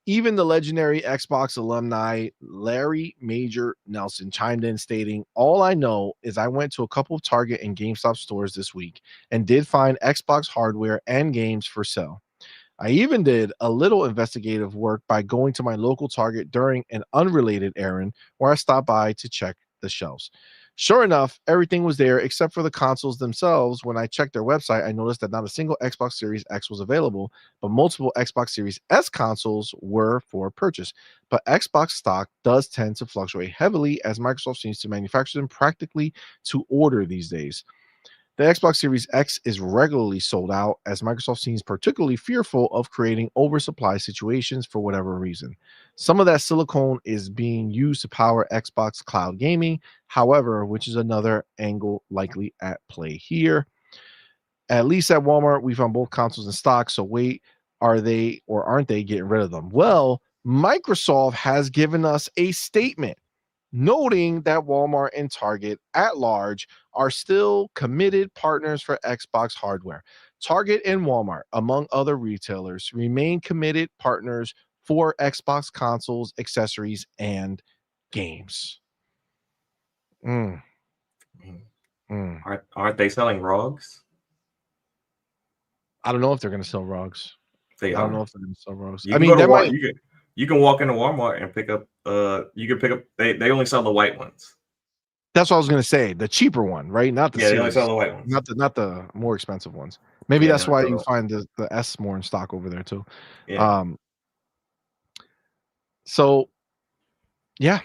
B: Even the legendary Xbox alumni Larry Major Nelson chimed in stating, "All I know is I went to a couple of Target and GameStop stores this week and did find Xbox hardware and games for sale. I even did a little investigative work by going to my local Target during an unrelated errand where I stopped by to check the shelves. Sure enough, everything was there except for the consoles themselves. When I checked their website, I noticed that not a single Xbox Series X was available, but multiple Xbox Series S consoles were for purchase. But Xbox stock does tend to fluctuate heavily as Microsoft seems to manufacture them practically to order these days. The Xbox Series X is regularly sold out as Microsoft seems particularly fearful of creating oversupply situations for whatever reason. Some of that silicone is being used to power Xbox cloud gaming, however, which is another angle likely at play here. At least at Walmart, we found both consoles in stock. So wait, are they or aren't they getting rid of them? Well, Microsoft has given us a statement noting that Walmart and Target at large are still committed partners for Xbox hardware. Target and Walmart, among other retailers, remain committed partners for Xbox consoles, accessories, and games. Mm, mm.
C: Aren't they selling ROGs?
B: I don't know if they're going to sell ROGs.
C: They
B: I
C: are.
B: don't know if they're going to sell ROGs.
C: You can go to Walmart. You can walk into Walmart and pick up. You can pick up. They only sell the white ones.
B: That's what I was going to say. The cheaper one, right? Not the
C: They only
B: series,
C: sell the white ones.
B: not the more expensive ones. Maybe that's why you find the S more in stock over there too.
C: Yeah.
B: So yeah,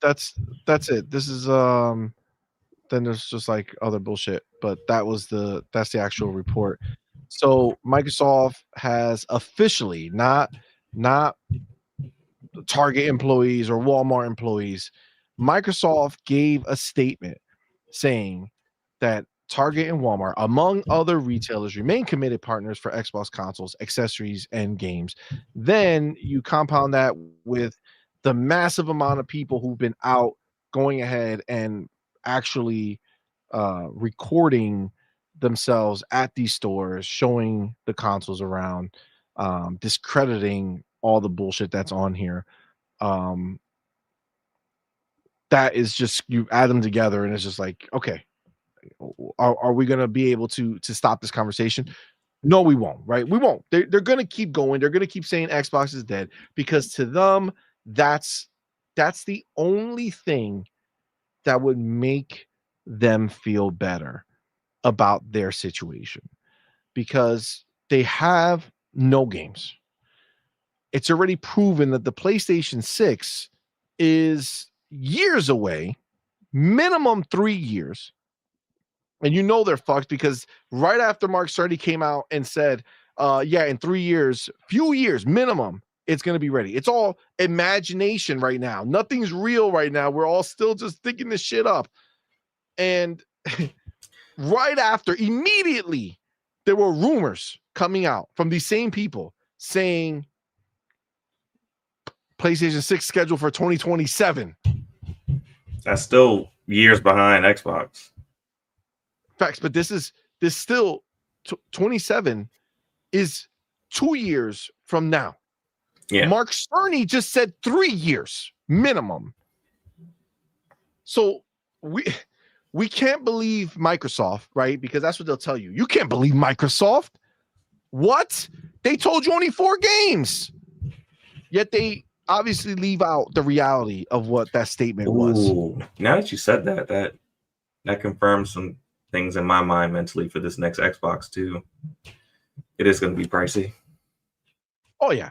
B: that's it. This is then there's just like other bullshit, but that's the actual report. So Microsoft has officially not Target employees or Walmart employees. Microsoft gave a statement saying that Target and Walmart, among other retailers, remain committed partners for Xbox consoles, accessories, and games. Then you compound that with the massive amount of people who've been out going ahead and actually recording themselves at these stores, showing the consoles around, discrediting all the bullshit that's on here. That is just, you add them together and it's just like, okay, are we going to be able to stop this conversation? No, we won't, right? We won't. They're going to keep going. They're going to keep saying Xbox is dead because to them, that's the only thing that would make them feel better about their situation because they have no games. It's already proven that the PlayStation 6 is years away, minimum 3 years. And you know they're fucked because right after Mark Cerny came out and said, in 3 years, few years minimum, it's going to be ready. It's all imagination right now. Nothing's real right now. We're all still just thinking this shit up. And right after, immediately, there were rumors coming out from these same people saying PlayStation 6 scheduled for 2027.
C: That's still years behind Xbox.
B: Facts, but this still 27 is 2 years from now.
C: Yeah.
B: Mark Cerny just said 3 years minimum. So we can't believe Microsoft, right? Because that's what they'll tell you. You can't believe Microsoft. What? They told you only 4 games. Yet they obviously leave out the reality of what that statement was.
C: Now that you said that confirms some things in my mind mentally for this next Xbox too. It is going to be pricey.
B: Oh yeah,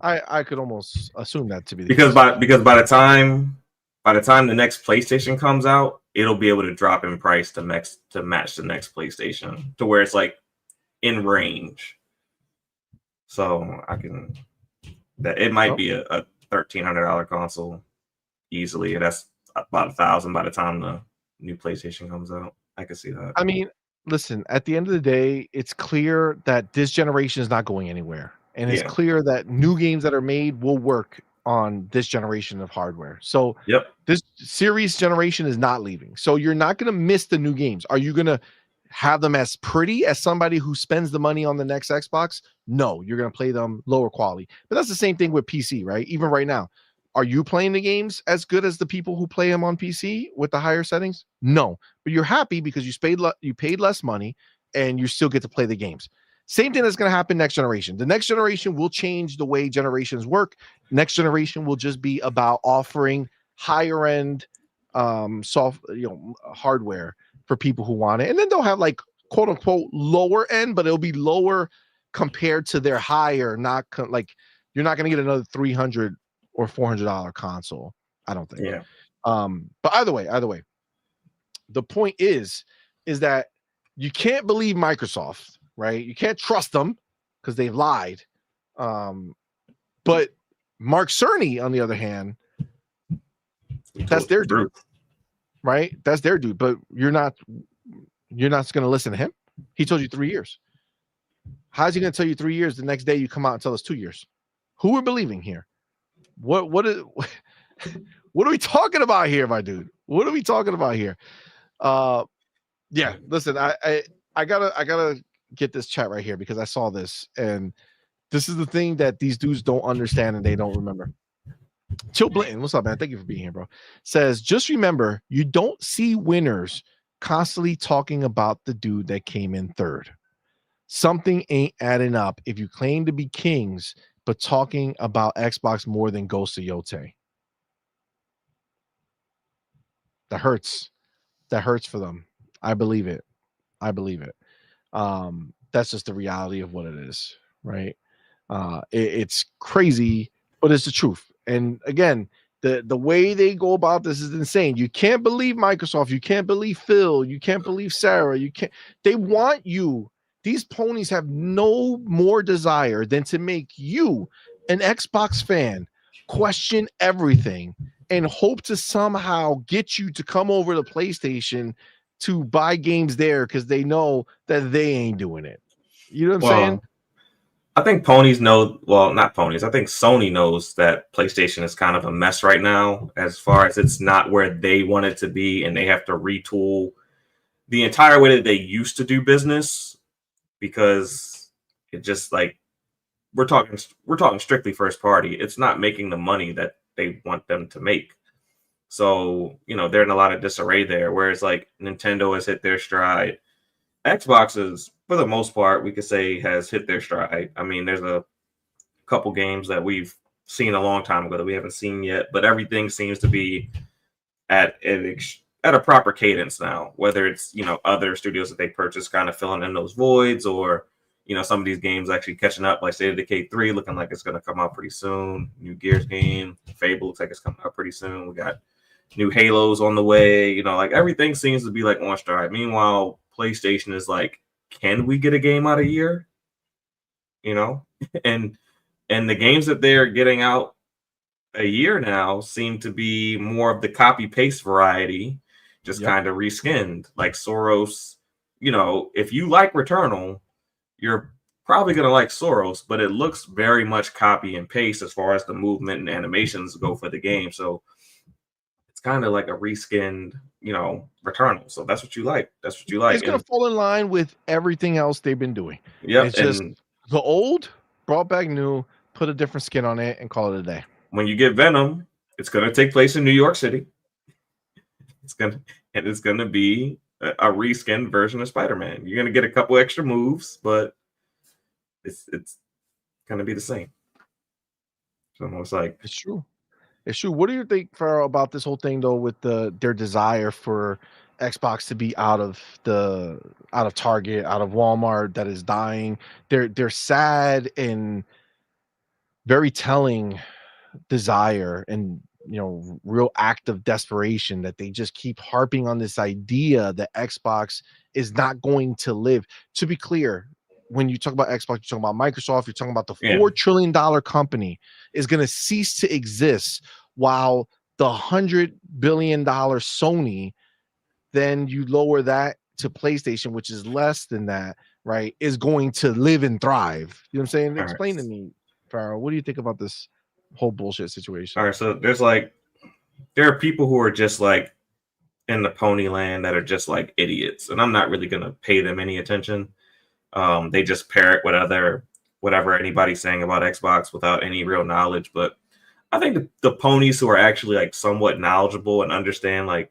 B: I could almost assume that to be the
C: because
B: case.
C: by the time the next PlayStation comes out, it'll be able to drop in price to match the next PlayStation to where it's like in range. So it might be a $1,300 console easily. That's about $1,000 by the time the new PlayStation comes out. I can see that.
B: I mean, listen, at the end of the day, it's clear that this generation is not going anywhere. And it's
C: Yeah.
B: clear that new games that are made will work on this generation of hardware. So
C: Yep.
B: this series generation is not leaving. So you're not going to miss the new games. Are you going to have them as pretty as somebody who spends the money on the next Xbox? No, you're going to play them lower quality. But that's the same thing with PC, right? Even right now. Are you playing the games as good as the people who play them on PC with the higher settings? No, but you're happy because you paid less money and you still get to play the games. Same thing that's going to happen next generation. The next generation will change the way generations work. Next generation will just be about offering higher end hardware for people who want it, and then they'll have like quote unquote lower end, but it'll be lower compared to their higher. Like you're not going to get another $300 or $400 console. I don't think.
C: Yeah.
B: But either way, the point is that you can't believe Microsoft, right? You can't trust them because they've lied. But Mark Cerny, on the other hand, that's their dude, right? That's their dude. But you're not going to listen to him. He told you 3 years. How's he going to tell you 3 years? The next day you come out and tell us 2 years. Who we're believing here? What are we talking about here, my dude? What are we talking about here? Yeah, listen, I gotta get this chat right here because I saw this, and this is the thing that these dudes don't understand and they don't remember. Chill Blinton, what's up, man? Thank you for being here, bro. Says, just remember, you don't see winners constantly talking about the dude that came in third. Something ain't adding up if you claim to be kings, but talking about Xbox more than Ghost of Yotei. That hurts. That hurts for them. I believe it. That's just the reality of what it is, right? It's crazy, but it's the truth. And again, the way they go about this is insane. You can't believe Microsoft. You can't believe Phil. You can't believe Sarah. They want you. These ponies have no more desire than to make you, an Xbox fan, question everything and hope to somehow get you to come over to PlayStation to buy games there because they know that they ain't doing it. You know what I'm saying?
C: I think Ponies know, well, not Ponies. I think Sony knows that PlayStation is kind of a mess right now as far as it's not where they want it to be, and they have to retool the entire way that they used to do business because it just like we're talking strictly first party. It's not making the money that they want them to make. So, they're in a lot of disarray there, whereas like Nintendo has hit their stride. Xbox is, for the most part, we could say has hit their stride. I mean, there's a couple games that we've seen a long time ago that we haven't seen yet, but everything seems to be at a proper cadence now, whether it's, other studios that they purchased kind of filling in those voids or, some of these games actually catching up, like State of Decay 3 looking like it's going to come out pretty soon. New Gears game, Fable looks like it's coming out pretty soon. We got new Halos on the way, like everything seems to be like on stride. Meanwhile, PlayStation is like, can we get a game out a year? And the games that they're getting out a year now seem to be more of the copy paste variety, just kind of reskinned. Like Soros, if you like Returnal, you're probably going to like Soros, but it looks very much copy and paste as far as the movement and animations go for the game. So it's kind of like a reskinned, Returnal. So that's what you like. That's what you like.
B: It's going to fall in line with everything else they've been doing.
C: Yeah.
B: It's just the old brought back new, put a different skin on it and call it a day.
C: When you get Venom, it's going to take place in New York City. It's going to be a reskinned version of Spider-Man. You're going to get a couple extra moves, but it's going to be the same. It's almost like
B: it's true. It's true. What do you think, Farrell, about this whole thing though, with their desire for Xbox to be out of Target, out of Walmart, that is dying? They're sad and very telling desire and real act of desperation that they just keep harping on this idea that Xbox is not going to live. To be clear, when you talk about Xbox, you're talking about Microsoft, you're talking about the $4 trillion company is going to cease to exist, while the $100 billion Sony, then you lower that to PlayStation, which is less than that, right, is going to live and thrive. You know what I'm saying?
C: All
B: Explain
C: right.
B: to me, Farrell, what do you think about this whole bullshit situation?
C: All right, so there are people who are just like in the pony land that are just like idiots, and I'm not really gonna pay them any attention. They just parrot whatever anybody's saying about Xbox without any real knowledge. But I think the ponies who are actually like somewhat knowledgeable and understand like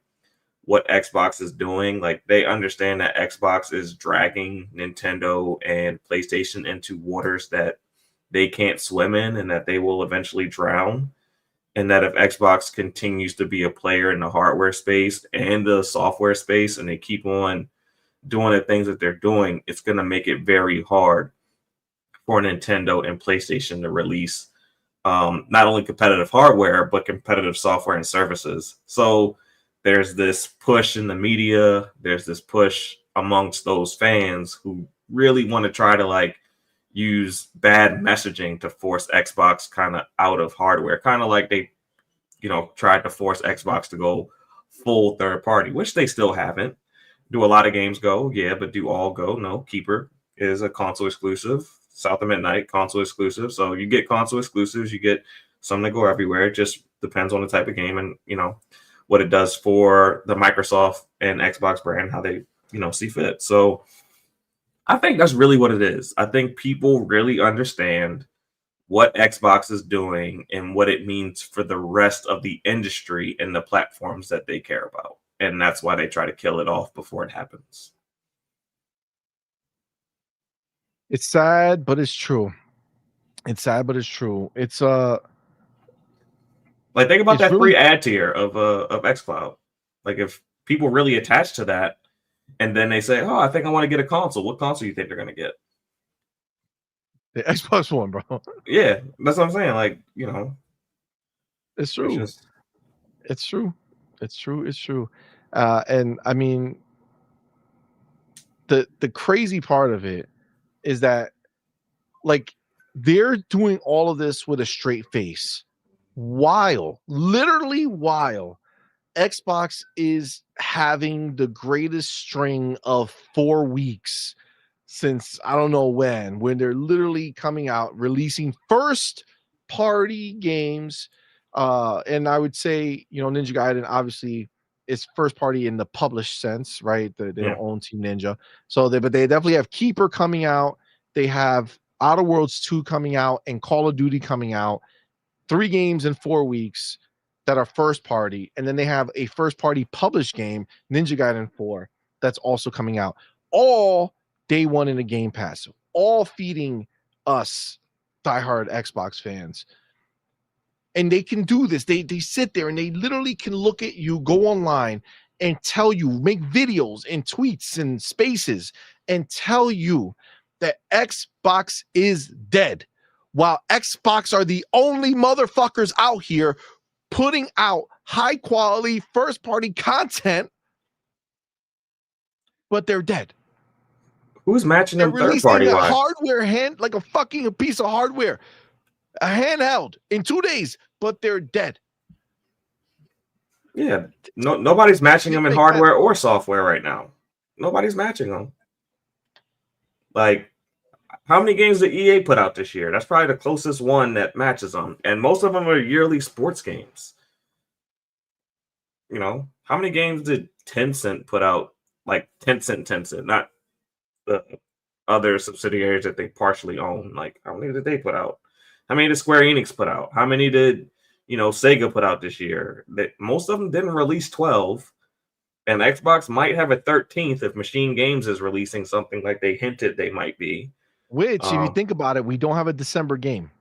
C: what Xbox is doing, like they understand that Xbox is dragging Nintendo and PlayStation into waters that they can't swim in and that they will eventually drown. And that if Xbox continues to be a player in the hardware space and the software space, and they keep on doing the things that they're doing, it's going to make it very hard for Nintendo and PlayStation to release not only competitive hardware, but competitive software and services. So there's this push in the media, there's this push amongst those fans who really want to try to like use bad messaging to force Xbox kind of out of hardware, kind of like they, tried to force Xbox to go full third party, which they still haven't. Do a lot of games go? Yeah, but do all go? No. Keeper is a console exclusive. South of Midnight, console exclusive. So you get console exclusives, you get some that go everywhere. It just depends on the type of game and, what it does for the Microsoft and Xbox brand, how they, see fit. So I think that's really what it is. I think people really understand what Xbox is doing and what it means for the rest of the industry and the platforms that they care about. And that's why they try to kill it off before it happens.
B: It's sad, but it's true. It's sad, but it's true. It's
C: like think about
B: it's
C: that
B: really
C: free ad tier of xCloud. Like if people really attach to that and then they say, oh, I think I want to get a console. What console do you think they're going to get?
B: the Xbox One, bro.
C: Yeah, that's what I'm saying. Like,
B: It's true. It's true. It's true. It's true. And I mean, the crazy part of it is that like they're doing all of this with a straight face while Xbox is having the greatest string of 4 weeks since I don't know when they're literally coming out releasing first party games. And I would say, Ninja Gaiden obviously is first party in the published sense, right? They don't own Team Ninja. But they definitely have Keeper coming out. They have Outer Worlds 2 coming out and Call of Duty coming out. 3 games in 4 weeks that are first party. And then they have a first party published game, Ninja Gaiden 4, that's also coming out. All day one in the Game Pass. All feeding us diehard Xbox fans. And they can do this. They sit there and they literally can look at you, go online and tell you, make videos and tweets and spaces and tell you that Xbox is dead. While Xbox are the only motherfuckers out here putting out high quality first party content, but they're dead.
C: Who's matching them third
B: releasing
C: party
B: a
C: wise?
B: hardware like a fucking piece of hardware, a handheld in 2 days, but they're dead.
C: Yeah, nobody's matching them in hardware or software right now. Nobody's matching them. Like, how many games did EA put out this year? That's probably the closest one that matches them, and most of them are yearly sports games. How many games did Tencent put out? Like Tencent, not the other subsidiaries that they partially own. Like, how many did they put out? How many did Square Enix put out? How many did Sega put out this year? Most of them didn't release 12, and Xbox might have a 13th if Machine Games is releasing something like they hinted they might be.
B: Which, if you think about it, we don't have a December game.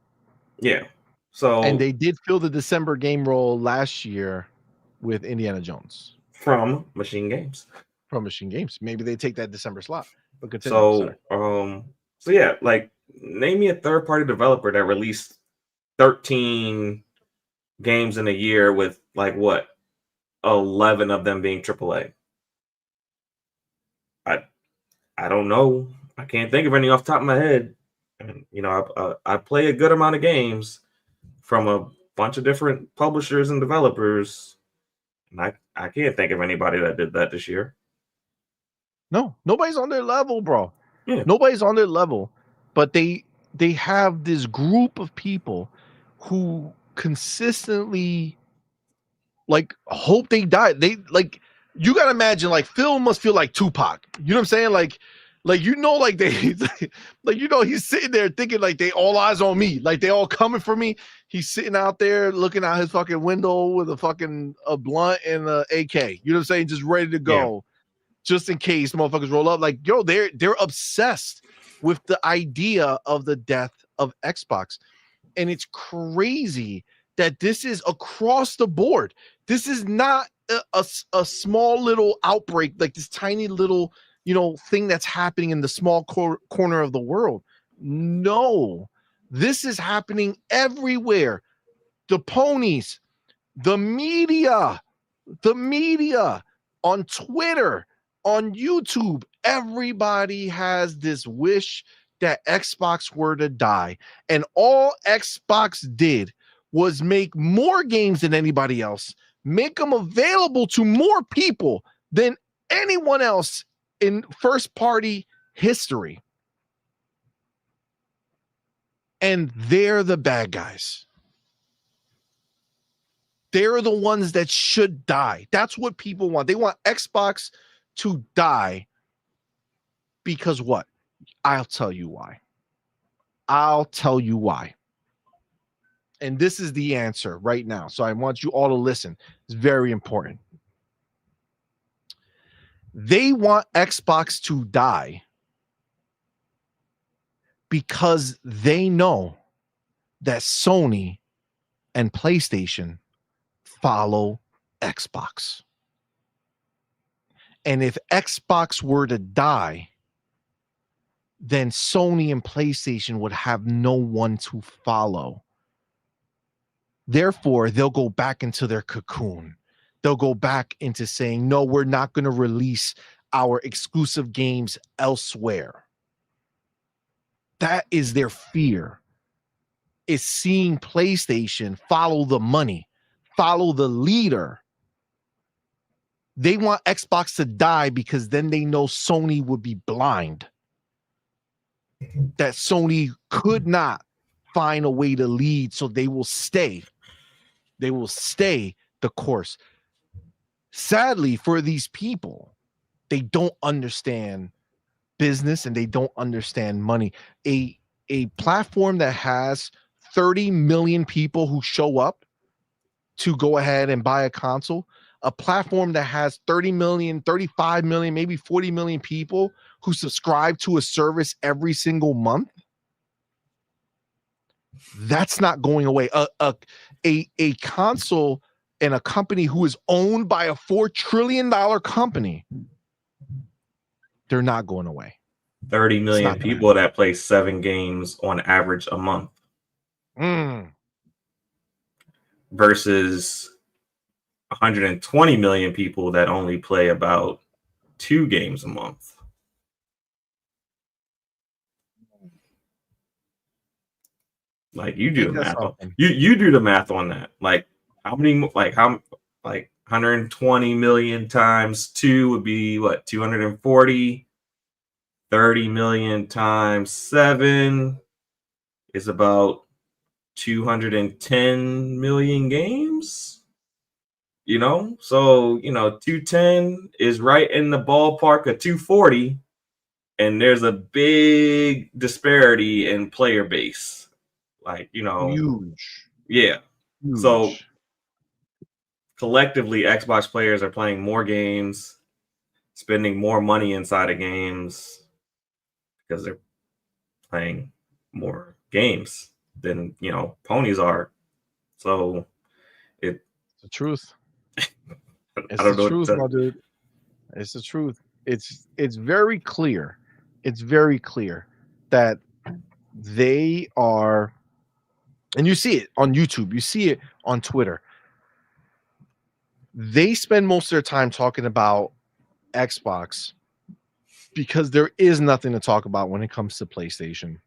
C: Yeah.
B: And they did fill the December game role last year with Indiana Jones
C: from Machine Games.
B: Maybe they take that December slot. But
C: continue. So yeah, like name me a third-party developer that released 13 games in a year with like what 11 of them being AAA. I don't know. I can't think of any off the top of my head. And I play a good amount of games from a bunch of different publishers and developers, and I can't think of anybody that did that this year.
B: No, nobody's on their level, bro.
C: Yeah.
B: Nobody's on their level, but they have this group of people who consistently like hope they die. They like you gotta imagine like Phil must feel like Tupac. You know what I'm saying? Like like they like he's sitting there thinking like they all eyes on me, like they all coming for me. He's sitting out there looking out his fucking window with a blunt and a AK. You know what I'm saying? Just ready to go. Yeah. Just in case motherfuckers roll up. Like, yo, they're obsessed with the idea of the death of Xbox. And it's crazy that this is across the board. This is not a small little outbreak, like this tiny little, thing that's happening in the small corner of the world. No, this is happening everywhere. The Ponies, the media on Twitter, on YouTube, everybody has this wish that Xbox were to die. And all Xbox did was make more games than anybody else, make them available to more people than anyone else in first party history. And they're the bad guys. They're the ones that should die. That's what people want. They want Xbox to die because what? I'll tell you why. And this is the answer right now. So I want you all to listen. It's very important. They want Xbox to die because they know that Sony and PlayStation follow Xbox. And if Xbox were to die, then Sony and PlayStation would have no one to follow. Therefore, they'll go back into their cocoon. They'll go back into saying, no, we're not going to release our exclusive games elsewhere. That is their fear, is seeing PlayStation follow the money, follow the leader. They want Xbox to die because then they know Sony would be blind. That Sony could not find a way to lead, so they will stay. They will stay the course. Sadly, for these people, they don't understand business and they don't understand money. A platform that has 30 million people who show up to go ahead and buy a console, a platform that has 30 million, 35 million, maybe 40 million people who subscribe to a service every single month, that's not going away. A console and a company who is owned by a $4 trillion company, they're not going away.
C: 30 million people that play 7 games on average a month. Versus 120 million people that only play about 2 games a month. Like, you do the math on, you do the math on that. Like, how many, like 120 million times 2 would be what? 240. 30 million times 7 is about 210 million games. So 210 is right in the ballpark of 240, and there's a big disparity in player base. Like,
B: huge.
C: Yeah.
B: Huge.
C: So collectively, Xbox players are playing more games, spending more money inside of games because they're playing more games than Ponies are. So it's
B: the truth.
C: It's the truth,
B: my dude. It's the truth. It's very clear. It's very clear that they are, and you see it on YouTube, you see it on Twitter. They spend most of their time talking about Xbox because there is nothing to talk about when it comes to PlayStation.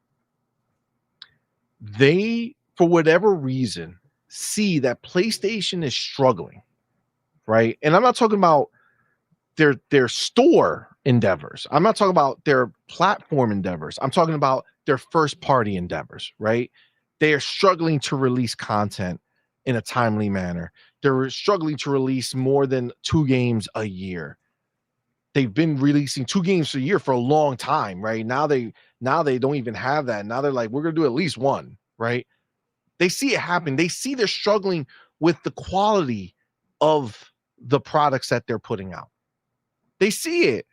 B: They, for whatever reason, see that PlayStation is struggling, right? And I'm not talking about their store endeavors. I'm not talking about their platform endeavors. I'm talking about their first party endeavors, right? They are struggling to release content in a timely manner. They're struggling to release more than 2 games a year. They've been releasing 2 games a year for a long time, right? Now they don't even have that. Now they're like, we're gonna do at least one, right? They see it happen. They see they're struggling with the quality of the products that they're putting out. They see it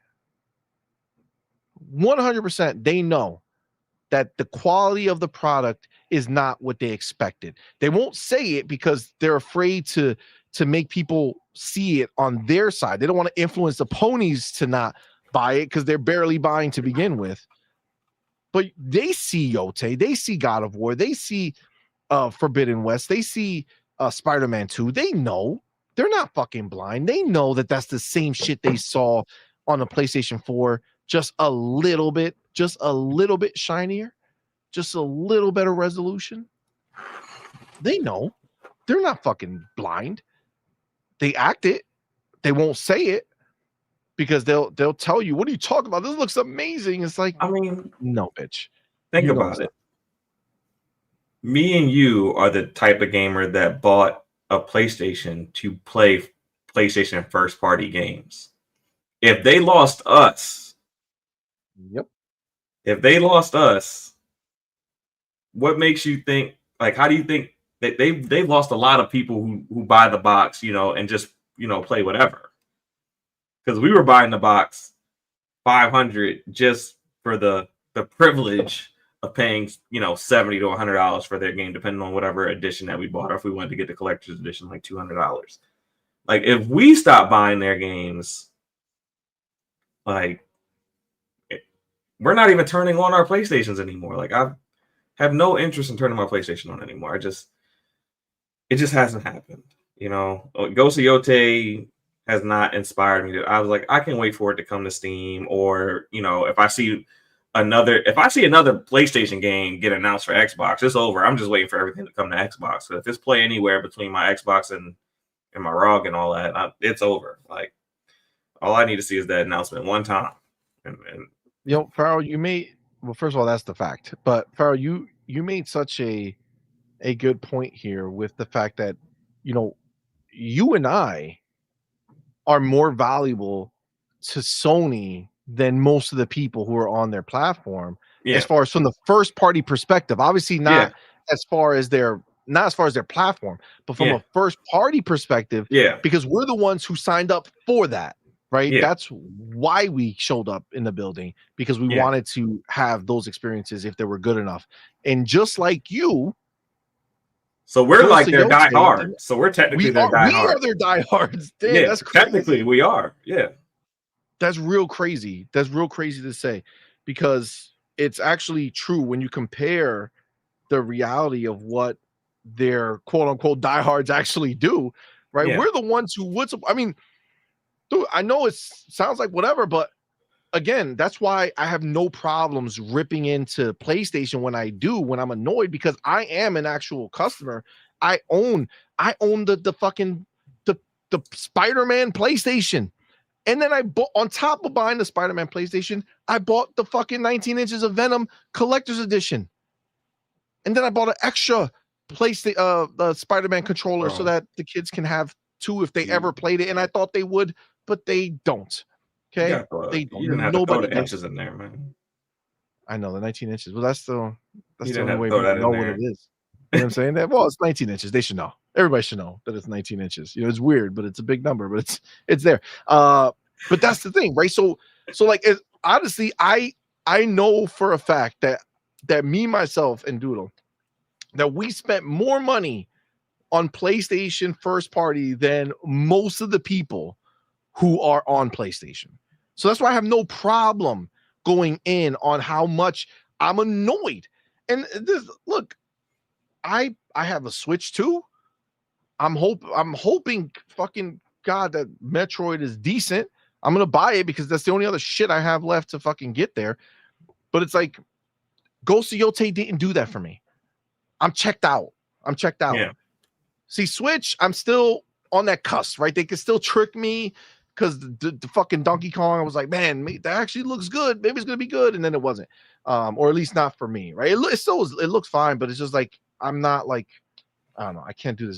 B: 100%. They know that the quality of the product is not what they expected. They won't say it because they're afraid to make people see it on their side. They don't want to influence the ponies to not buy it because they're barely buying to begin with. But they see Yotei, they see God of War, they see Forbidden West, they see Spider-Man 2. They know. They're not fucking blind. They know that that's the same shit they saw on the PlayStation 4, just a little bit shinier, just a little better resolution. They know. They're not fucking blind. They act it. They won't say it because they'll tell you, what are you talking about? This looks amazing. It's like,
C: I mean,
B: no, bitch.
C: Think about it. Me and you are the type of gamer that bought a PlayStation to play PlayStation first party games. If they lost us, if they lost us, what makes you think, like, how do you think that they've lost a lot of people who buy the box, and just, play whatever? Because we were buying the box $500 just for the privilege of paying, $70 to $100 for their game, depending on whatever edition that we bought, or if we wanted to get the collector's edition, like $200. Like, if we stop buying their games, like, we're not even turning on our PlayStations anymore. Like, I have no interest in turning my PlayStation on anymore. It just hasn't happened. Ghost of Yotei has not inspired me. I was like, I can wait for it to come to Steam, or if I see another PlayStation game get announced for Xbox, it's over. I'm just waiting for everything to come to Xbox. So if it's Play Anywhere between my Xbox and my ROG and all that, it's over. Like, all I need to see is that announcement one time. And
B: Farrell, first of all, that's the fact. But Farrell, you made such a good point here with the fact that you and I are more valuable to Sony than most of the people who are on their platform, as far as from the first party perspective. Obviously not as far as their platform, but from a first party perspective, because we're the ones who signed up for that, right? That's why we showed up in the building, because we wanted to have those experiences if they were good enough. And just like you,
C: so we're like their diehard. So we're technically their diehard. We are
B: their diehards. Damn, that's crazy.
C: Technically we are. Yeah.
B: That's real crazy. That's real crazy to say, because it's actually true when you compare the reality of what their quote unquote diehards actually do, right? Yeah. We're the ones who would. I mean, dude, I know it sounds like whatever, but again, that's why I have no problems ripping into PlayStation when I'm annoyed, because I am an actual customer. I own the fucking the Spider-Man PlayStation. And then I bought, on top of buying the Spider-Man PlayStation, I bought the fucking 19 inches of Venom collector's edition. And then I bought an extra the Spider-Man controller so that the kids can have 2 if they ever played it. And I thought they would, but they don't. Okay,
C: they don't. You didn't have to throw the inches in there, man.
B: I know, the 19 inches. Well, that's the only way we know what it is. You know what I'm saying? Well, it's 19 inches. They should know. Everybody should know that it's 19 inches. It's weird, but it's a big number, but it's there. But that's the thing, right? So like, honestly, I know for a fact that me, myself, and Doodle, that we spent more money on PlayStation first party than most of the people who are on PlayStation. So that's why I have no problem going in on how much I'm annoyed. And look, I have a Switch too. I'm hoping fucking God that Metroid is decent. I'm gonna buy it because that's the only other shit I have left to fucking get there. But it's like, Ghost of Yotei didn't do that for me. I'm checked out. Yeah. See, Switch, I'm still on that cusp, right? They can still trick me because the fucking Donkey Kong, I was like, man, that actually looks good. Maybe it's gonna be good, and then it wasn't, or at least not for me, right? It looks fine, but it's just like I'm not like, I don't know, I can't do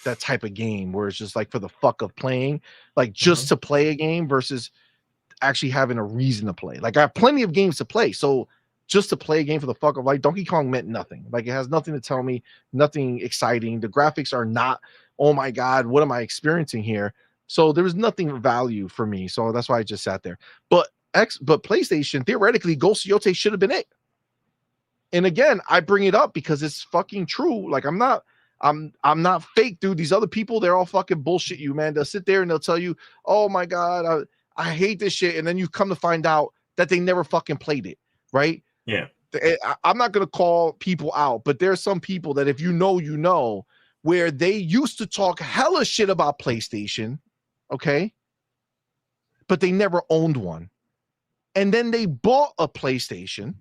B: that type of game where it's just like for the fuck of playing, like just to play a game versus actually having a reason to play. Like I have plenty of games to play, so just to play a game for the fuck of, like, Donkey Kong meant nothing. Like it has nothing to tell me, nothing exciting. The graphics are not, oh my god, what am I experiencing here? So there was nothing of value for me. So that's why I just sat there. But PlayStation, theoretically, Ghost of Yotei should have been it. And again, I bring it up because it's fucking true. Like I'm not fake, dude. These other people, they're all fucking bullshit you, man. They'll sit there and they'll tell you, oh my god, I hate this shit. And then you come to find out that they never fucking played it, right?
C: Yeah.
B: I'm not going to call people out, but there's some people that if you know, where they used to talk hella shit about PlayStation, okay? But they never owned one. And then they bought a PlayStation.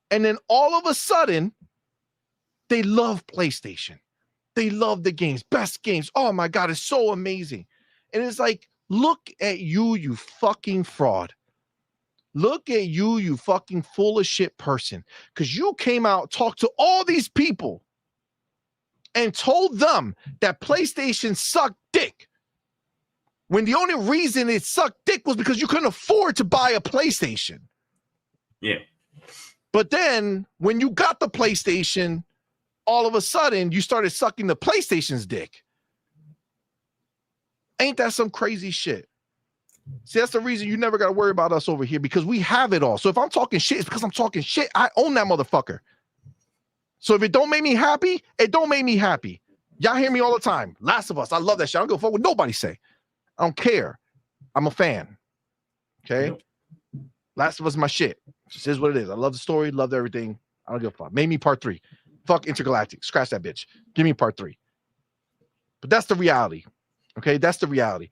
B: And then all of a sudden, they love PlayStation. They love the games, best games. Oh my God, it's so amazing. And it's like, look at you, you fucking fraud. Look at you, you fucking full of shit person. Because you came out, talked to all these people and told them that PlayStation sucked dick. When the only reason it sucked dick was because you couldn't afford to buy a PlayStation.
C: Yeah.
B: But then when you got the PlayStation, all of a sudden you started sucking the PlayStation's dick. Ain't that some crazy shit? See, that's the reason you never got to worry about us over here, because we have it all. So if I'm talking shit, it's because I'm talking shit. I own that motherfucker. So if it don't make me happy, it don't make me happy. Y'all hear me all the time. Last of Us, I love that shit. I don't give a fuck what nobody say. I don't care. I'm a fan. Okay? Yep. Last of Us is my shit. Just is what it is. I love the story, loved everything. I don't give a fuck. Made me part 3. Fuck Intergalactic. Scratch that bitch. Give me part 3. But that's the reality. Okay? That's the reality.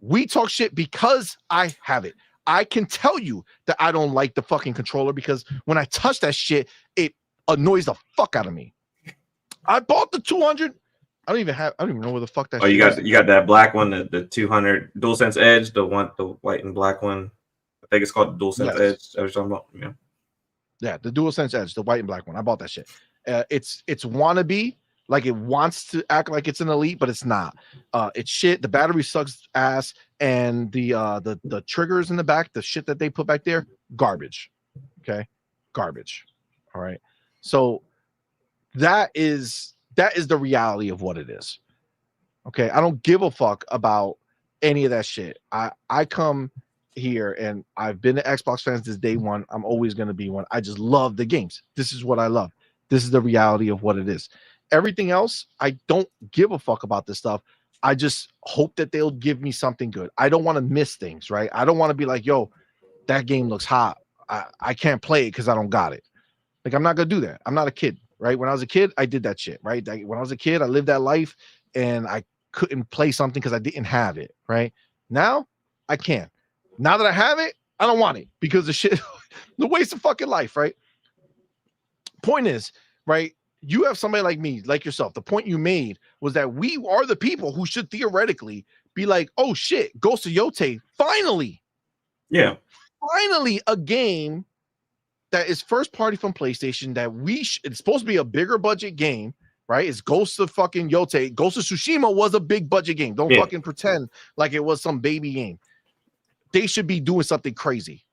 B: We talk shit because I have it. I can tell you that I don't like the fucking controller because when I touch that shit, it annoys the fuck out of me. I bought the 200. I don't even know where the fuck that shit is.
C: You got that black one, the 200 DualSense Edge, the white and black one. I think it's called the DualSense Edge. I was talking about.
B: Yeah, the DualSense Edge, the white and black one. I bought that shit. It's wannabe. Like it wants to act like it's an elite, but it's not. It's shit. The battery sucks ass, and the triggers in the back, the shit that they put back there, garbage. Okay, garbage. All right. So that is the reality of what it is. Okay, I don't give a fuck about any of that shit. I come here and I've been an Xbox fan since day one. I'm always gonna be one. I just love the games. This is what I love. This is the reality of what it is. Everything else, I don't give a fuck about this stuff. I just hope that they'll give me something good. I don't want to miss things, right? I don't want to be like, yo, that game looks hot. I can't play it because I don't got it. Like, I'm not going to do that. I'm not a kid, right? When I was a kid, I did that shit, right? When I was a kid, I lived that life and I couldn't play something because I didn't have it, right? Now, I can. Now that I have it, I don't want it because the shit, the waste of fucking life, right? Point is, right? You have somebody like me, like yourself. The point you made was that we are the people who should theoretically be like, oh shit, Ghost of Yotei, finally.
C: Yeah.
B: Finally a game that is first party from PlayStation that it's supposed to be a bigger budget game, right? It's Ghost of fucking Yotei. Ghost of Tsushima was a big budget game. Don't fucking pretend like it was some baby game. They should be doing something crazy.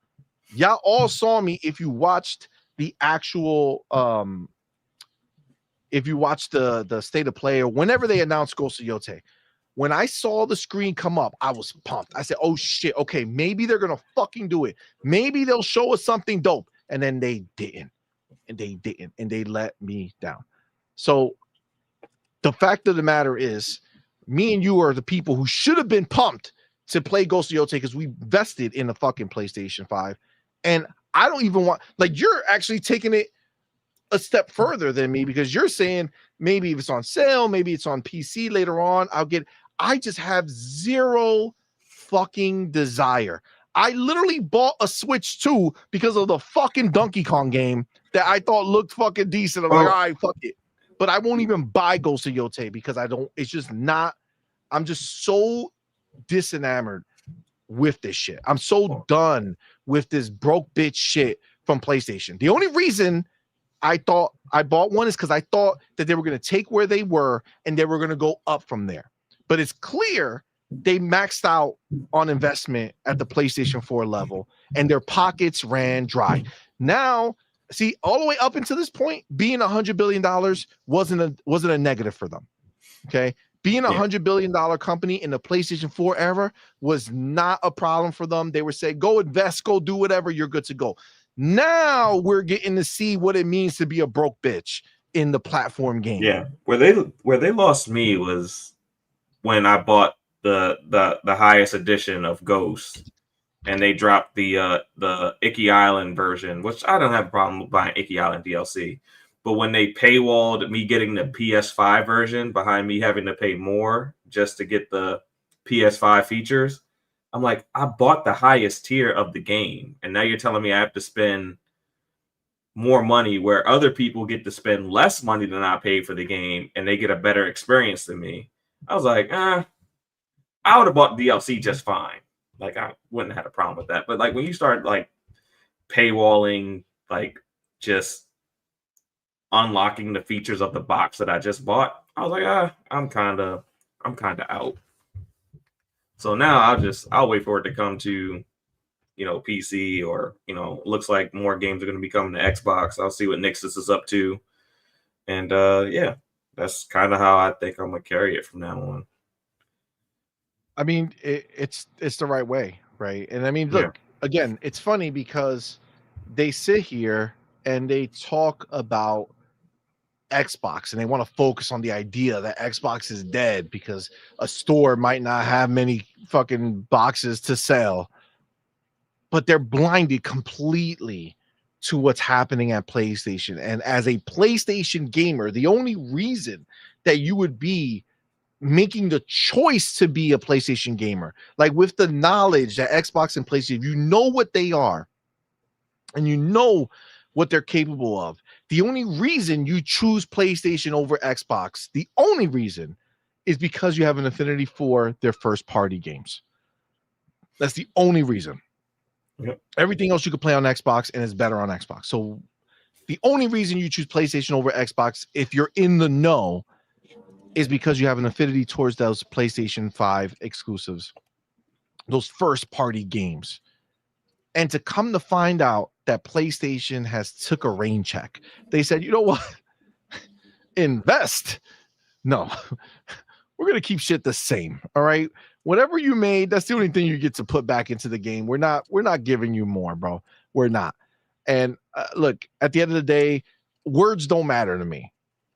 B: Y'all all saw me if you watched the actual if you watch the state of play or whenever they announced Ghost of Yotei, when I saw the screen come up, I was pumped. I said, oh shit, okay, maybe they're gonna fucking do it. Maybe they'll show us something dope. And then they didn't. And they let me down. So the fact of the matter is, me and you are the people who should have been pumped to play Ghost of Yotei because we vested in the fucking PlayStation 5. And I don't even want, like, you're actually taking it a step further than me because you're saying maybe if it's on sale, maybe it's on PC later on, I just have zero fucking desire. I literally bought a Switch 2 because of the fucking Donkey Kong game that I thought looked fucking decent. I'm like, all right, fuck it. But I won't even buy Ghost of Yotei because it's just not, I'm just so disenamored with this shit. I'm so done with this broke bitch shit from PlayStation. The only reason I thought I bought one is because I thought that they were going to take where they were and they were going to go up from there. But it's clear they maxed out on investment at the PlayStation 4 level and their pockets ran dry. Now, see, all the way up until this point, being $100 billion wasn't a negative for them. Okay. Being $100 billion company in the PlayStation 4 era was not a problem for them. They were saying, go invest, go do whatever, you're good to go. Now we're getting to see what it means to be a broke bitch in the platform game.
C: Yeah. Where they lost me was when I bought the highest edition of Ghost, and they dropped the Icky Island version, which I don't have a problem with buying Icky Island DLC. But when they paywalled me getting the PS5 version behind me having to pay more just to get the PS5 features, I'm like, I bought the highest tier of the game, and now you're telling me I have to spend more money where other people get to spend less money than I paid for the game, and they get a better experience than me. I was like, I would have bought DLC just fine. Like, I wouldn't have had a problem with that. But like when you start like paywalling, like just unlocking the features of the box that I just bought, I was like, I'm kind of out. So now I'll wait for it to come to, PC, or, looks like more games are going to be coming to Xbox. I'll see what Nixus is up to. And that's kind of how I think I'm going to carry it from now on.
B: I mean, it's the right way, right? And I mean, look, again, it's funny because they sit here and they talk about Xbox and they want to focus on the idea that Xbox is dead because a store might not have many fucking boxes to sell, but they're blinded completely to what's happening at PlayStation. And as a PlayStation gamer, the only reason that you would be making the choice to be a PlayStation gamer, like with the knowledge that Xbox and PlayStation, you know what they are and you know what they're capable of. The only reason you choose PlayStation over Xbox, the only reason, is because you have an affinity for their first party games. That's the only reason.
C: Yep.
B: Everything else you could play on Xbox and it's better on Xbox. So the only reason you choose PlayStation over Xbox, if you're in the know, is because you have an affinity towards those PlayStation 5 exclusives, those first party games. And to come to find out that PlayStation has took a rain check, they said, you know what? Invest. No, we're going to keep shit the same. All right. Whatever you made, that's the only thing you get to put back into the game. We're not giving you more, bro. We're not. And look, at the end of the day, words don't matter to me.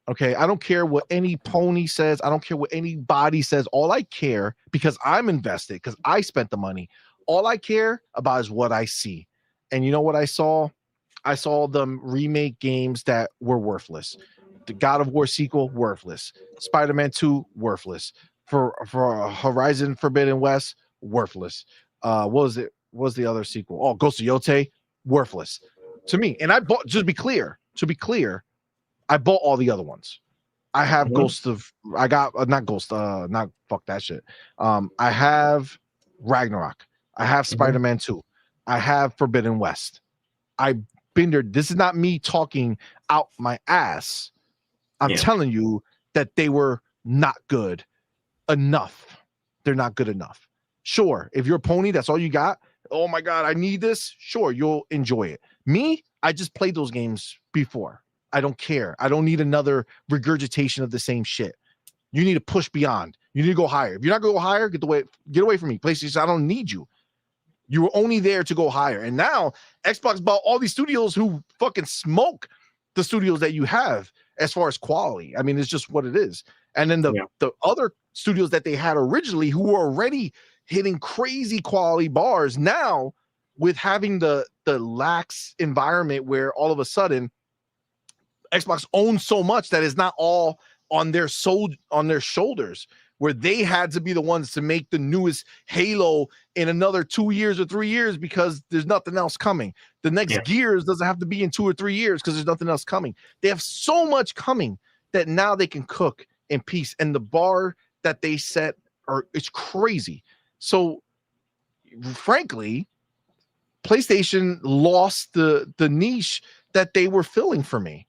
B: Okay, I don't care what any pony says. I don't care what anybody says. All I care, because I'm invested, because I spent the money, all I care about is what I see. And you know what I saw? I saw them remake games that were worthless. The God of War sequel, worthless. Spider-Man 2, worthless. For Horizon Forbidden West, worthless. What was it? What was the other sequel? Oh, Ghost of Yotei, worthless. To me. And I bought, to be clear, I bought all the other ones. I have fuck that shit. I have Ragnarok. I have Spider-Man 2. I have Forbidden West. I've been there. This is not me talking out my ass. I'm telling you that they were not good enough. They're not good enough. Sure, if you're a pony, that's all you got. Oh my God, I need this. Sure, you'll enjoy it. Me, I just played those games before. I don't care. I don't need another regurgitation of the same shit. You need to push beyond. You need to go higher. If you're not going to go higher, get away from me. PlayStation, I don't need you. You were only there to go higher. And now Xbox bought all these studios who fucking smoke the studios that you have as far as quality. I mean, it's just what it is. And then the other studios that they had originally who were already hitting crazy quality bars, now with having the lax environment where all of a sudden Xbox owns so much that it's not all on their shoulders, where they had to be the ones to make the newest Halo in another 2 years or 3 years because there's nothing else coming. The next Gears doesn't have to be in 2 or 3 years because there's nothing else coming. They have so much coming that now they can cook in peace. And the bar that they set, it's crazy. So, frankly, PlayStation lost the niche that they were filling for me,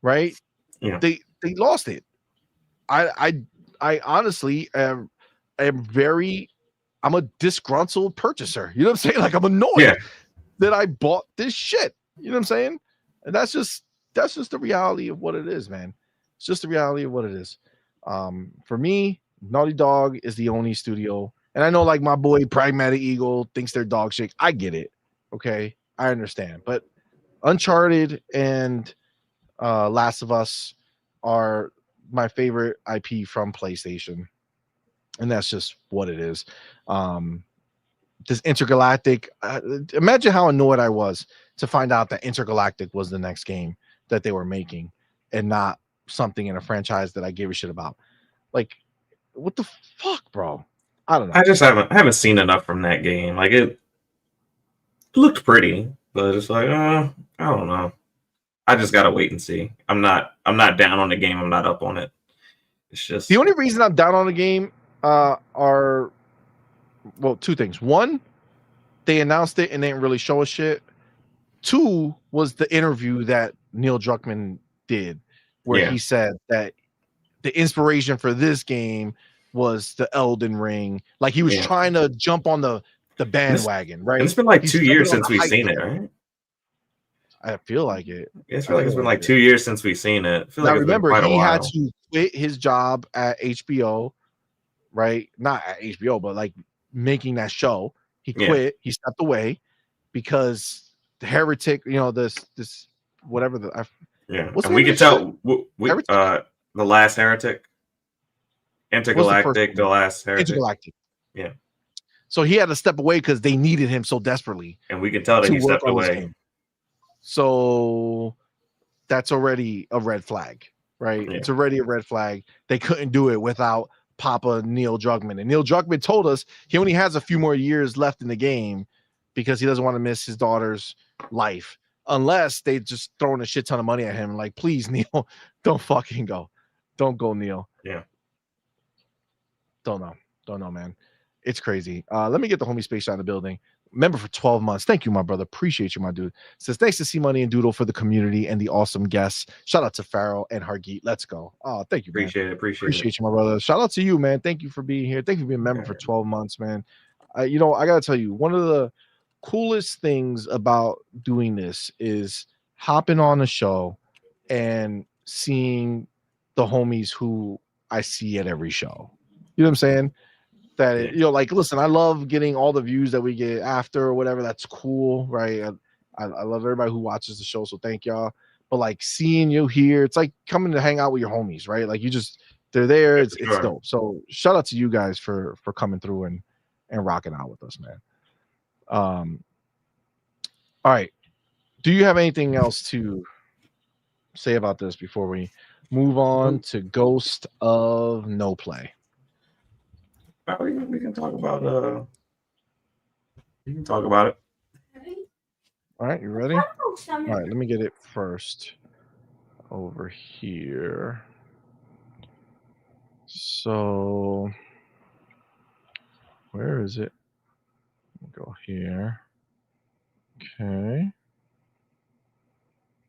B: right?
C: Yeah.
B: They lost it. I honestly am very, I'm a disgruntled purchaser. You know what I'm saying? Like, I'm annoyed
C: Yeah.
B: that I bought this shit. You know what I'm saying? And that's just the reality of what it is, man. It's just the reality of what it is. For me, Naughty Dog is the only studio, and I know like my boy Pragmatic Eagle thinks they're dog shit. I get it. Okay, I understand, but Uncharted and Last of Us are my favorite IP from PlayStation, and that's just what it is. This Intergalactic, imagine how annoyed I was to find out that Intergalactic was the next game that they were making and not something in a franchise that I gave a shit about. Like, what the fuck, bro? I don't know.
C: I haven't seen enough from that game. Like it looked pretty, but it's like I don't know. I just gotta wait and see. I'm not down on the game. I'm not up on it. It's just
B: The only reason I'm down on the game are, well, two things. One, they announced it and they didn't really show us shit. Two was the interview that Neil Druckmann did, where he said that the inspiration for this game was the Elden Ring. Like he was trying to jump on the bandwagon, right?
C: And it's been like
B: He's
C: 2
B: jumping
C: years
B: on
C: since
B: the
C: we've
B: hype
C: seen it,
B: train.
C: right?
B: I feel like it.
C: I feel like it's been like 2 years since we've seen it. I feel
B: Now
C: like it's been
B: remember,
C: quite a
B: he had
C: while.
B: to quit his job at HBO, right? Not at HBO, but like making that show. He quit. He stepped away because the Heretic, you know, this whatever the what's
C: And we can tell
B: Heretic?
C: The Last Heretic, Intergalactic,
B: the
C: The Last Heretic.
B: Intergalactic.
C: Yeah.
B: So he had to step away because they needed him so desperately.
C: And we can tell that he stepped away.
B: So that's already a red flag, right?
C: Yeah.
B: It's already a red flag. They couldn't do it without Papa Neil Druckmann. And Neil Druckmann told us he only has a few more years left in the game because he doesn't want to miss his daughter's life. Unless they just throwing a shit ton of money at him. Like, please, Neil, don't fucking go. Don't go, Neil.
C: Yeah.
B: Don't know, man. It's crazy. Let me get the homie Space Shot in the building. Member for 12 months. Thank you, my brother. Appreciate you, my dude. Says thanks to CMoney and Doodle for the community and the awesome guests. Shout out to Farrell and Hargeet. Let's go. Oh, thank you, man. Appreciate you, my brother. Shout out to you, man. Thank you for being here. Thank you for being a member for 12 months, man. I gotta tell you, one of the coolest things about doing this is hopping on a show and seeing the homies who I see at every show. You know what I'm saying? That it, like, listen, I love getting all the views that we get after or whatever. That's cool, right? I love everybody who watches the show, so thank y'all. But like seeing you here, it's like coming to hang out with your homies, right? Like they're there. It's dope. So shout out to you guys for coming through and rocking out with us, man. All right. Do you have anything else to say about this before we move on to Ghost of No Play?
C: We can talk about you can talk about it.
B: All right, you ready? All right, let me get it first over here. So where is it? Go here. Okay.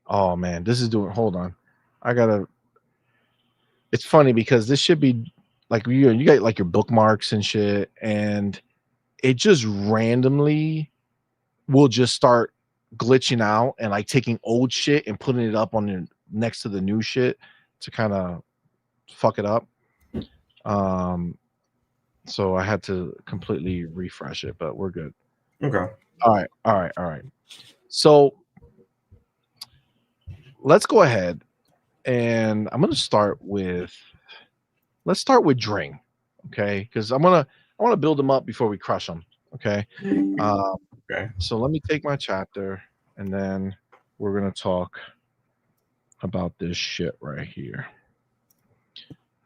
B: Oh man, this is doing. Hold on, I gotta. It's funny because this should be like you got like your bookmarks and shit, and it just randomly will just start glitching out and like taking old shit and putting it up on your next to the new shit to kind of fuck it up. So I had to completely refresh it, but we're good.
C: Okay.
B: All right. So let's go ahead and I'm gonna start with Dring, okay? Because I want to build them up before we crush them, okay?
C: Okay.
B: So let me take my chapter and then we're gonna talk about this shit right here.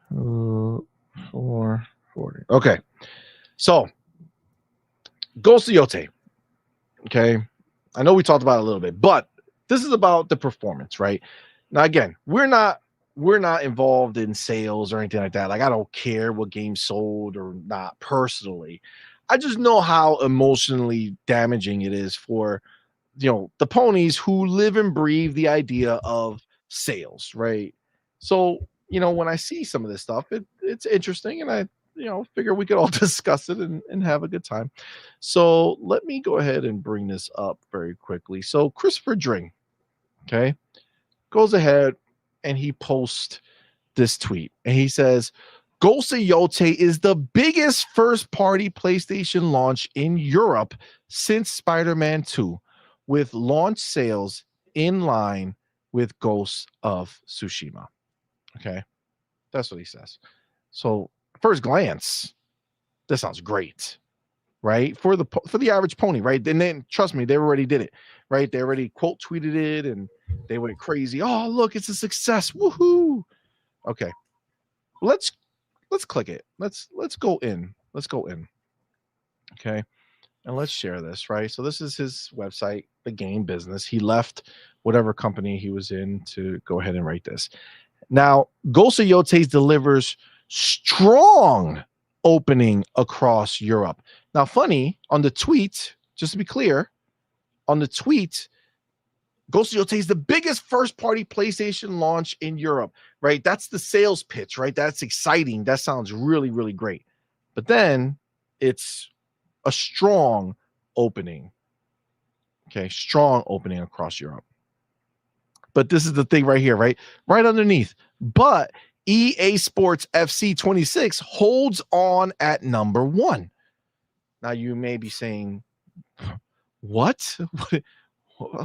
B: 440. Okay. So Ghost of Yotei. Okay. I know we talked about it a little bit, but this is about the performance, right? Now, again, we're not involved in sales or anything like that. Like, I don't care what game sold or not personally. I just know how emotionally damaging it is for the ponies who live and breathe the idea of sales, right? So when I see some of this stuff, it's interesting, and I figure we could all discuss it and have a good time. So let me go ahead and bring this up very quickly. So Christopher Dring, okay, goes ahead and he posts this tweet, and he says, Ghost of Yotei is the biggest first-party PlayStation launch in Europe since Spider-Man 2, with launch sales in line with Ghost of Tsushima. Okay, that's what he says. So, first glance, this sounds great, right? For the average pony, right? And then trust me, they already did it, right? They already quote tweeted it, and they went crazy. Oh, look, it's a success! Woohoo! Okay, let's click it. Let's go in. Let's go in. Okay. And let's share this, right? So this is his website, the game business. He left whatever company he was in to go ahead and write this. Now, Ghost of Yotei delivers strong opening across Europe. Now, funny, on the tweet, just to be clear, on the tweet, Ghost of Yotei is the biggest first-party PlayStation launch in Europe, right? That's the sales pitch, right? That's exciting. That sounds really, really great. But then it's a strong opening. Okay, strong opening across Europe. But this is the thing right here, right? Right underneath. But EA Sports FC 26 holds on at number 1. Now you may be saying, what?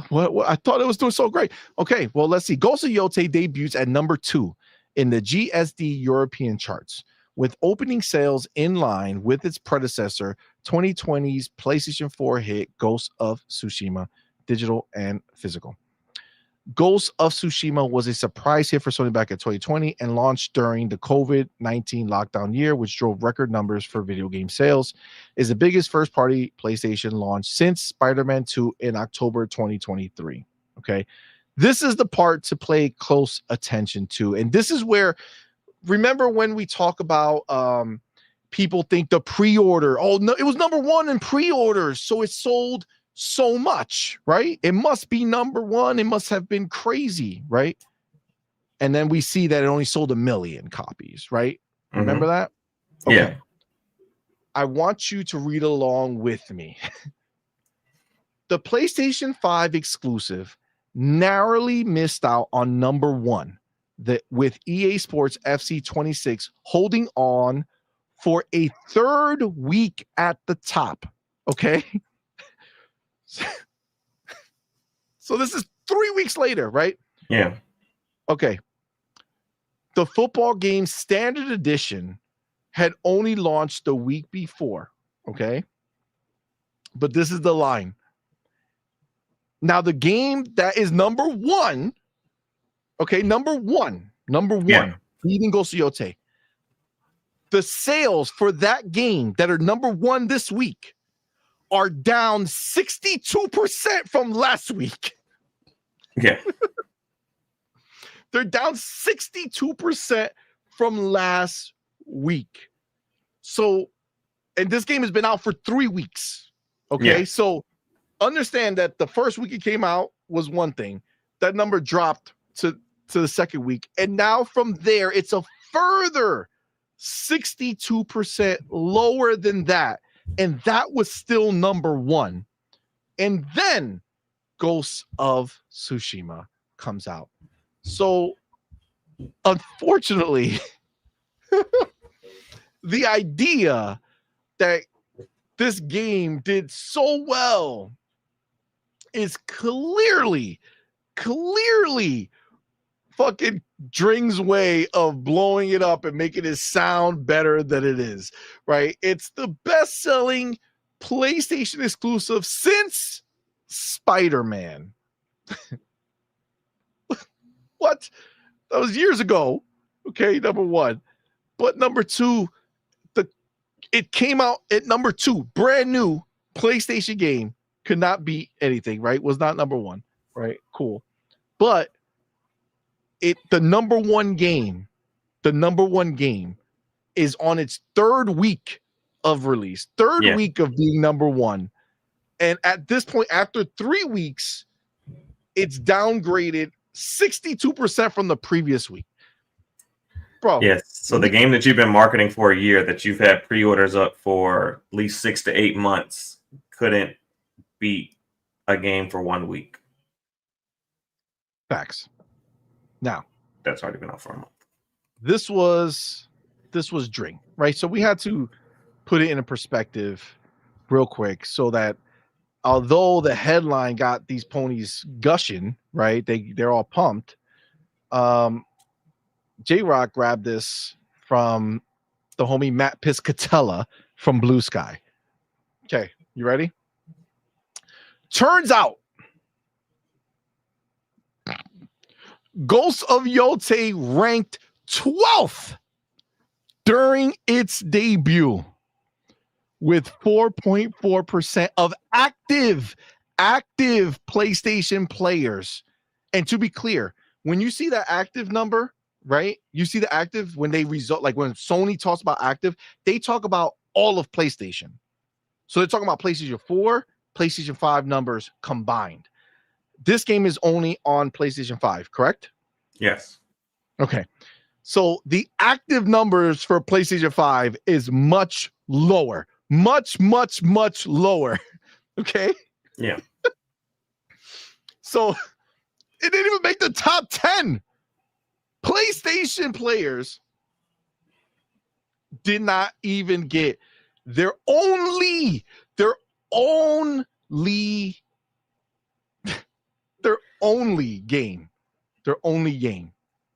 B: What? I thought it was doing so great. Okay, well, let's see. Ghost of Yotei debuts at number 2 in the GSD European charts, with opening sales in line with its predecessor, 2020's PlayStation 4 hit Ghost of Tsushima, digital and physical. Ghost of Tsushima was a surprise hit for Sony back in 2020 and launched during the COVID-19 lockdown year, which drove record numbers for video game sales. Is the biggest first-party PlayStation launch since Spider-Man 2 in October 2023. Okay, this is the part to pay close attention to, and this is where, remember when we talk about people think the pre-order, oh no, it was number 1 in pre-orders, so it sold so much, right? It must be number 1. It must have been crazy, right? And then we see that it only sold 1 million copies, right? Mm-hmm. Remember that? Okay.
C: Yeah.
B: I want you to read along with me. The PlayStation 5 exclusive narrowly missed out on number 1, with EA Sports FC 26 holding on for a 3rd week at the top. Okay. So this is 3 weeks later, right?
C: Yeah.
B: Okay. The football game standard edition had only launched the week before. Okay. But this is the line. Now, the game that is number 1, okay, number one, beating Ghost of Yotei. The sales for that game that are number 1 this week are down 62% from last week.
C: Yeah.
B: They're down 62% from last week. So, and this game has been out for 3 weeks. Okay. Yeah. So understand that the first week it came out was one thing. That number dropped to the second week. And now from there, it's a further 62% lower than that. And that was still number 1. And then Ghost of Tsushima comes out. So, unfortunately, the idea that this game did so well is clearly fucking Dring's way of blowing it up and making it sound better than it is, right? It's the best-selling PlayStation exclusive since Spider-Man. What? That was years ago. Okay, number 1. But number 2, it came out at number 2, brand new PlayStation game, could not beat anything, right? Was not number 1, right? Cool. But the number 1 game is on its 3rd week of release, third
C: Yeah.
B: week of being number one. And at this point, after 3 weeks, it's downgraded 62% from the previous week. Bro.
C: Yes. So the game that you've been marketing for a year, that you've had pre-orders up for at least 6 to 8 months, couldn't beat a game for 1 week.
B: Facts. Now,
C: that's already been out for a month.
B: This was Dring, right? So we had to put it in a perspective real quick so that although the headline got these ponies gushing, right? They're all pumped. J-Rock grabbed this from the homie Matt Piscatella from Blue Sky. Okay, you ready? Turns out Ghost of Yotei ranked 12th during its debut with 4.4% of active PlayStation players. And to be clear, when you see that active number, right? You see the active when they result, like when Sony talks about active, they talk about all of PlayStation. So they're talking about PlayStation 4, PlayStation 5 numbers combined. This game is only on PlayStation 5, correct?
C: Yes.
B: Okay. So the active numbers for PlayStation 5 is much lower. Much lower. Okay?
C: Yeah.
B: So it didn't even make the top 10. PlayStation players did not even get their only game.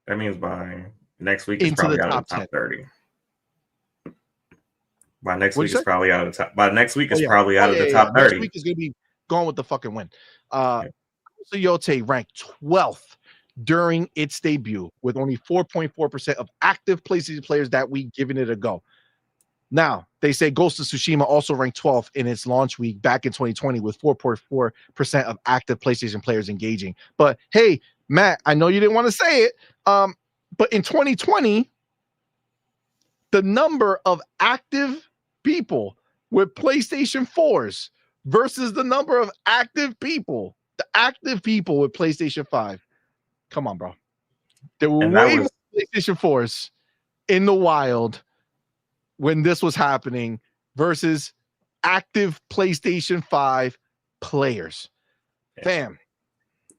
C: That means by next week
B: Into
C: it's probably
B: the
C: out of the
B: top
C: top 30. By next
B: What'd
C: week
B: you
C: it's
B: say?
C: probably out of the top. By next week it's
B: yeah.
C: probably out of the top 30.
B: Next week is gonna be gone with the fucking win. So Yotei ranked 12th during its debut with only 4.4% of active PlayStation players that week giving it a go. Now, they say Ghost of Tsushima also ranked 12th in its launch week back in 2020 with 4.4% of active PlayStation players engaging. But hey, Matt, I know you didn't want to say it, but in 2020, the number of active people with PlayStation 4s versus the number of active people with PlayStation 5. Come on, bro. There were way more PlayStation 4s in the wild when this was happening versus active PlayStation 5 players.
C: Yeah.
B: Fam.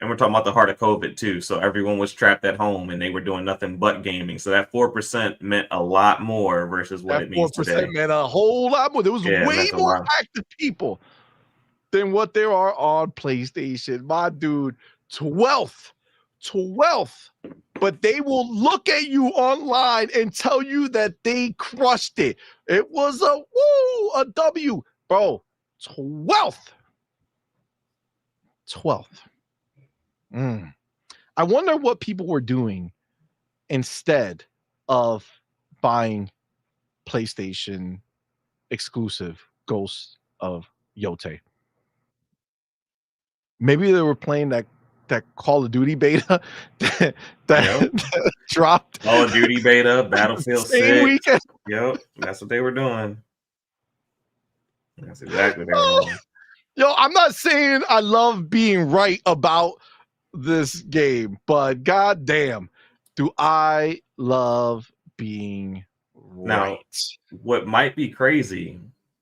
C: And we're talking about the heart of COVID too. So everyone was trapped at home and they were doing nothing but gaming. So that 4% meant a lot more versus what
B: That
C: it means
B: 4%
C: today.
B: meant a whole lot more. There was way more active people than what there are on PlayStation. My dude, 12th. But they will look at you online and tell you that they crushed it. It was a W. Bro, 12th. I wonder what people were doing instead of buying PlayStation exclusive Ghost of Yotei. Maybe they were playing that Call of Duty beta that dropped.
C: Call of Duty beta, Battlefield 6.
B: Weekend.
C: Yep, that's what they were doing. That's exactly what they were doing.
B: Yo, I'm not saying I love being right about this game, but goddamn, do I love being right.
C: Now, what might be crazy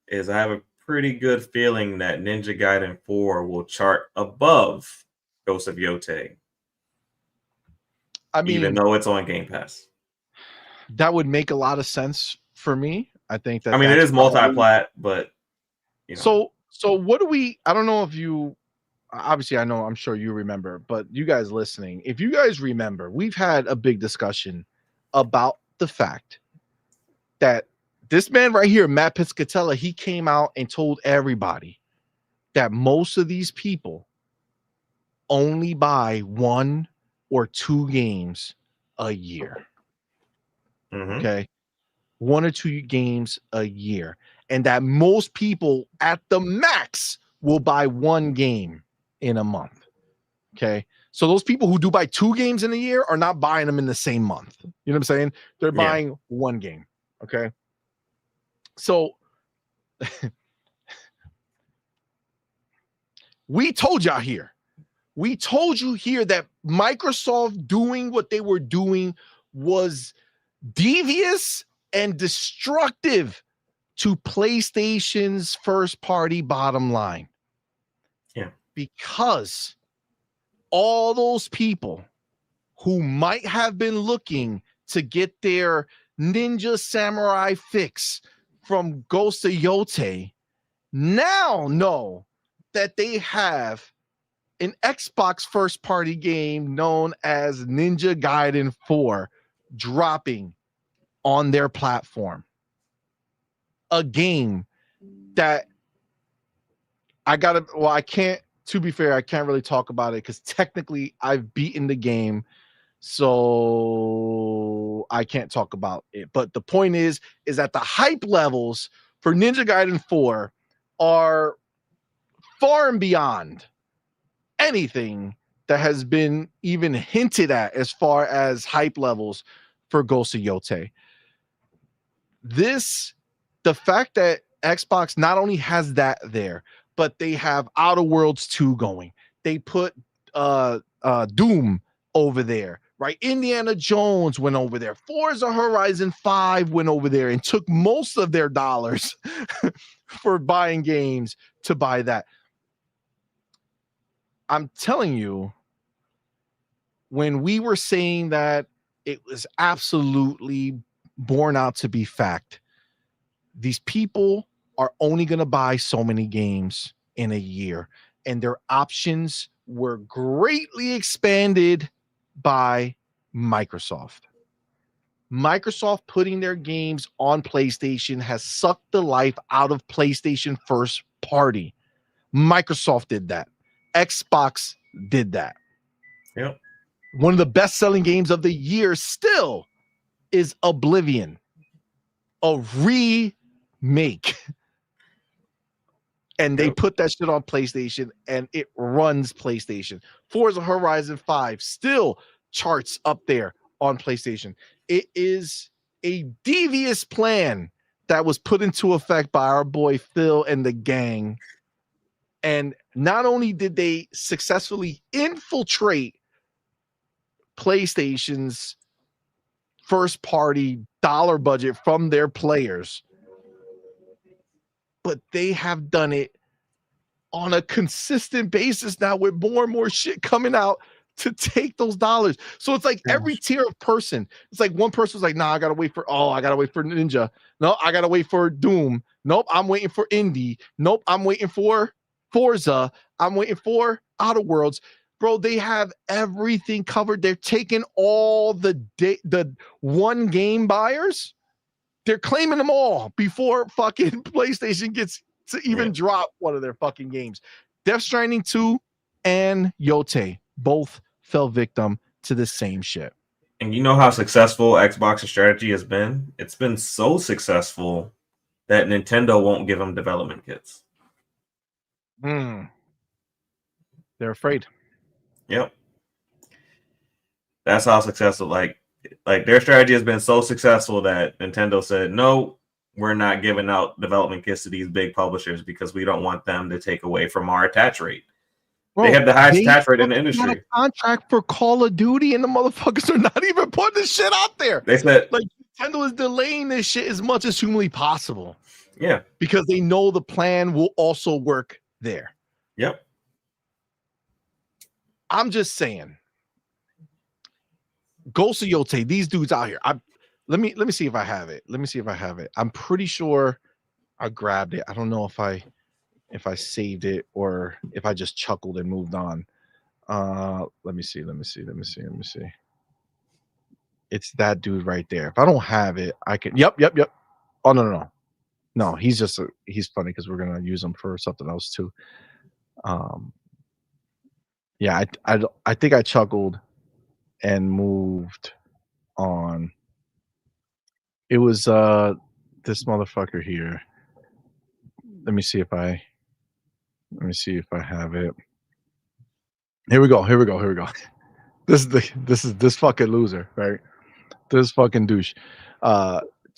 C: is I have a pretty good feeling that Ninja Gaiden 4 will chart above Ghost of Yotei.
B: I mean,
C: even though it's on Game Pass.
B: That would make a lot of sense for me. I think that.
C: I mean, it is multi-plat, but you know.
B: So what do we? I don't know if you. Obviously, I know. I'm sure you remember, but you guys listening, if you guys remember, we've had a big discussion about the fact that this man right here, Matt Piscatella, he came out and told everybody that most of these people only buy 1 or 2 games a year.
C: Mm-hmm.
B: Okay. 1 or 2 games a year. And that most people at the max will buy 1 game in a month. Okay. So those people who do buy 2 games in a year are not buying them in the same month. You know what I'm saying? They're buying 1 game. Okay. So We told y'all here. We told you here that Microsoft doing what they were doing was devious and destructive to PlayStation's first party bottom line.
C: Yeah.
B: Because all those people who might have been looking to get their Ninja Samurai fix from Ghost of Yotei now know that they have an Xbox first party game known as Ninja Gaiden 4 dropping on their platform. A game that I can't, to be fair, I can't really talk about it because technically I've beaten the game, so I can't talk about it. But the point is that the hype levels for Ninja Gaiden 4 are far and beyond anything that has been even hinted at as far as hype levels for Ghost of Yotei. The fact that Xbox not only has that there, but they have Outer Worlds 2 going. They put Doom over there, right? Indiana Jones went over there. Forza Horizon 5 went over there and took most of their dollars for buying games to buy that. I'm telling you, when we were saying that it was absolutely borne out to be fact, these people are only going to buy so many games in a year, and their options were greatly expanded by Microsoft. Microsoft putting their games on PlayStation has sucked the life out of PlayStation first party. Microsoft did that. Xbox did that.
C: Yep.
B: One of the best-selling games of the year still is Oblivion, a remake. And they put that shit on PlayStation, and it runs PlayStation. Forza Horizon 5 still charts up there on PlayStation. It is a devious plan that was put into effect by our boy Phil and the gang. And not only did they successfully infiltrate PlayStation's first party dollar budget from their players, but they have done it on a consistent basis now with more and more shit coming out to take those dollars. So it's like every tier of person, it's like one person's like, nah, I gotta wait for Ninja. No, I gotta wait for Doom. Nope, I'm waiting for Indie. Nope, I'm waiting for Forza. I'm waiting for Outer Worlds. Bro, they have everything covered. They're taking all the one game buyers. They're claiming them all before fucking PlayStation gets to even drop one of their fucking games. Death Stranding 2 and Yotei both fell victim to the same shit.
C: And you know how successful Xbox's strategy has been? It's been so successful that Nintendo won't give them development kits.
B: They're afraid.
C: Yep. That's how successful, like their strategy has been so successful that Nintendo said, no, we're not giving out development kits to these big publishers because we don't want them to take away from our attach rate. Bro, they have the highest attach rate in the industry.
B: A contract for Call of Duty, and the motherfuckers are not even putting this shit out there.
C: They said,
B: like, Nintendo is delaying this shit as much as humanly possible.
C: Yeah.
B: Because they know the plan will also work there.
C: Yep.
B: I'm just saying. Ghost of Yotei, these dudes out here. Let me see if I have it. I'm pretty sure I grabbed it. I don't know if I saved it or if I just chuckled and moved on. Let me see. It's that dude right there. If I don't have it, I can. Yep. Oh no. He's funny because we're gonna use him for something else too. Yeah, I think I chuckled and moved on. It was this motherfucker here. Let me see if I have it. Here we go. This is this fucking loser, right? This fucking douche.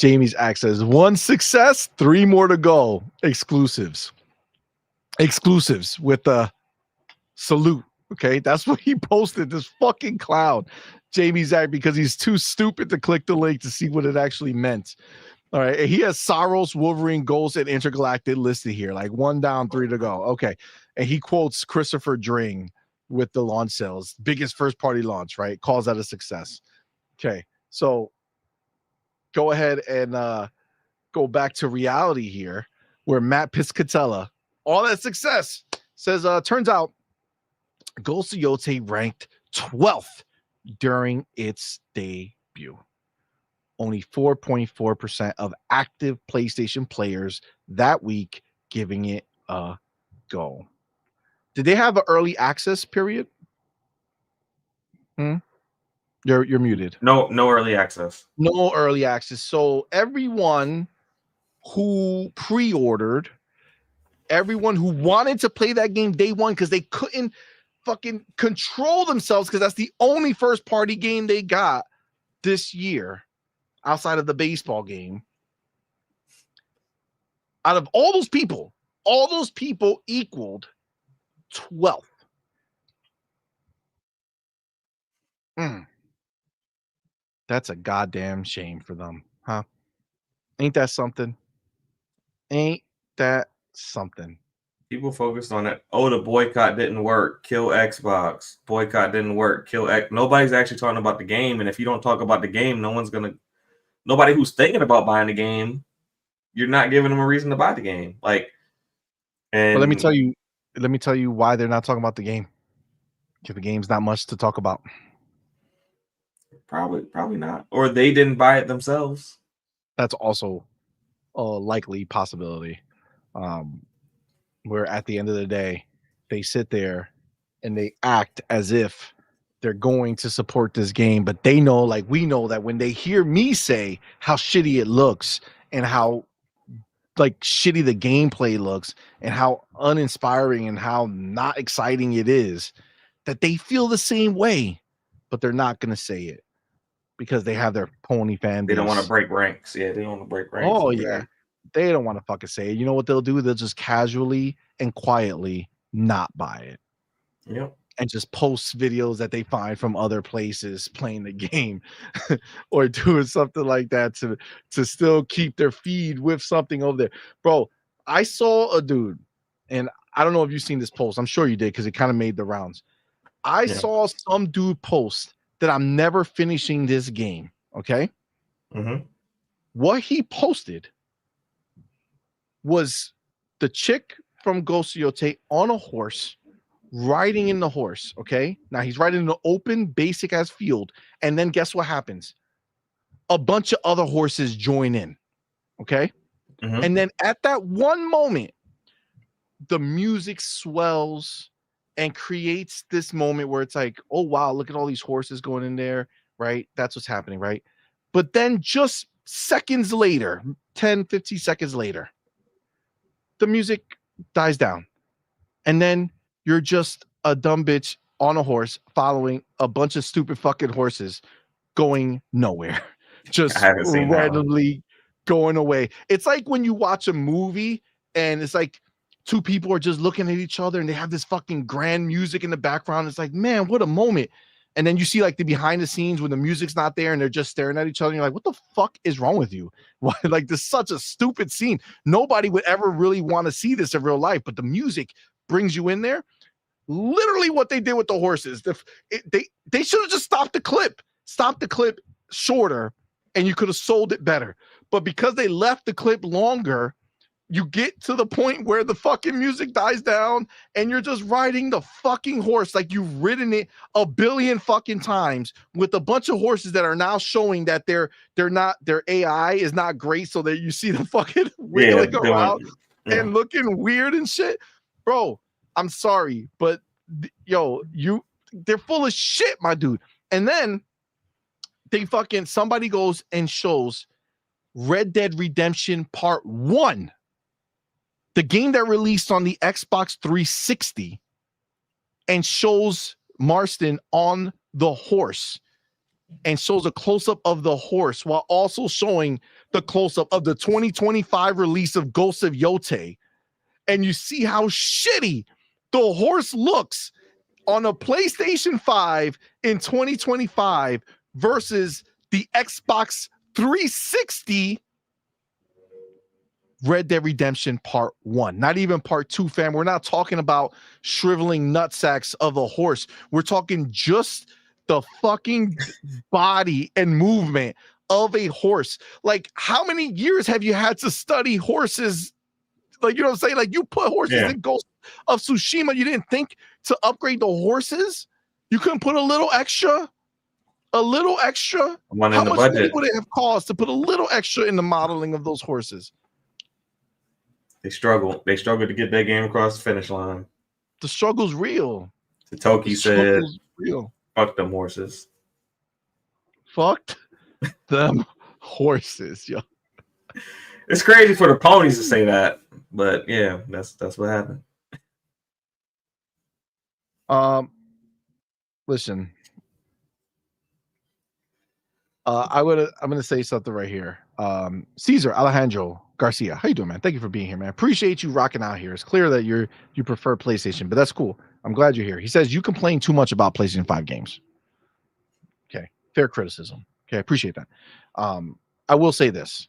B: Jamie's act says 1 success, 3 more to go. Exclusives with the salute. Okay, that's what he posted. This fucking clown, Jamie's act, because he's too stupid to click the link to see what it actually meant. All right, and he has Saros, Wolverine, Ghost, and Intergalactic listed here, like 1 down, 3 to go. Okay, and he quotes Christopher Dring with the launch sales, biggest first party launch, right? Calls that a success. Okay, so go ahead and go back to reality here, where Matt Piscatella, all that success, says, turns out Ghost of Yotei ranked 12th during its debut. Only 4.4% of active PlayStation players that week giving it a go. Did they have an early access period? You're muted.
C: No early access.
B: No early access. So everyone who pre-ordered, everyone who wanted to play that game day one because they couldn't fucking control themselves because that's the only first party game they got this year outside of the baseball game. Out of all those people equaled 12th. That's a goddamn shame for them, huh? Ain't that something? Ain't that something?
C: People focused on it. Oh, the boycott didn't work. Kill Xbox. Boycott didn't work. Kill X. Nobody's actually talking about the game. And if you don't talk about the game, nobody who's thinking about buying the game, you're not giving them a reason to buy the game. But
B: let me tell you why they're not talking about the game. Because the game's not much to talk about.
C: Probably not. Or they didn't buy it themselves.
B: That's also a likely possibility. Where at the end of the day, they sit there and they act as if they're going to support this game, but they know, like we know, that when they hear me say how shitty it looks and how like shitty the gameplay looks and how uninspiring and how not exciting it is, that they feel the same way, but they're not going to say it because they have their pony fan base.
C: They don't want to break ranks. Yeah, they don't want to break ranks.
B: Oh, yeah. They don't want to fucking say it. You know what they'll do? They'll just casually and quietly not buy it.
C: Yep.
B: And just post videos that they find from other places playing the game or doing something like that to still keep their feed with something over there. Bro, I saw a dude, and I don't know if you've seen this post. I'm sure you did because it kind of made the rounds. I saw some dude post that I'm never finishing this game. Okay.
C: Mm-hmm.
B: What he posted was the chick from Ghost of Yotei on a horse, riding in the horse. Okay. Now he's riding in an open, basic ass field. And then guess what happens? A bunch of other horses join in. Okay.
C: Mm-hmm.
B: And then at that one moment, the music swells and creates this moment where it's like, oh, wow, look at all these horses going in there. Right. That's what's happening. Right. But then just seconds later, 10, 15 seconds later, the music dies down. And then you're just a dumb bitch on a horse following a bunch of stupid fucking horses going nowhere. Just randomly going away. It's like when you watch a movie and it's like two people are just looking at each other and they have this fucking grand music in the background. It's like, man, what a moment. And then you see like the behind the scenes when the music's not there and they're just staring at each other. And you're like, what the fuck is wrong with you? Why? Like, this is such a stupid scene. Nobody would ever really want to see this in real life, but the music brings you in there. Literally what they did with the horses. They should have just stopped the clip shorter and you could have sold it better. But because they left the clip longer, you get to the point where the fucking music dies down and you're just riding the fucking horse like you've ridden it a billion fucking times with a bunch of horses that are now showing that their AI is not great, so that you see them fucking wiggling around and looking weird and shit. Bro, I'm sorry, but they're full of shit, my dude. And then somebody goes and shows Red Dead Redemption Part 1. The game that released on the Xbox 360, and shows Marston on the horse and shows a close-up of the horse while also showing the close-up of the 2025 release of Ghost of Yotei, and you see how shitty the horse looks on a PlayStation 5 in 2025 versus the Xbox 360 Red Dead Redemption Part 1, not even Part 2, fam. We're not talking about shriveling nutsacks of a horse. We're talking just the fucking body and movement of a horse. Like, how many years have you had to study horses? Like, you know what I'm saying? Like, you put horses in Ghost of Tsushima. You didn't think to upgrade the horses? You couldn't put a little extra? A little extra?
C: One
B: How
C: in the
B: much money
C: budget.
B: would it have cost to put a little extra in the modeling of those horses?
C: They struggled. They struggled to get that game across the finish line.
B: The struggle's real.
C: Toki said,
B: real.
C: "Fuck them horses."
B: Fucked them horses, yo.
C: It's crazy for the ponies to say that, but yeah, that's what happened.
B: Listen. I'm gonna say something right here. Cesar Alejandro Garcia, how you doing, man? Thank you for being here, man. Appreciate you rocking out here. It's clear that you prefer PlayStation, but that's cool. I'm glad you're here. He says you complain too much about PlayStation 5 games. Okay, fair criticism. Okay, I appreciate that. I will say this.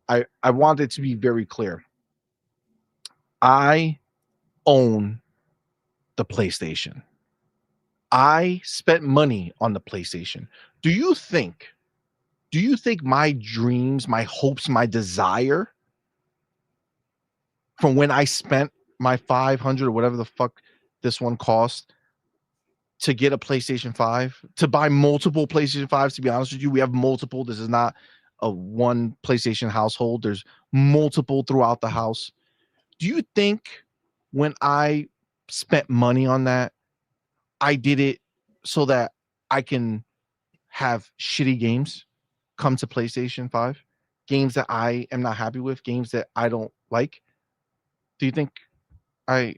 B: I want it to be very clear. I own the PlayStation. I spent money on the PlayStation. Do you think my dreams, my hopes, my desire from when I spent my 500 or whatever the fuck this one cost to get a PlayStation 5, to buy multiple PlayStation 5s, to be honest with you, we have multiple. This is not a one PlayStation household. There's multiple throughout the house. Do you think when I spent money on that, I did it so that I can have shitty games come to PlayStation 5? Games that I am not happy with, games that I don't like? Do you think I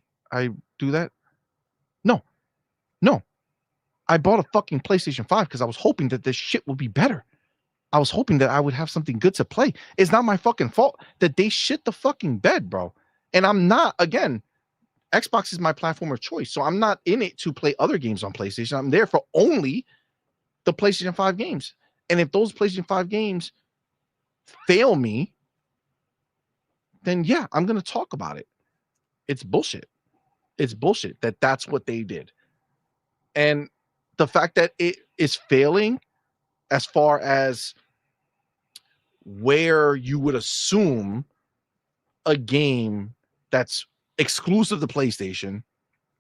B: do that? No. I bought a fucking PlayStation 5 because I was hoping that this shit would be better. I was hoping that I would have something good to play. It's not my fucking fault that they shit the fucking bed, bro. And I'm not, again, Xbox is my platform of choice. So I'm not in it to play other games on PlayStation. I'm there for only the PlayStation 5 games. And if those PlayStation 5 games fail me, then yeah, I'm going to talk about it. It's bullshit. It's bullshit that that's what they did. And the fact that it is failing as far as where you would assume a game that's exclusive to PlayStation,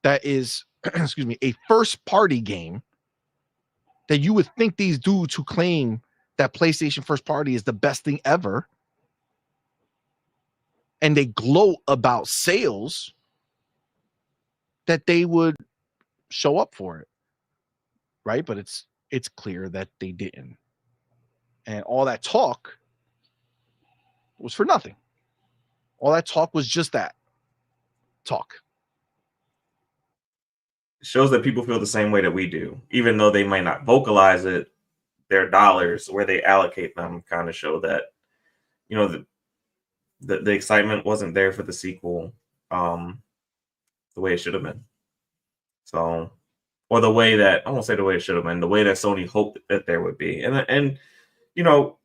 B: that is, excuse me, a first party game, that you would think these dudes who claim that PlayStation first party is the best thing ever, and they gloat about sales, that they would show up for it, right? But it's clear that they didn't. And all that talk was for nothing. All that talk was just that talk.
C: It shows that people feel the same way that we do, even though they might not vocalize it. Their dollars, where they allocate them, kind of show that, you know, the excitement wasn't there for the sequel the way it should have been. So, or the way that, I won't say the way it should have been, the way that Sony hoped that there would be. And you know,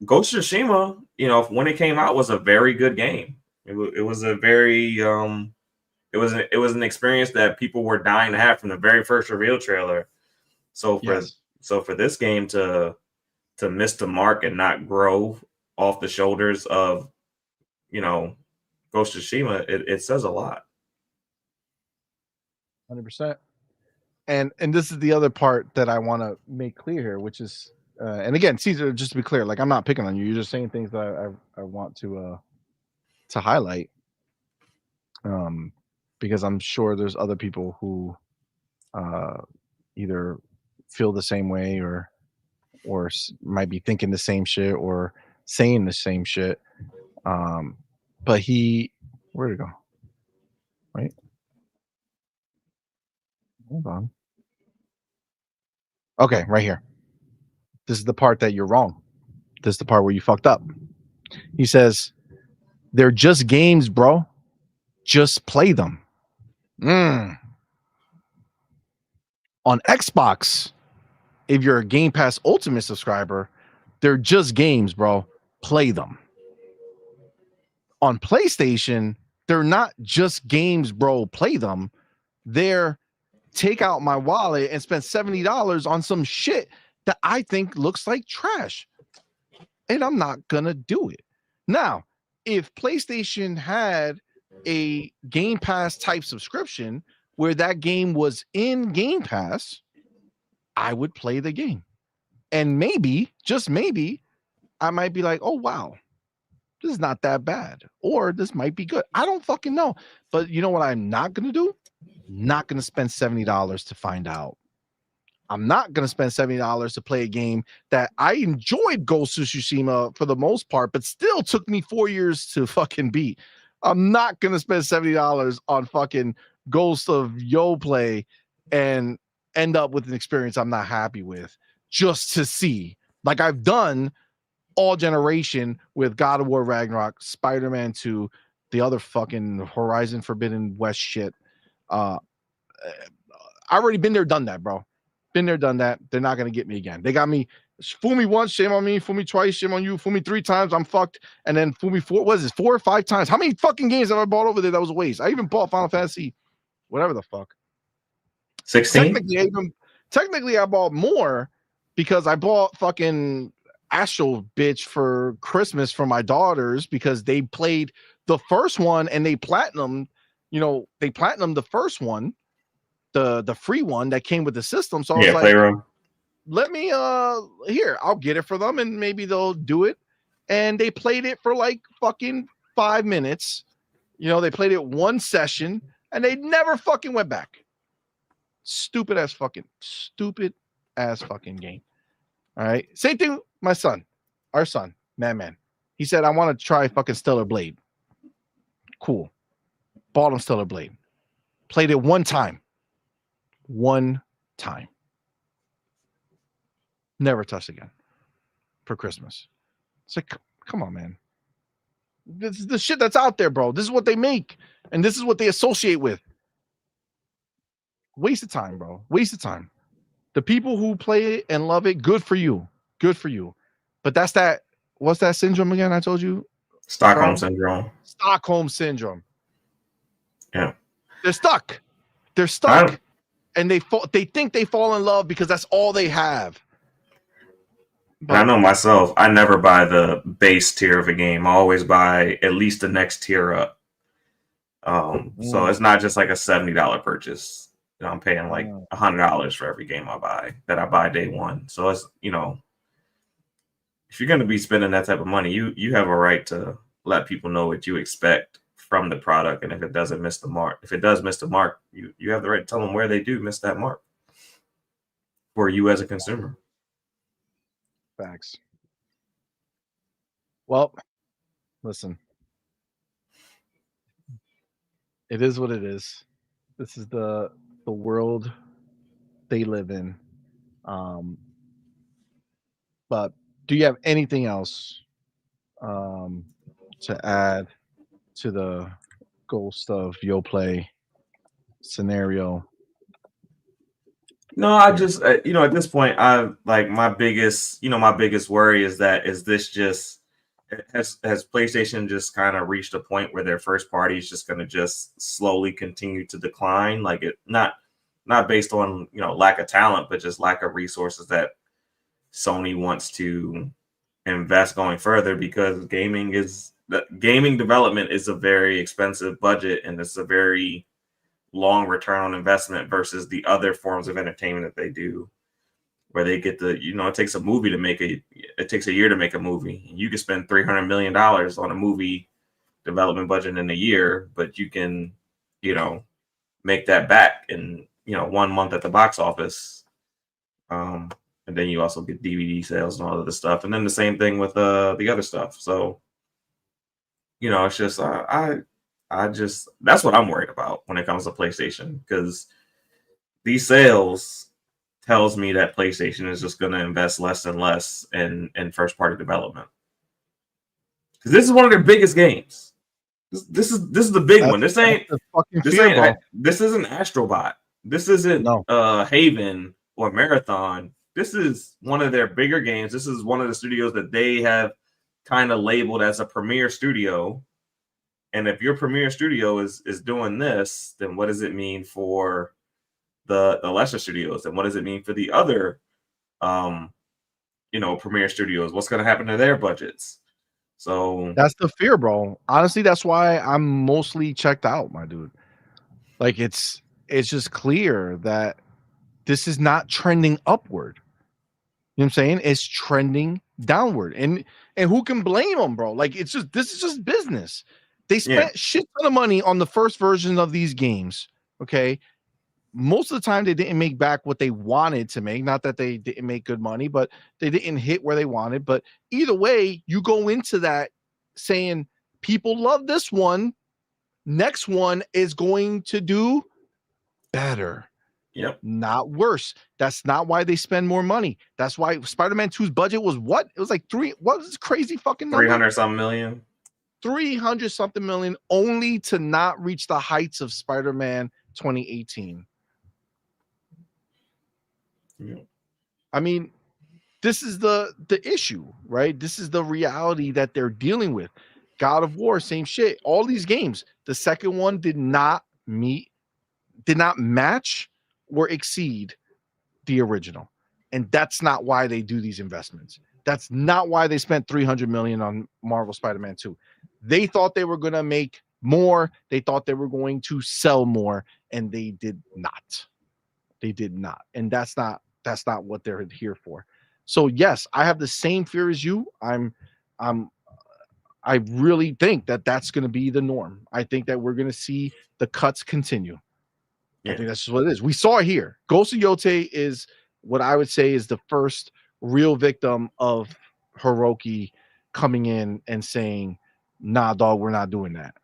C: Ghost of Tsushima, you know, when it came out, was a very good game. It was a very it was an experience that people were dying to have from the very first reveal trailer. So for this game to miss the mark and not grow off the shoulders of, you know, Ghost of Tsushima, it says a lot.
B: 100%. And this is the other part that I want to make clear here, which is, and again, Caesar, just to be clear, like, I'm not picking on you. You're just saying things that I want to highlight, because I'm sure there's other people who either feel the same way or might be thinking the same shit or saying the same shit. But where'd it go? Right. Hold on. Okay, right here. This is the part that you're wrong. This is the part where you fucked up. He says, they're just games, bro. Just play them. On Xbox, if you're a Game Pass Ultimate subscriber, they're just games, bro. Play them. On PlayStation, they're not just games, bro. Play them. They're take out my wallet and spend $70 on some shit that I think looks like trash. And I'm not gonna do it. Now, if PlayStation had a Game Pass type subscription where that game was in Game Pass, I would play the game. And maybe, just maybe, I might be like, oh wow, this is not that bad. Or this might be good. I don't fucking know. But you know what I'm not gonna do? Not gonna spend $70 to find out. I'm not going to spend $70 to play a game that I enjoyed Ghost of Tsushima for the most part, but still took me 4 years to fucking beat. I'm not going to spend $70 on fucking Ghost of Yotei and end up with an experience I'm not happy with just to see. Like I've done all generation with God of War Ragnarok, Spider-Man 2, the other fucking Horizon Forbidden West shit. I already been there, done that, bro. Been there, done that. They're not gonna get me again. They got me. Fool me once, shame on me. Fool me twice, shame on you. Fool me 3 times, I'm fucked. And then fool me 4. What is this? 4 or 5 times? How many fucking games have I bought over there that was a waste? I even bought Final Fantasy, whatever the fuck.
C: 16.
B: Technically, I bought more because I bought fucking Astral bitch for Christmas for my daughters because they played the first one and they platinum. You know, they platinum the first one. The free one that came with the system. So I was like,
C: Playroom.
B: let me here, I'll get it for them and maybe they'll do it. And they played it for like fucking 5 minutes. You know, they played it one session and they never fucking went back. Stupid ass fucking game. All right. Same thing, my son, our son, man. He said, I want to try fucking Stellar Blade. Cool. Bought him Stellar Blade. Played it one time. Never touched again for Christmas. It's like, come on, man. This is the shit that's out there, bro. This is what they make, and this is what they associate with. Waste of time, bro. Waste of time. The people who play it and love it, good for you. Good for you. But that's that. What's that syndrome again? I told you.
C: Stockholm syndrome.
B: Stockholm syndrome.
C: Yeah.
B: They're stuck. And they think they fall in love because that's all they have. But
C: I know myself. I never buy the base tier of a game. I always buy at least the next tier up. So it's not just like a $70 purchase. You know, I'm paying like $100 for every game I buy day one. So it's, you know, if you're going to be spending that type of money, you have a right to let people know what you expect from the product, and if it doesn't miss the mark, if it does miss the mark, you have the right to tell them where they do miss that mark for you as a consumer.
B: Facts. Well, listen, it is what it is. This is the world they live in. But do you have anything else to add to the Ghost of Yotei scenario?
C: No, I just you know, at this point, I like my biggest worry is this just has PlayStation just kind of reached a point where their first party is just going to just slowly continue to decline, like it not based on, you know, lack of talent, but just lack of resources that Sony wants to invest going further, because gaming development is a very expensive budget, and it's a very long return on investment versus the other forms of entertainment that they do, where they get the, you know, it takes a year to make a movie. You can spend $300 million on a movie development budget in a year, but you can, you know, make that back in, you know, 1 month at the box office. And then you also get DVD sales and all of the stuff. And then the same thing with the other stuff. So, you know, it's just, I just, that's what I'm worried about when it comes to PlayStation, because these sales tells me that PlayStation is just going to invest less and less in first party development. Because this is one of their biggest games. This is the big one. This isn't Astrobot. This isn't Haven or Marathon. This is one of their bigger games. This is one of the studios that they have kind of labeled as a premier studio. And if your premier studio is doing this, then what does it mean for the lesser studios? And what does it mean for the other premier studios? What's going to happen to their budgets? So
B: that's the fear, bro. Honestly, that's why I'm mostly checked out, my dude. Like it's just clear that this is not trending upward. You know what I'm saying? It's trending downward. And who can blame them, bro? Like this is just business. They spent shit ton of money on the first version of these games. Okay. Most of the time they didn't make back what they wanted to make. Not that they didn't make good money, but they didn't hit where they wanted. But either way, you go into that saying people love this one. Next one is going to do better.
C: Yep.
B: Not worse. That's not why they spend more money. That's why Spider-Man 2's budget was what? It was like what was this crazy fucking number?
C: 300-something million.
B: 300-something million, only to not reach the heights of Spider-Man 2018.
C: Yeah.
B: I mean, this is the issue, right? This is the reality that they're dealing with. God of War, same shit. All these games, the second one did not match or exceed the original. And that's not why they do these investments. That's not why they spent $300 million on Marvel Spider-Man 2. They thought they were going to make more. They thought they were going to sell more, and they did not. They did not. And that's not what they're here for. So yes, I have the same fear as you. I really think that that's going to be the norm. I think that we're going to see the cuts continue. I think that's just what it is. We saw it here. Ghost of Yotei is what I would say is the first real victim of Hiroki coming in and saying, nah, dog, we're not doing that.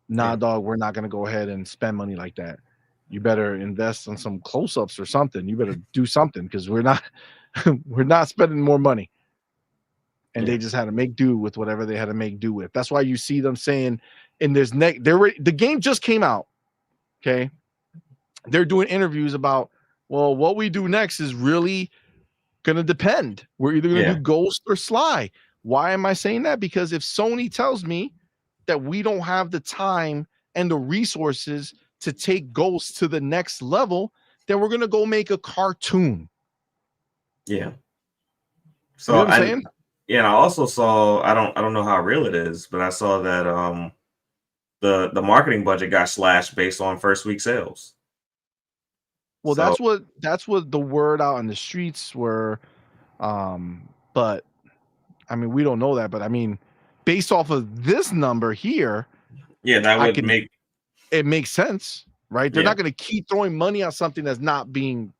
B: Nah, dog, we're not going to go ahead and spend money like that. You better invest on some close-ups or something. You better do something because we're not spending more money. And they just had to make do with whatever they had to make do with. That's why you see them saying in this the game just came out. Okay. They're doing interviews about, well, what we do next is really going to depend. We're either going to do Ghost or Sly. Why am I saying that? Because if Sony tells me that we don't have the time and the resources to take Ghost to the next level, then we're going to go make a cartoon.
C: Yeah. So
B: you know what I'm saying?
C: Yeah, and I also saw, I don't know how real it is, but I saw that the marketing budget got slashed based on first week sales.
B: Well, that's what the word out on the streets were. But I mean, we don't know that, but I mean, based off of this number here,
C: that would make
B: it makes sense, right? They're not going to keep throwing money on something that's not being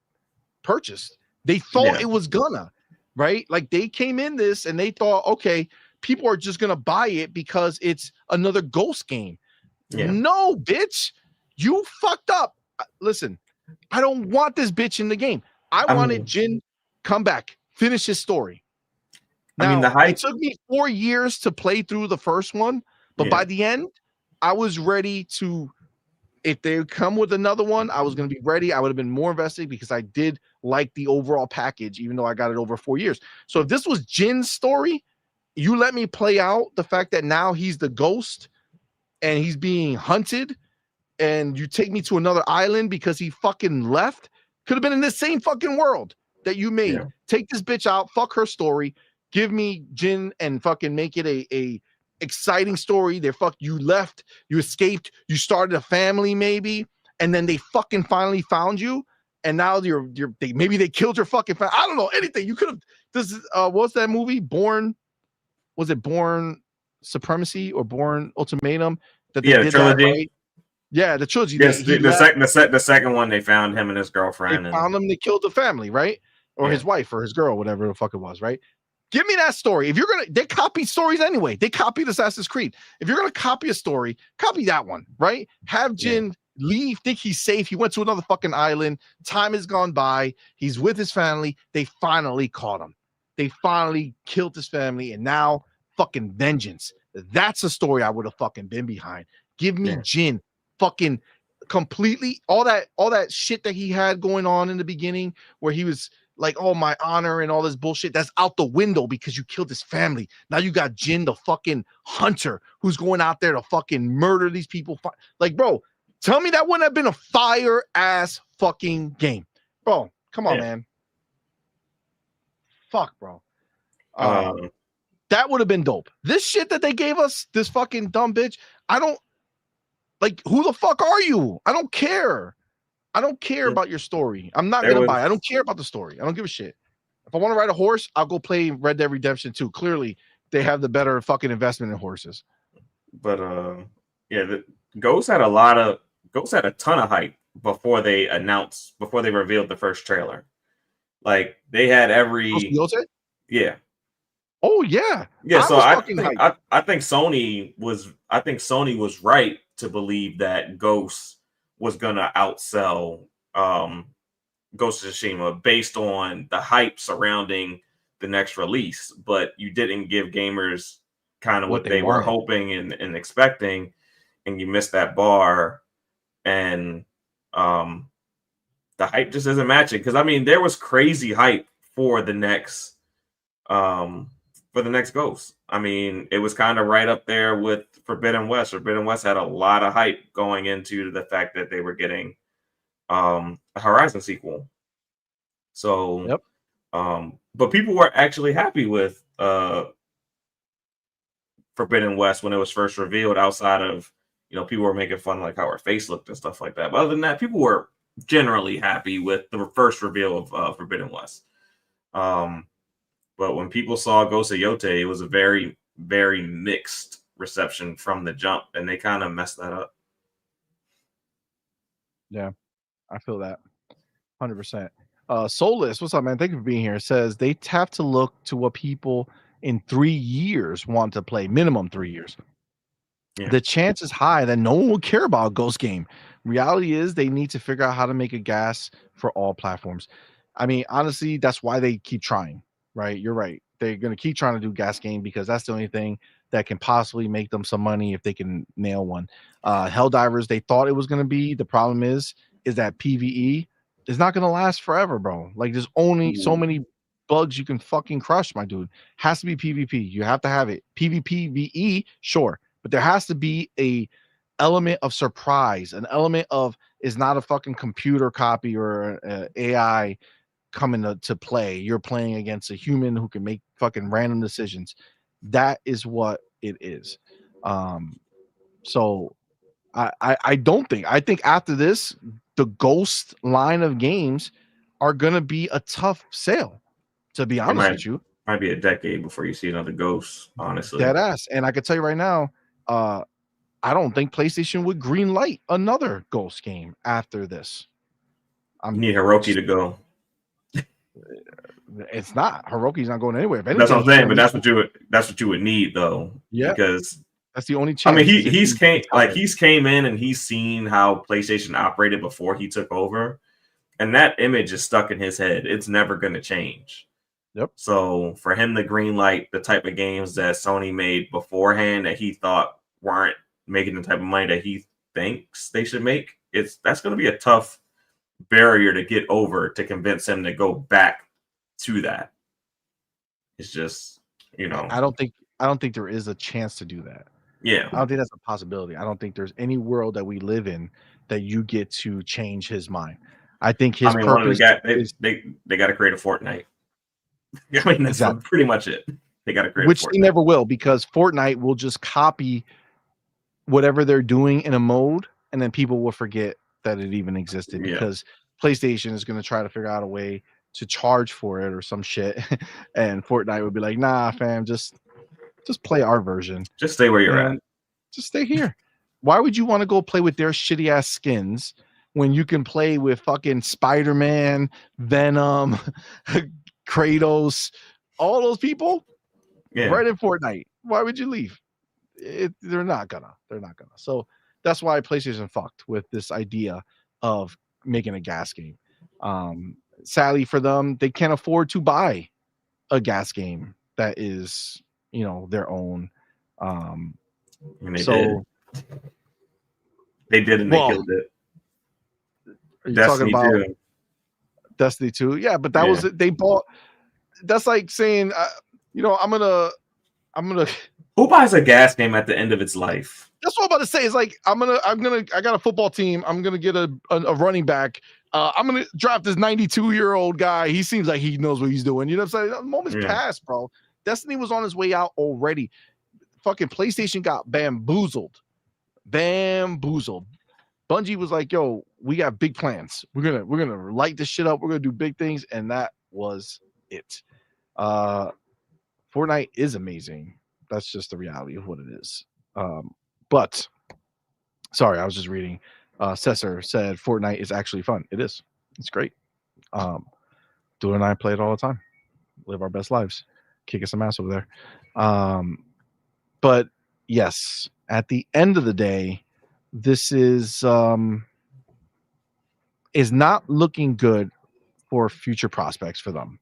B: purchased. They thought it was gonna, right? Like they came in this and they thought, okay, people are just gonna buy it because it's another Ghost game. No, bitch, you fucked up. Listen, I don't want this bitch in the game. I wanted Jin come back, finish his story. Now, it took me 4 years to play through the first one, but by the end, I was ready to. If they come with another one, I was going to be ready. I would have been more invested because I did like the overall package, even though I got it over 4 years. So if this was Jin's story, you let me play out the fact that now he's the Ghost and he's being hunted, and you take me to another island because he fucking left. Could have been in this same fucking world that you made. Take this bitch out, fuck her story, give me Jin and fucking make it a exciting story. You left, you escaped, you started a family maybe, and then they fucking finally found you, and now maybe they killed your fucking family. I don't know, anything. You could have what's that movie? Born Supremacy or Born Ultimatum? That they did
C: trilogy.
B: That, right? Yeah, the trilogy.
C: Yes, the second one they found him and his girlfriend.
B: They found him, they killed the family, right? Or his wife or his girl, whatever the fuck it was, right? Give me that story. If you're they copy stories anyway. They copied Assassin's Creed. If you're gonna copy a story, copy that one, right? Have Jin leave, think he's safe. He went to another fucking island. Time has gone by. He's with his family. They finally caught him. They finally killed his family, and now fucking vengeance. That's a story I would have fucking been behind. Give me Jin fucking completely all that shit that he had going on in the beginning where he was like, oh, my honor and all this bullshit, that's out the window because you killed his family. Now you got Jin, the fucking hunter, who's going out there to fucking murder these people. Like, bro, tell me that wouldn't have been a fire ass fucking game, bro. Come on, man. Fuck, bro. That would have been dope. This shit that they gave us, this fucking dumb bitch, I don't like. Who the fuck are you? I don't care. I don't care about your story. I'm not gonna buy. I don't care about the story. I don't give a shit. If I want to ride a horse, I'll go play Red Dead Redemption 2. Clearly, they have the better fucking investment in horses.
C: But Ghost had a ton of hype before they revealed the first trailer. Like they had
B: Yotei?
C: Yeah.
B: Oh yeah.
C: Yeah. So I think Sony was right to believe that Ghost was gonna outsell Ghost of Tsushima based on the hype surrounding the next release, but you didn't give gamers kind of what they were hoping and expecting, and you missed that bar, and the hype just isn't matching. Because I mean, there was crazy hype for the next Ghost. I mean, it was kind of right up there with Forbidden West. Forbidden West had a lot of hype going into the fact that they were getting a Horizon sequel. So, but people were actually happy with Forbidden West when it was first revealed. Outside of, people were making fun of like how her face looked and stuff like that. But other than that, people were generally happy with the first reveal of Forbidden West. But when people saw Ghost of Yotei, it was a very, very mixed reception from the jump, and they kind of messed that up.
B: Yeah, I feel that 100%. Soulless, what's up, man? Thank you for being here. It says they have to look to what people in 3 years want to play, minimum 3 years. Yeah. The chance is high that no one will care about a Ghost game. Reality is they need to figure out how to make a gas for all platforms. I mean, honestly, that's why they keep trying. Right, you're right. They're going to keep trying to do gas game because that's the only thing that can possibly make them some money if they can nail one. Helldivers, they thought it was going to be. The problem is that PvE is not going to last forever, bro. Like there's only so many bugs you can fucking crush, my dude. Has to be PvP. You have to have it. PvP, VE, sure, but there has to be a element of surprise, an element of is not a fucking computer copy or AI coming to play. You're playing against a human who can make fucking random decisions. That is what it is. So I don't think, I think after this, the Ghost line of games are gonna be a tough sale, to be honest with you.
C: Might be a decade before you see another Ghost, honestly.
B: Dead ass. And I can tell you right now, I don't think PlayStation would green light another Ghost game after this.
C: You need Hiroki to go.
B: It's not. Hiroki's not going anywhere.
C: That's what I'm saying, but that's what you would need though.
B: Yeah,
C: because
B: that's the only chance.
C: I mean, he's came in and he's seen how PlayStation operated before he took over, and that image is stuck in his head. It's never going to change.
B: Yep.
C: So for him to green light the type of games that Sony made beforehand that he thought weren't making the type of money that he thinks they should make, that's going to be a tough barrier to get over to convince him to go back to that. It's just,
B: I don't think there is a chance to do that.
C: Yeah,
B: I don't think that's a possibility. I don't think there's any world that we live in that you get to change his mind. I think his purpose
C: they got to create a Fortnite. I mean, that's pretty much it. They got to create,
B: which they never will, because Fortnite will just copy whatever they're doing in a mode, and then people will forget that it even existed because PlayStation is going to try to figure out a way to charge for it or some shit, and Fortnite would be like, nah, fam, just play our version.
C: Just stay where you're at.
B: Just stay here. Why would you want to go play with their shitty ass skins when you can play with fucking Spider-Man, Venom, Kratos, all those people right in Fortnite? Why would you leave? They're not gonna. So that's why PlayStation fucked with this idea of making a gas game. Sadly for them, they can't afford to buy a gas game that is, their own.
C: And they
B: So
C: did. They did, and they killed it.
B: you're talking about
C: 2.
B: Destiny 2, yeah, but that was they bought. That's like saying, I'm gonna.
C: Who buys a gas game at the end of its life?
B: That's what I'm about to say. It's like I got a football team. I'm gonna get a running back. I'm gonna draft this 92-year-old guy. He seems like he knows what he's doing. You know what I'm saying? The moment's passed, bro. Destiny was on his way out already. Fucking PlayStation got bamboozled. Bungie was like, yo, we got big plans. We're gonna light this shit up. We're gonna do big things, and that was it. Fortnite is amazing. That's just the reality of what it is. But sorry, I was just reading. Cesar said Fortnite is actually fun. It is. It's great. Doodle and I play it all the time. Live our best lives. Kicking some ass over there. But yes, at the end of the day, this is not looking good for future prospects for them.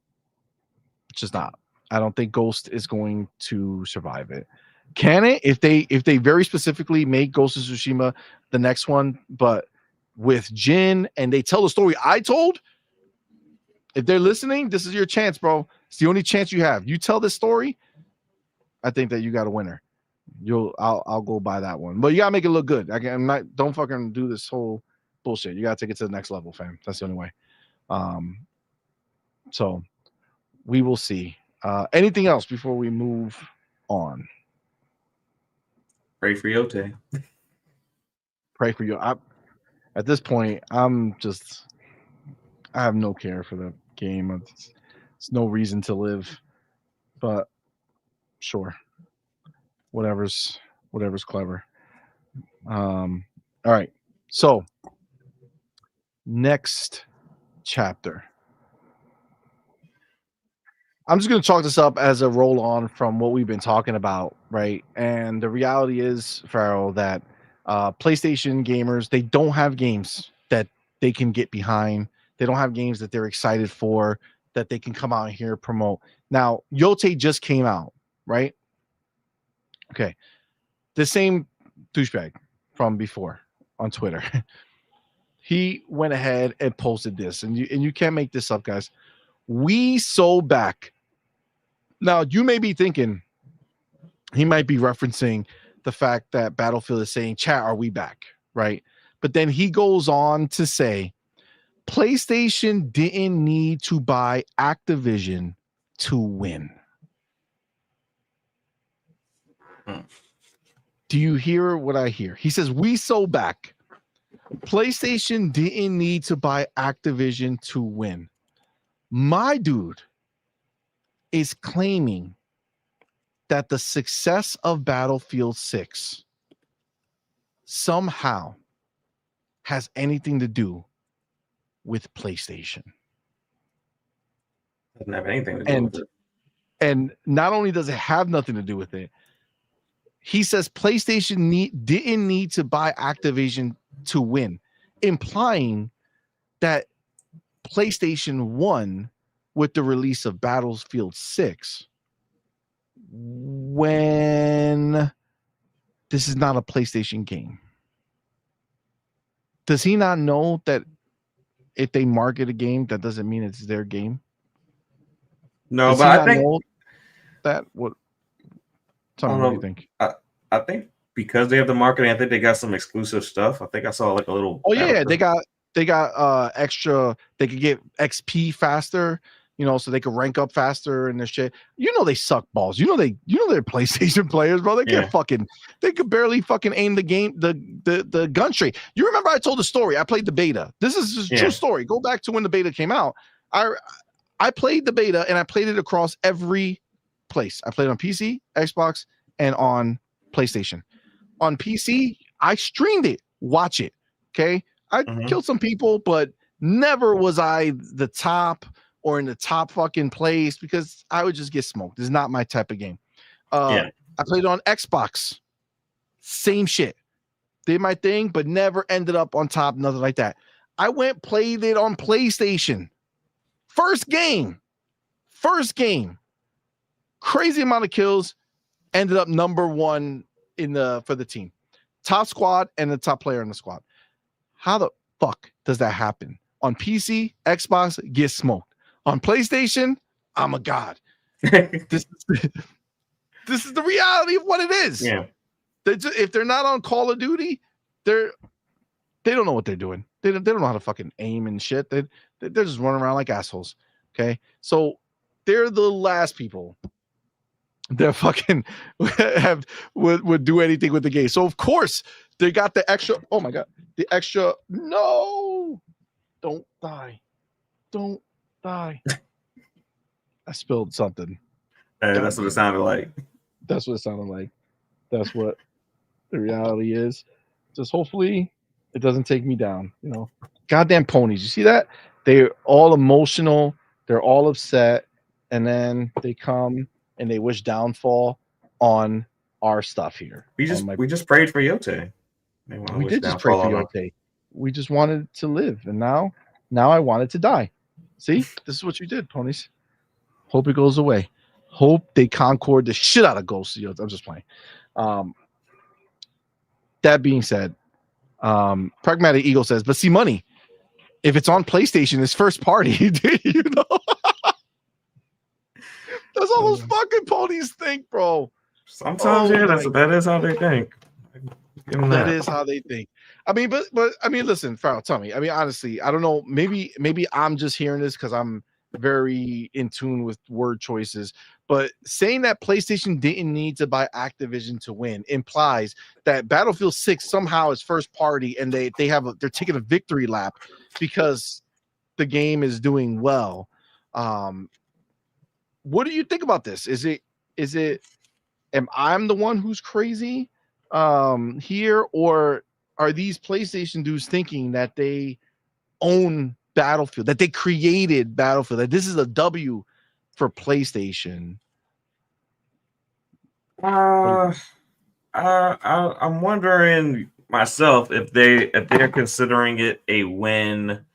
B: It's just not. I don't think Ghost is going to survive it. Can it? If they very specifically make Ghost of Tsushima the next one, but with Jin and they tell the story I told, if they're listening, this is your chance, bro. It's the only chance you have. You tell this story, I think that you got a winner. I'll go buy that one, but you gotta make it look good. Don't fucking do this whole bullshit. You gotta take it to the next level, fam. That's the only way. So we will see. Anything else before we move on?
C: Pray for Yotei.
B: Pray for you. At this point, I have no care for the game. It's no reason to live, but sure. Whatever's clever. All right. So next chapter. I'm just going to chalk this up as a roll on from what we've been talking about, right? And the reality is, Farrell, that PlayStation gamers, they don't have games that they can get behind. They don't have games that they're excited for, that they can come out here promote. Now, Yotei just came out, right? Okay. The same douchebag from before on Twitter. He went ahead and posted this, and you can't make this up, guys. We so back. Now, you may be thinking he might be referencing the fact that Battlefield is saying, chat, are we back? Right? But then he goes on to say, PlayStation didn't need to buy Activision to win. Do you hear what I hear? He says, we so back. PlayStation didn't need to buy Activision to win. My dude is claiming that the success of Battlefield 6 somehow has anything to do with PlayStation.
C: Doesn't have anything to do with it.
B: And not only does it have nothing to do with it, he says PlayStation didn't need to buy Activision to win, implying that PlayStation won with the release of Battlefield 6 when this is not a PlayStation game. Does he not know that if they market a game, that doesn't mean it's their game?
C: No,
B: Does
C: but I think
B: that what? Tell me, what do you think?
C: I think because they have the marketing, I think they got some exclusive stuff. I think I saw like a little.
B: Oh yeah, they got extra. They could get XP faster, so they could rank up faster and their shit. They suck balls. They're PlayStation players, bro. They can't they could barely fucking aim the game, the gun straight. You remember I told the story? I played the beta. This is a true story. Go back to when the beta came out. I played the beta and I played it across every place. I played on PC, Xbox, and on PlayStation. On PC, I streamed it. Watch it. Okay. I killed some people, but never was I the top or in the top fucking place because I would just get smoked. This is not my type of game. I played it on Xbox. Same shit. Did my thing, but never ended up on top, nothing like that. I played it on PlayStation. First game. Crazy amount of kills. ended up number one for the team, top squad and the top player in the squad. How the fuck does that happen? On PC, Xbox, get smoked. On PlayStation, I'm a god. This is the reality of what it is.
C: Yeah.
B: If they're not on Call of Duty, they don't know what they're doing. They don't know how to fucking aim and shit. They're just running around like assholes. Okay, so they're the last people that fucking would do anything with the game. So of course they got the extra. Oh my god, the extra. No, don't die, don't die. I spilled something.
C: That's what it sounded like.
B: That's what it sounded like. That's what the reality is. Just hopefully it doesn't take me down. You know, goddamn ponies. You see that? They're all emotional. They're all upset, and then they come and they wish downfall on our stuff here.
C: We just prayed for Yotei.
B: We did just pray for Yotei. We just wanted to live, and now I wanted to die. See, this is what you did, ponies. Hope it goes away. Hope they concord the shit out of Ghost. I'm just playing. That being said, Pragmatic Eagle says, but CMoney, if it's on PlayStation, it's first party. You know, that's all those fucking ponies think, bro.
C: Sometimes, that is how they think.
B: That is how they think. I mean, but I mean, listen, Farrell, tell me. I mean, honestly, I don't know. Maybe I'm just hearing this because I'm very in tune with word choices. But saying that PlayStation didn't need to buy Activision to win implies that Battlefield 6 somehow is first party and they're taking a victory lap because the game is doing well. What do you think about this? Is it am I the one who's crazy here, or are these PlayStation dudes thinking that they own Battlefield, that they created Battlefield, that this is a W for PlayStation?
C: I'm wondering myself if they're considering it a win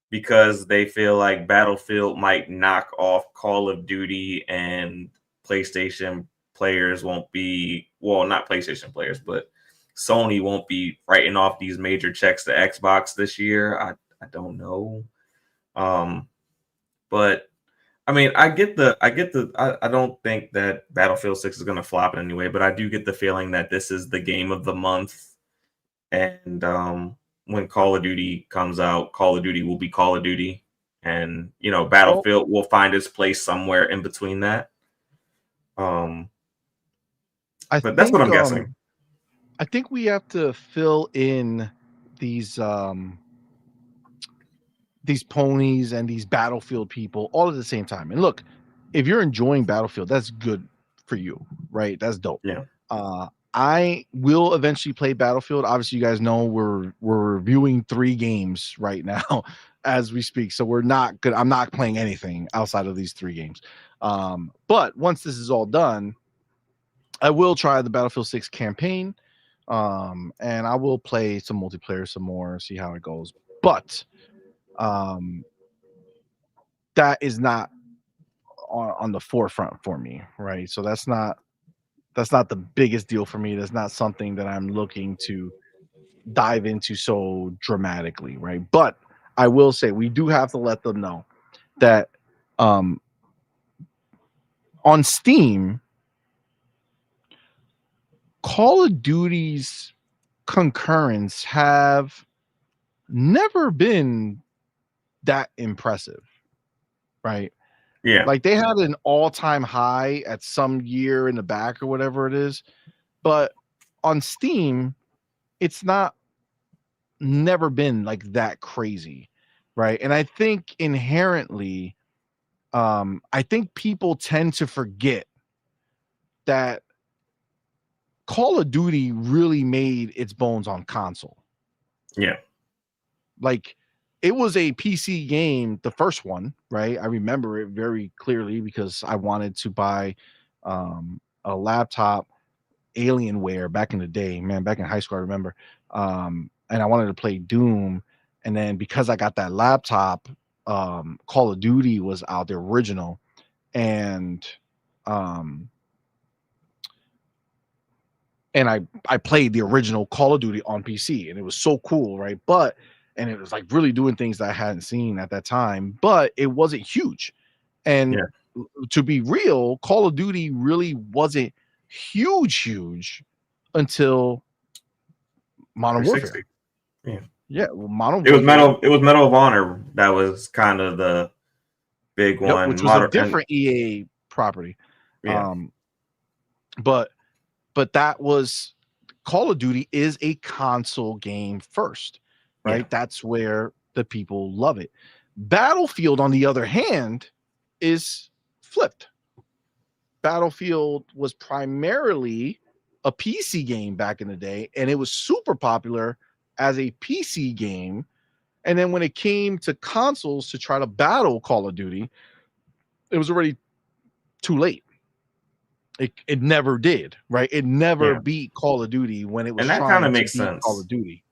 C: because they feel like Battlefield might knock off Call of Duty and PlayStation players won't be, well, not PlayStation players, but Sony won't be writing off these major checks to Xbox this year. I don't know. But I mean, I don't think that Battlefield 6 is going to flop in any way, but I do get the feeling that this is the game of the month. And when Call of Duty comes out, Call of Duty will be Call of Duty. And, you know, Battlefield will find its place somewhere in between that. But that's what I'm guessing.
B: I think we have to fill in these ponies and these Battlefield people all at the same time. And look, if you're enjoying Battlefield, that's good for you, right? That's dope.
C: Yeah.
B: I will eventually play Battlefield. Obviously, you guys know we're reviewing 3 games right now as we speak. So we're not good. I'm not playing anything outside of these 3 games. But once this is all done, I will try the Battlefield 6 campaign. And I will play some multiplayer some more, see how it goes. But that is not on the forefront for me, right? So that's not the biggest deal for me. That's not something that I'm looking to dive into so dramatically, right? But I will say we do have to let them know that on Steam, Call of Duty's concurrents have never been that impressive, right?
C: Yeah.
B: Like they had an all-time high at some year in the back or whatever it is, but on Steam, it's never been like that crazy, right? And I think inherently, I think people tend to forget that Call of Duty really made its bones on console.
C: Yeah.
B: Like it was a PC game, the first one, right? I remember it very clearly because I wanted to buy a laptop, Alienware back in the day, man, back in high school, I remember. And I wanted to play Doom. And then because I got that laptop, Call of Duty was out, the original. And and I played the original Call of Duty on PC, and it was so cool, right? And it was like really doing things that I hadn't seen at that time, but it wasn't huge. And to be real, Call of Duty really wasn't huge until Modern Warfare. Yeah, well, Modern
C: It was
B: Warfare.
C: It was Medal of Honor that was kind of the big one,
B: which was a different EA property.
C: Yeah.
B: But that was Call of Duty is a console game first, right?
C: Yeah.
B: That's where the people love it. Battlefield, on the other hand, is flipped. Battlefield was primarily a PC game back in the day, and it was super popular as a PC game. And then when it came to consoles to try to battle Call of Duty, it was already too late. It never did, right? It never beat Call of Duty when it was
C: and that
B: trying
C: kind of
B: to
C: makes
B: beat
C: sense.
B: Call of Duty.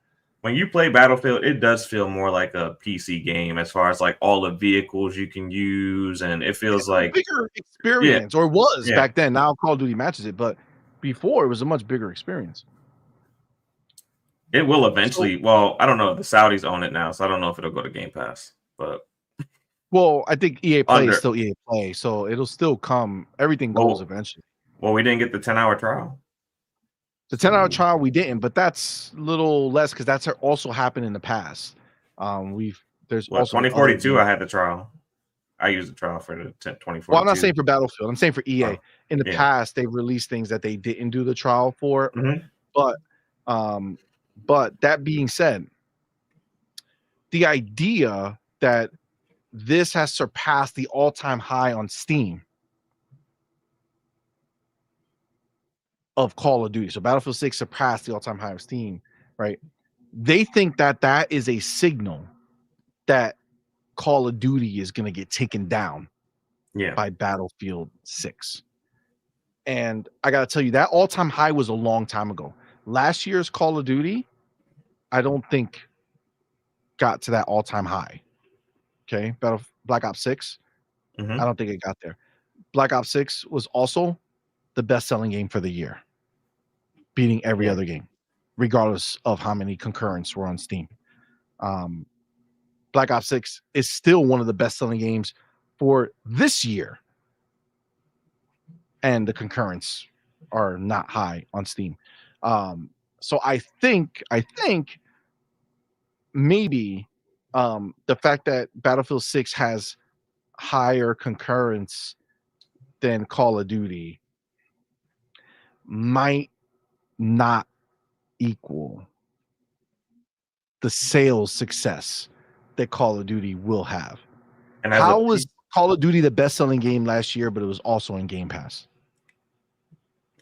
C: When you play Battlefield, it does feel more like a PC game as far as like all the vehicles you can use, and it feels like
B: a bigger experience, or was back then. Now Call of Duty matches it, but before it was a much bigger experience.
C: It will eventually. Well, I don't know. The Saudis own it now, so I don't know if it'll go to Game Pass. But
B: I think EA Play is still EA Play, so it'll still come. Everything goes eventually.
C: Well, we didn't get the 10-hour trial.
B: The 10-hour trial we didn't, but that's a little less because that's also happened in the past. There's also
C: 2042. I had the trial. I used the trial for the 2042.
B: Well, I'm not saying for Battlefield. I'm saying for EA. In the past, they've released things that they didn't do the trial for. But that being said, the idea that this has surpassed the all-time high on Steam of Call of Duty. So Battlefield 6 surpassed the all-time high of Steam, right? They think that that is a signal that Call of Duty is going to get taken down by Battlefield 6. And I got to tell you, that all-time high was a long time ago. Last year's Call of Duty, I don't think got to that all-time high. Okay, Black Ops 6, I don't think it got there. Black Ops 6 was also the best-selling game for the year, beating every other game, regardless of how many concurrents were on Steam. Black Ops 6 is still one of the best-selling games for this year, and the concurrents are not high on Steam. So I think maybe the fact that Battlefield 6 has higher concurrence than Call of Duty might not equal the sales success that Call of Duty will have. And how was Call of Duty the best-selling game last year, but it was also in Game Pass?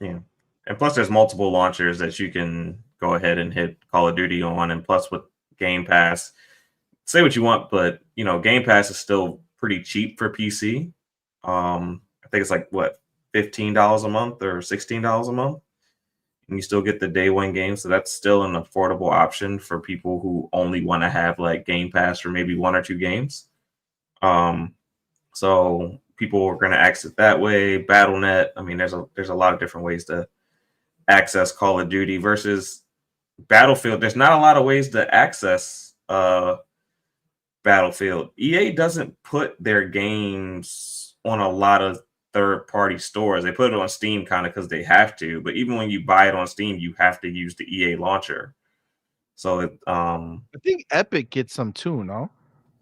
C: Yeah. And plus there's multiple launchers that you can go ahead and hit Call of Duty on, and plus with Game Pass, say what you want, but you know, Game Pass is still pretty cheap for PC. I think it's like what, $15 a month or $16 a month, and you still get the day one game. So that's still an affordable option for people who only want to have like Game Pass for maybe one or two games. So people are going to access that way. BattleNet. I mean, there's a lot of different ways to access Call of Duty versus Battlefield. There's not a lot of ways to access Battlefield. EA doesn't put their games on a lot of third-party stores. They put it on Steam kind of because they have to, but even when you buy it on Steam, you have to use the EA launcher. So
B: I think Epic gets some too, no?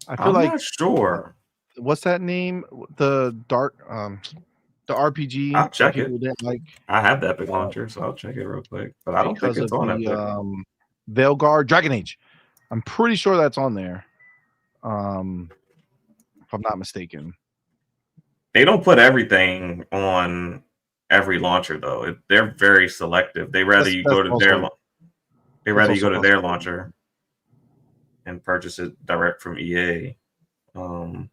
C: I'm not sure.
B: What's that name? The RPG.
C: I'll check it. I have the Epic launcher, so I'll check it real quick. But I don't think it's on Epic.
B: Veilguard, Dragon Age. I'm pretty sure that's on there. If I'm not mistaken.
C: They don't put everything on every launcher though. They're very selective. They rather you go to their launcher and purchase it direct from EA. Well,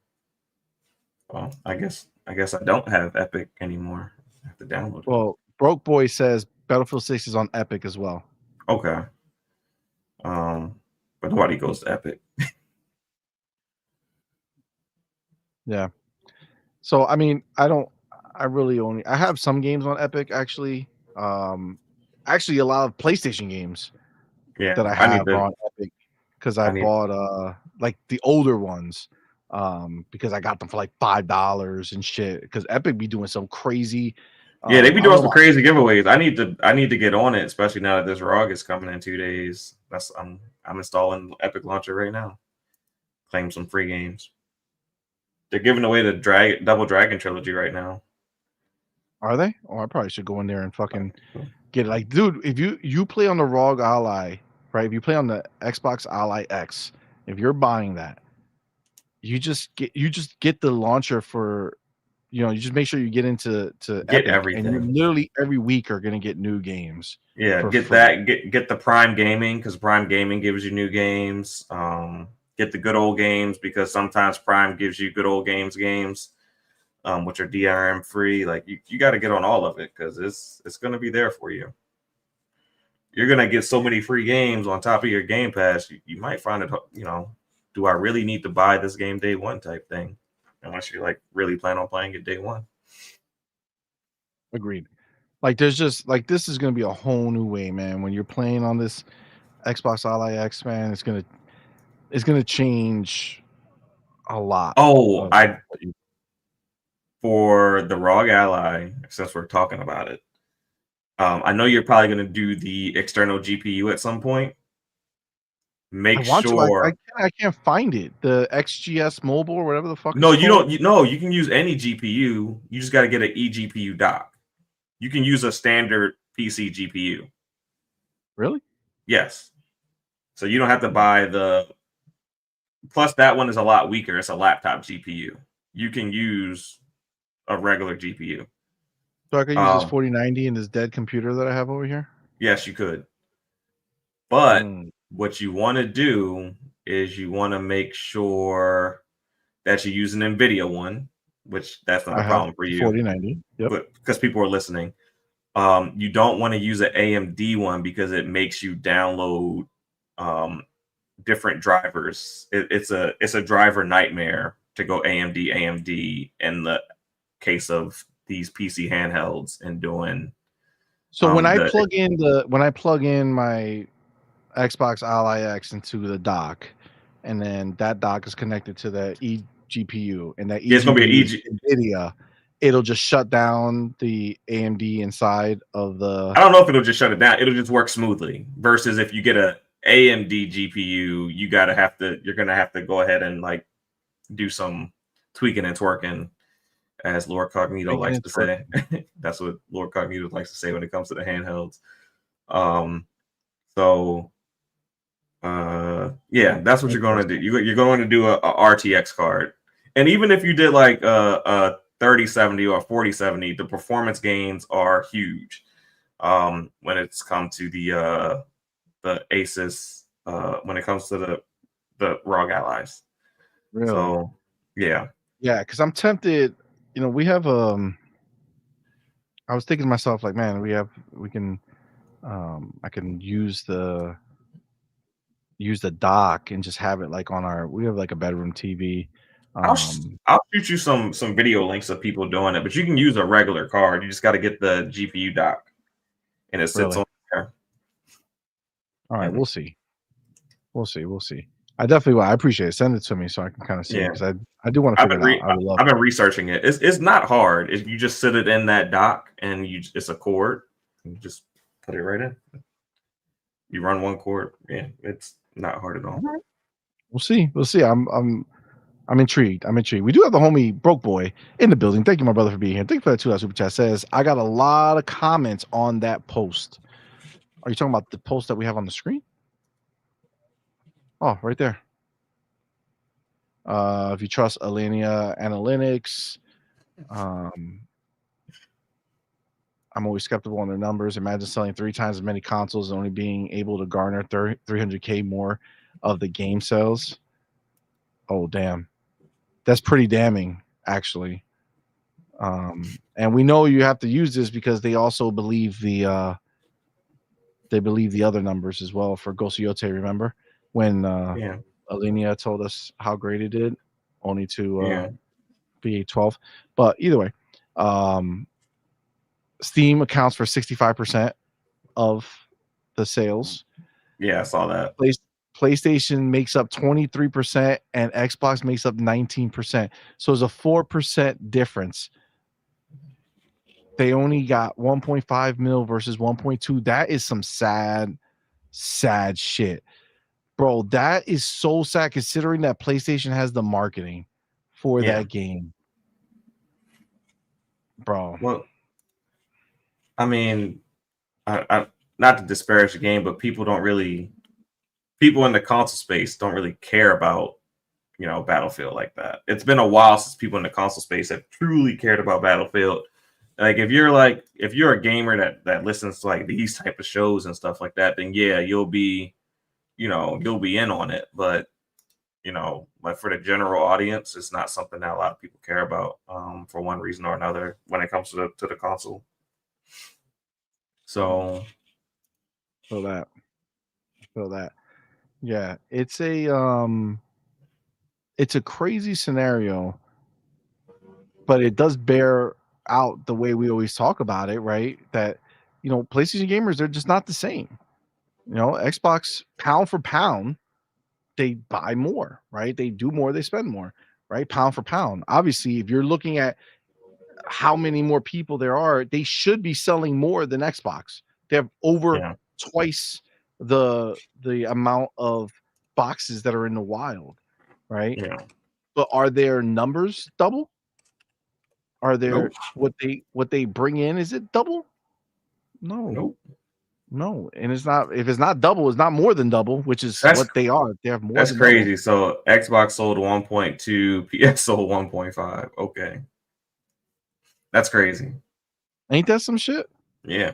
C: I guess I don't have Epic anymore. I have to download it.
B: Well, Broke Boy says Battlefield 6 is on Epic as well.
C: Okay. But nobody goes to Epic.
B: Yeah. So I mean, I have some games on Epic actually. actually a lot of PlayStation games
C: Yeah,
B: that I
C: I need
B: have
C: to.
B: on Epic because I
C: I need.
B: bought like the older ones because I got them for like $5 and shit. Because Epic be doing some crazy.
C: Yeah, they be
B: I don't
C: doing
B: know
C: some
B: why.
C: crazy giveaways. I need to get on it, especially now that this ROG is coming in 2 days. I'm installing Epic Launcher right now. Claim some free games. They're giving away the Double Dragon trilogy right now.
B: Are they? Oh, I probably should go in there and fucking get it. Like, dude, if you play on the ROG Ally, right? If you play on the Xbox Ally X, if you're buying that, you just get the launcher for, you just make sure you get into
C: Get
B: Epic, and you
C: everything.
B: literally every week are gonna get new games.
C: Yeah,
B: For
C: get
B: free.
C: that. Get the Prime Gaming because Prime Gaming gives you new games. Get the good old games because sometimes Prime gives you good old games, which are DRM free. Like you got to get on all of it because it's going to be there for you. You're going to get so many free games on top of your Game Pass. You might find it, do I really need to buy this game day one type thing? Unless you like really plan on playing it day one.
B: Agreed. Like, there's just like, this is gonna be a whole new way, man. When you're playing on this Xbox Ally X, man, it's gonna change a lot.
C: Oh,
B: Of what you,
C: for the ROG Ally, since we're talking about it, I know you're probably going to do the external GPU at some point.
B: I
C: Make
B: want to.
C: sure.
B: I can't find it. The XGS Mobile or whatever the fuck
C: No,
B: it's
C: you
B: called.
C: don't. No, you can use any GPU. You just got to get an eGPU dock. You can use a standard PC GPU.
B: Really?
C: Yes. So you don't have to buy the. Plus, that one is a lot weaker. It's a laptop GPU. You can use a regular GPU.
B: So I could use this 4090 in this dead computer that I have over here?
C: Yes, you could. But
B: Mm.
C: what you want to do is you want to make sure that you use an NVIDIA one, which that's not
B: I
C: a
B: have
C: problem for
B: the
C: you.
B: 4090. Yep.
C: But because people are listening, you don't want to use an AMD one because it makes you download different drivers. It's a driver nightmare to go AMD in the case of these PC handhelds and doing.
B: So when I plug in my Xbox Ally X into the dock, and then that dock is connected to the eGPU, and that
C: it's gonna be
B: eGPU
C: an
B: is NVIDIA, it'll just shut down the AMD inside of the.
C: I don't know if it'll just shut it down. It'll just work smoothly. Versus if you get a AMD GPU, you're gonna have to go ahead and like do some tweaking and twerking, as Lord Cognito likes to say. That's what Lord Cognito likes to say when it comes to the handhelds. Yeah, that's what you're going to do. You're going to do a RTX card, and even if you did like a 3070 or 4070, the performance gains are huge. When it's come to the Asus, when it comes to the ROG Allies.
B: Really?
C: So yeah,
B: because I'm tempted. We have I was thinking to myself, like, man, we can I can use the dock and just have it like we have like a bedroom TV.
C: I'll shoot you some video links of people doing it, but you can use a regular card. You just got to get the GPU dock, and it sits on there.
B: All right, we'll see. I definitely will. I appreciate it. Send it to me so I can kind of see it, because I do want to figure it out. I would love.
C: I've been researching it. It's not hard. You just sit it in that dock, and it's a cord. You just put it right in. You run one cord. Yeah, it's not hard at all.
B: We'll see. I'm intrigued. We do have the homie Broke Boy in the building. Thank you, my brother, for being here. Thank you for that $2 super chat. Says, I got a lot of comments on that post. Are you talking about the post that we have on the screen? Oh, right there. If you trust Alenia Analytics, I'm always skeptical on their numbers. Imagine selling 3 times as many consoles and only being able to garner 300K more of the game sales. Oh, damn. That's pretty damning, actually. And we know you have to use this because they also believe the other numbers as well for Ghost of Yotei. Remember when Alenia told us how great it did, only to be 12. But either way, Steam accounts for 65% of the sales.
C: Yeah, I saw that.
B: PlayStation makes up 23% and Xbox makes up 19%. So it's a 4% difference. They only got 1.5 mil versus 1.2. That is some sad shit. Bro, that is so sad considering that PlayStation has the marketing for that game. Bro.
C: Well, I mean, I not to disparage the game, but people in the console space don't really care about, Battlefield like that. It's been a while since people in the console space have truly cared about Battlefield. Like if you're a gamer that listens to like these type of shows and stuff like that, then yeah, you'll be in on it. But like for the general audience, it's not something that a lot of people care about for one reason or another when it comes to the console. So
B: feel that. Yeah, it's a crazy scenario, but it does bear out the way we always talk about it, right? That PlayStation gamers, they're just not the same. Xbox, pound for pound, they buy more, right? They do more, they spend more, right? Pound for pound. Obviously, if you're looking at how many more people there are, they should be selling more than Xbox. They have over twice the amount of boxes that are in the wild, right?
C: Yeah.
B: But are their numbers double? Are there what they bring in? Is it double? No. No, and it's not. If it's not double, it's not more than double, which is what they are. They have more.
C: That's
B: than
C: crazy.
B: Double.
C: So Xbox sold 1.2, PS sold 1.5. Okay, that's crazy.
B: Ain't that some shit?
C: Yeah,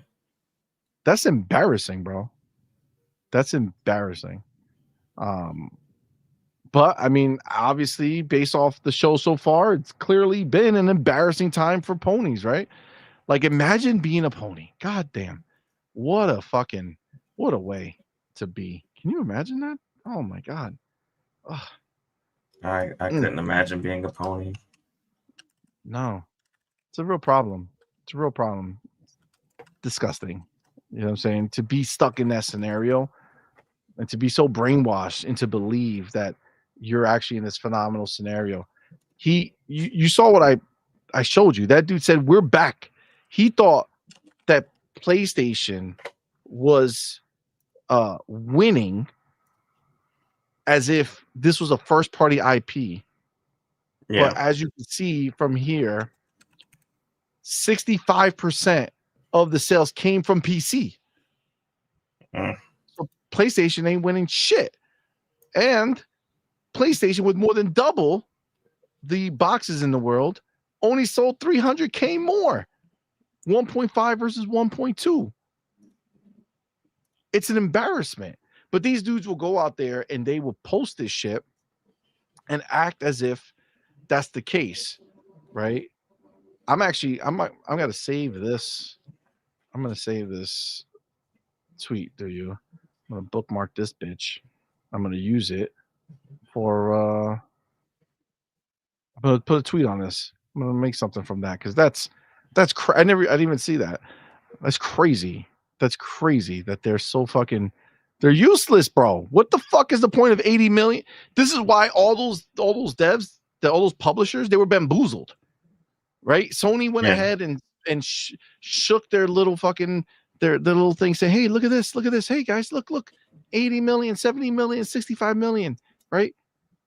B: that's embarrassing, bro. That's embarrassing. But I mean, obviously, based off the show so far, it's clearly been an embarrassing time for ponies, right? Like, imagine being a pony. God damn. What a way to be. Can you imagine that? Oh my God. Ugh.
C: I couldn't imagine being a pony.
B: No. It's a real problem. Disgusting. You know what I'm saying? To be stuck in that scenario and to be so brainwashed and to believe that you're actually in this phenomenal scenario. You saw what I showed you. That dude said, "We're back." He thought that PlayStation was winning as if this was a first party IP.
C: Yeah.
B: But as you can see from here, 65% of the sales came from PC. So PlayStation ain't winning shit. And PlayStation, with more than double the boxes in the world, only sold 300K more. 1.5 versus 1.2. It's an embarrassment. But these dudes will go out there and they will post this shit and act as if that's the case, right? I'm gonna save this. I'm gonna save this tweet to you. I'm gonna bookmark this bitch. I'm gonna use it for I'm gonna put a tweet on this. I'm gonna make something from that because that's I didn't even see that. That's crazy. That's crazy that they're so fucking they're useless, bro. What the fuck is the point of 80 million? This is why all those devs, all those publishers, they were bamboozled, right? Sony went ahead and shook their little fucking their little thing, saying, "Hey, look at this, hey guys, look, 80 million, 70 million, 65 million," right?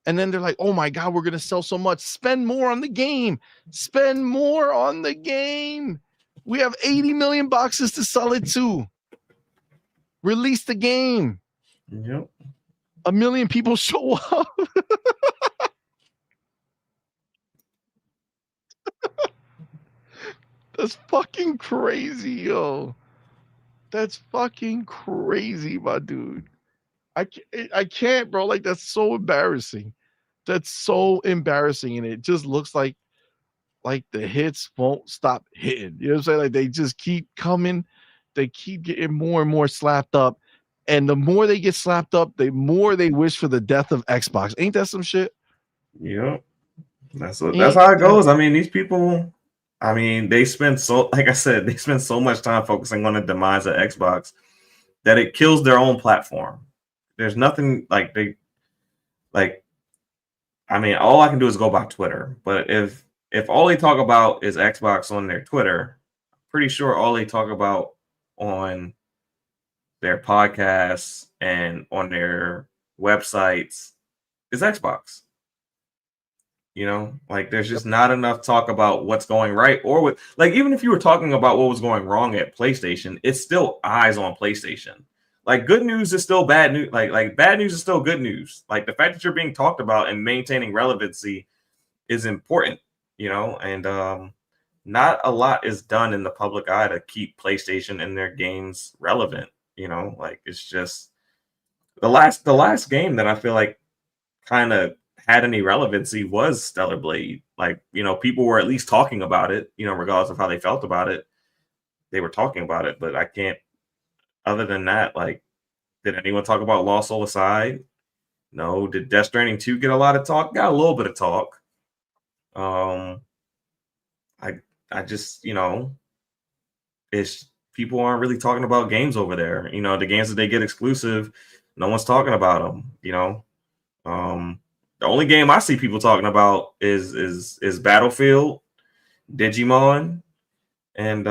B: And then they're like, "Oh my God, we're gonna sell so much. Spend more on the game. Spend more on the game. We have 80 million boxes to sell it to. Release the game."
C: Yep.
B: 1 million people show up. That's fucking crazy, yo. That's fucking crazy, my dude. I can't, bro. Like, that's so embarrassing. That's so embarrassing. And it just looks like the hits won't stop hitting. You know what I'm saying? Like, they just keep coming. They keep getting more and more slapped up. And the more they get slapped up, the more they wish for the death of Xbox. Ain't that some shit?
C: Yep. That's how it goes. I mean, these people, they spend so much time focusing on the demise of Xbox that it kills their own platform. There's nothing like I mean, all I can do is go by Twitter. But if all they talk about is Xbox on their Twitter, I'm pretty sure all they talk about on their podcasts and on their websites is Xbox. You know, like there's just not enough talk about what's going right or with like even if you were talking about what was going wrong at PlayStation, it's still eyes on PlayStation. Like good news is still bad news. Like bad news is still good news. Like the fact that you're being talked about and maintaining relevancy is important, you know, and not a lot is done in the public eye to keep PlayStation and their games relevant, you know, like it's just the last game that I feel like kind of had any relevancy was Stellar Blade. Like, you know, people were at least talking about it, you know, regardless of how they felt about it. They were talking about it, but I can't, other than that, like, did anyone talk about Lost Soul Aside? No. Did Death Stranding 2 get a lot of talk? Got a little bit of talk. I just, you know, it's people aren't really talking about games over there. You know, the games that they get exclusive, no one's talking about them, you know. The only game I see people talking about is Battlefield, Digimon, and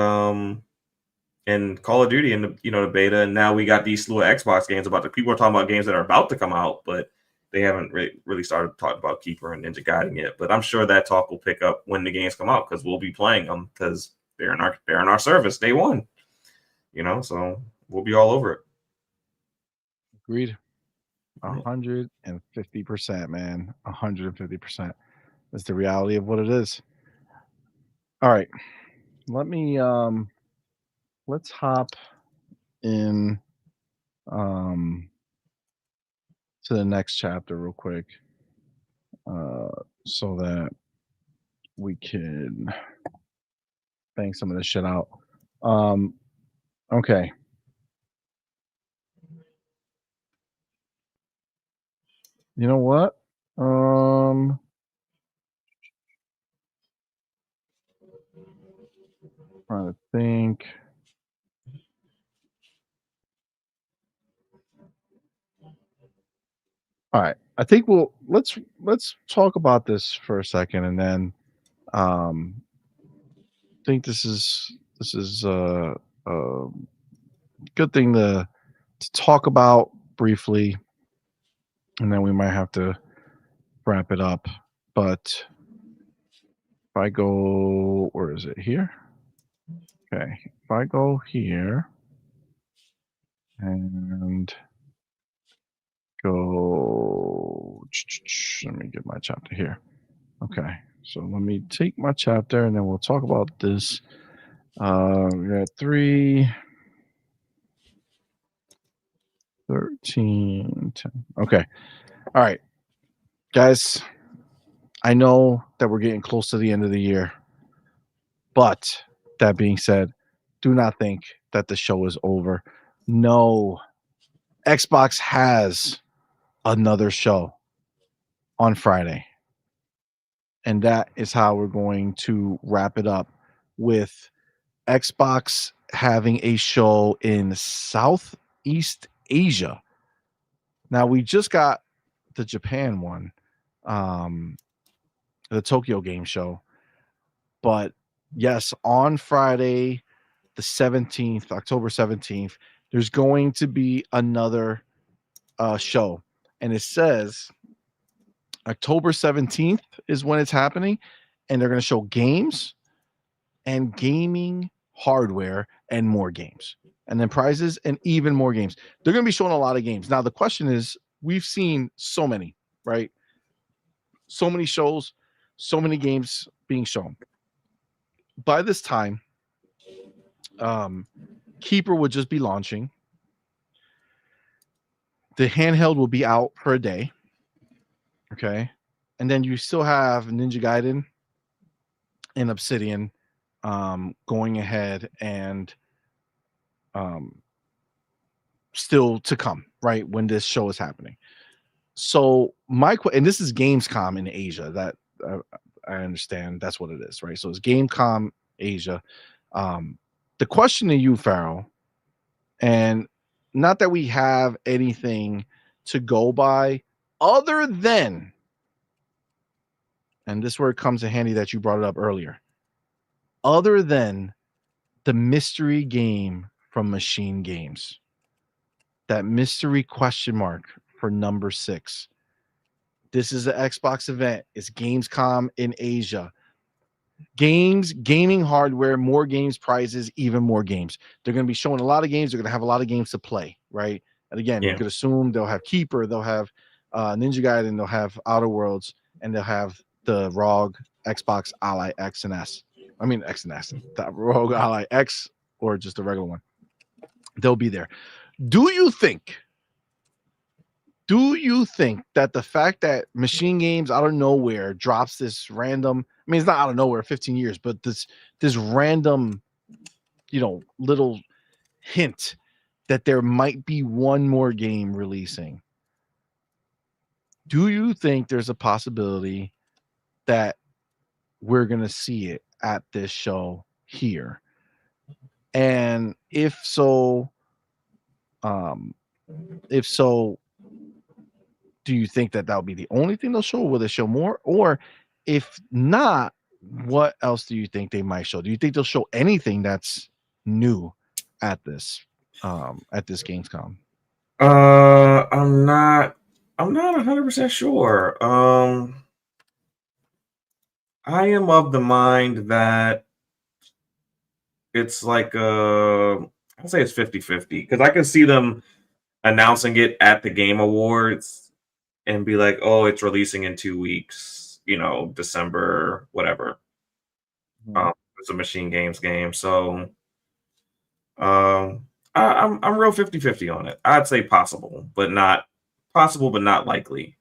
C: Call of Duty and the beta. And now we got these slew of Xbox games about the people are talking about games that are about to come out, but they haven't really started talking about Keeper and Ninja Gaiden yet. But I'm sure that talk will pick up when the games come out because we'll be playing them because they're in our service day one. You know, so we'll be all over it.
B: Agreed. 150%, man. 150%. That's the reality of what it is. All right. Let me let's hop in to the next chapter real quick. So that we can bang some of this shit out. Okay. You know what? Trying to think. All right. I think let's talk about this for a second and then think this is a good thing to talk about briefly, and then we might have to wrap it up. But if I go, where is it? Here. Okay. If I go here and go, let me get my chapter here. Okay. So let me take my chapter and then we'll talk about this. We got 3, 13, 10. Okay. All right. Guys, I know that we're getting close to the end of the year, but that being said, do not think that the show is over. No, Xbox has another show on Friday. And that is how we're going to wrap it up with Xbox having a show in Southeast Asia. Now, we just got the Japan one, the Tokyo Game Show. But yes, on Friday, the 17th, October 17th, there's going to be another show. And it says October 17th is when it's happening. And they're going to show games and gaming hardware and more games. And then prizes and even more games. They're going to be showing a lot of games. Now, the question is, we've seen so many, right? So many shows, so many games being shown. By this time, Keeper would just be launching. The handheld will be out for a day. Okay. And then you still have Ninja Gaiden and Obsidian going ahead and still to come, right? When this show is happening. So and this is Gamescom in Asia. That I understand that's what it is, right? So it's Gamescom Asia. The question to you, Farrell, and not that we have anything to go by other than, and this is where it comes in handy that you brought it up earlier, other than the mystery game from Machine Games, that mystery question mark for number 6. This is an Xbox event. It's Gamescom in Asia. Gaming hardware, more games, prizes, even more games. They're going to be showing a lot of games. They're going to have a lot of games to play, right? And again, you could assume they'll have Keeper, they'll have Ninja Gaiden, they'll have Outer Worlds, and they'll have the ROG Xbox Ally X and S. I mean X and S, the ROG Ally X, or just the regular one. They'll be there. Do you think that the fact that Machine Games out of nowhere drops this random, I mean, it's not out of nowhere, 15 years, but this random, little hint that there might be one more game releasing, do you think there's a possibility that we're going to see it at this show here? And if so, do you think that that'll be the only thing they'll show? Will they show more? Or if not, what else do you think they might show? Do you think they'll show anything that's new at this Gamescom?
C: I'm not 100% sure. I am of the mind that it's like I'll say it's 50-50, because I can see them announcing it at the Game Awards and be like, oh, it's releasing in 2 weeks, December, whatever. It's a Machine Games game. So I'm real 50-50 on it. I'd say possible, but not likely.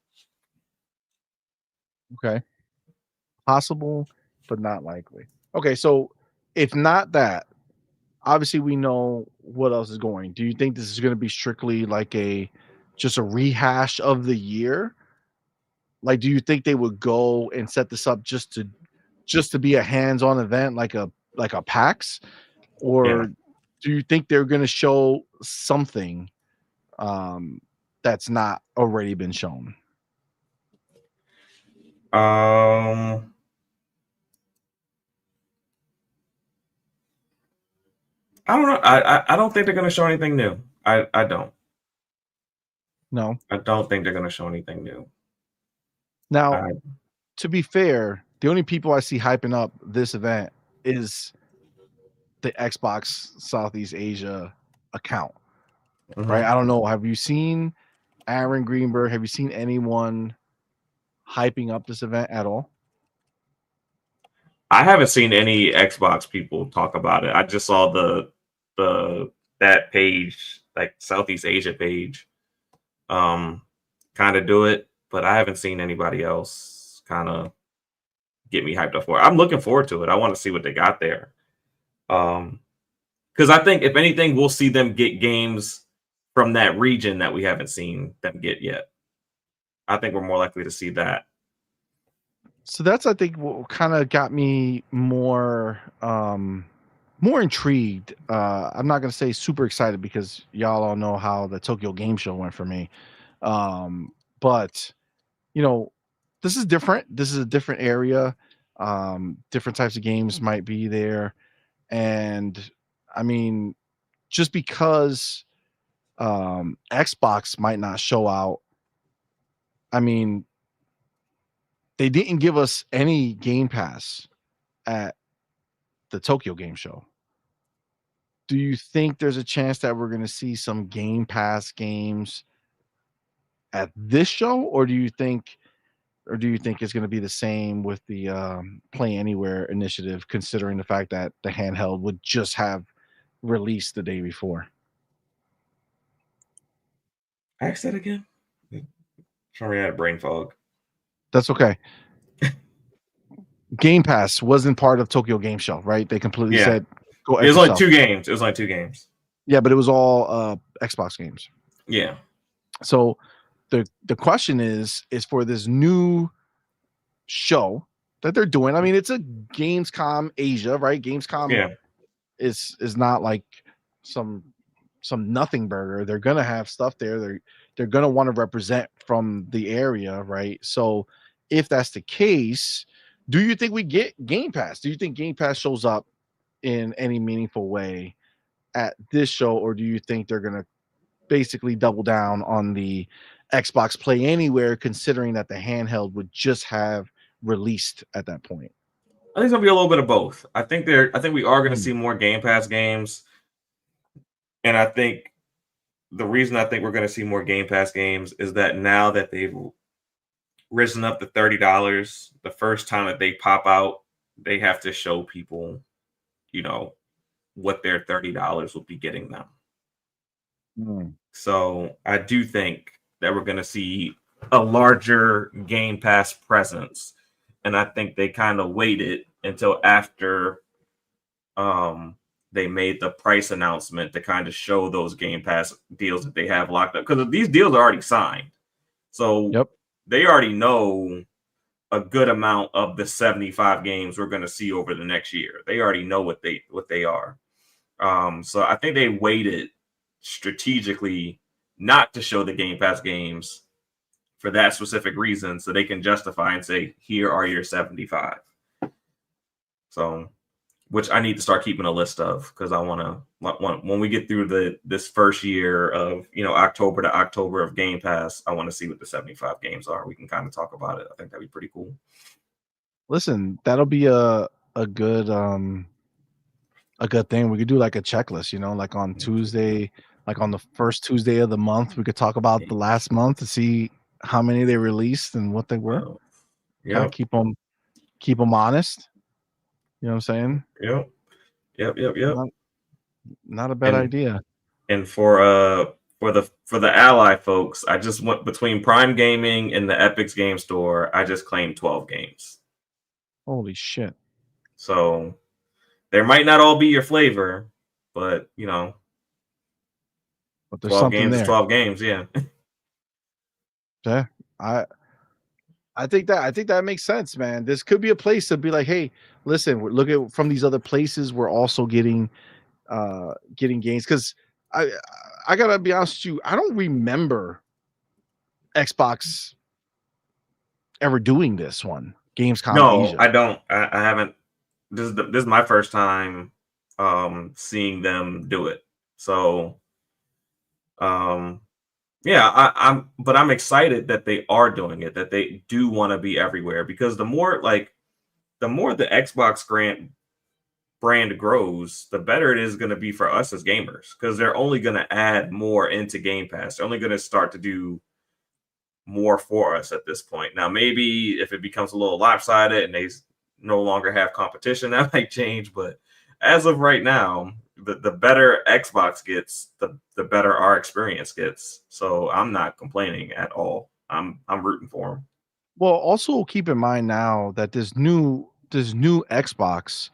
B: Okay. Possible, but not likely. Okay, so if not that, obviously we know what else is going. Do you think this is going to be strictly like just a rehash of the year? Like, do you think they would go and set this up just to be a hands-on event like a PAX? Or do you think they're going to show something that's not already been shown?
C: I don't know. I don't think they're going to show anything new. I don't.
B: No.
C: I don't think they're going to show anything new.
B: Now, to be fair, the only people I see hyping up this event is the Xbox Southeast Asia account, right? I don't know. Have you seen Aaron Greenberg? Have you seen anyone hyping up this event at all?
C: I haven't seen any Xbox people talk about it. I just saw that page, like Southeast Asia page, kind of do it, but I haven't seen anybody else kind of get me hyped up for it. I'm looking forward to it. I want to see what they got there. Because I think, if anything, we'll see them get games from that region that we haven't seen them get yet. I think we're more likely to see that.
B: So that's, I think, what kind of got me more intrigued. I'm not going to say super excited, because y'all all know how the Tokyo Game Show went for me. But, this is different. This is a different area. Different types of games might be there. And, I mean, just because Xbox might not show out, I mean, they didn't give us any Game Pass at the Tokyo Game Show. Do you think there's a chance that we're going to see some Game Pass games at this show, or do you think it's going to be the same with the Play Anywhere initiative, considering the fact that the handheld would just have released the day before?
C: Ask that again. Sorry, I had brain fog.
B: That's okay. Game Pass wasn't part of Tokyo Game Show, right? They completely said, go.
C: It was only 2 games. It was only 2 games.
B: Yeah, but it was all Xbox games.
C: Yeah. So
B: the question is for this new show that they're doing. I mean, it's a Gamescom Asia, right? Gamescom is not like some nothing burger. They're gonna have stuff there. They're gonna want to represent from the area, right? So if that's the case, do you think we get Game Pass? Do you think Game Pass shows up in any meaningful way at this show, or do you think they're gonna basically double down on the Xbox Play Anywhere, considering that the handheld would just have released at that point?
C: I think it's gonna be a little bit of both. I think we are gonna see more Game Pass games, and I think the reason I think we're gonna see more Game Pass games is that now that they've risen up to $30, the first time that they pop out, they have to show people, what their $30 will be getting them. So I do think that we're going to see a larger Game Pass presence, and I think they kind of waited until after they made the price announcement to kind of show those Game Pass deals that they have locked up, because these deals are already signed. So they already know a good amount of the 75 games we're going to see over the next year. They already know what they are. So I think they waited strategically not to show the Game Pass games for that specific reason, so they can justify and say, here are your 75. So, which I need to start keeping a list of, because I want to, when we get through this first year of, October to October of Game Pass, I want to see what the 75 games are. We can kind of talk about it. I think that'd be pretty cool.
B: Listen, that'll be a good thing. We could do like a checklist, like on Tuesday, like on the first Tuesday of the month, we could talk about the last month to see how many they released and what they were. Kind of keep them honest. You know what I'm saying?
C: Yep.
B: Not a bad idea.
C: And for the Ally folks, I just went between Prime Gaming and the Epic's Game Store. I just claimed 12 games.
B: Holy shit!
C: So there might not all be your flavor, but
B: but there's
C: 12
B: something
C: games
B: there.
C: is 12 games, yeah.
B: Yeah, I think that makes sense, man. This could be a place to be like, hey, listen, we're looking from these other places. We're also getting games, because I gotta be honest with you, I don't remember Xbox ever doing this one. Gamescom
C: No,
B: Asia.
C: I don't. I haven't. This is my first time seeing them do it. So yeah, I'm excited that they are doing it, that they do want to be everywhere, because the more the Xbox brand grows, the better it is going to be for us as gamers, because they're only going to add more into Game Pass. They're only going to start to do more for us at this point. Now, maybe if it becomes a little lopsided and they no longer have competition, that might change. But as of right now, the better Xbox gets, the better our experience gets. So I'm not complaining at all. I'm rooting for them.
B: Well, also keep in mind now that this new Xbox,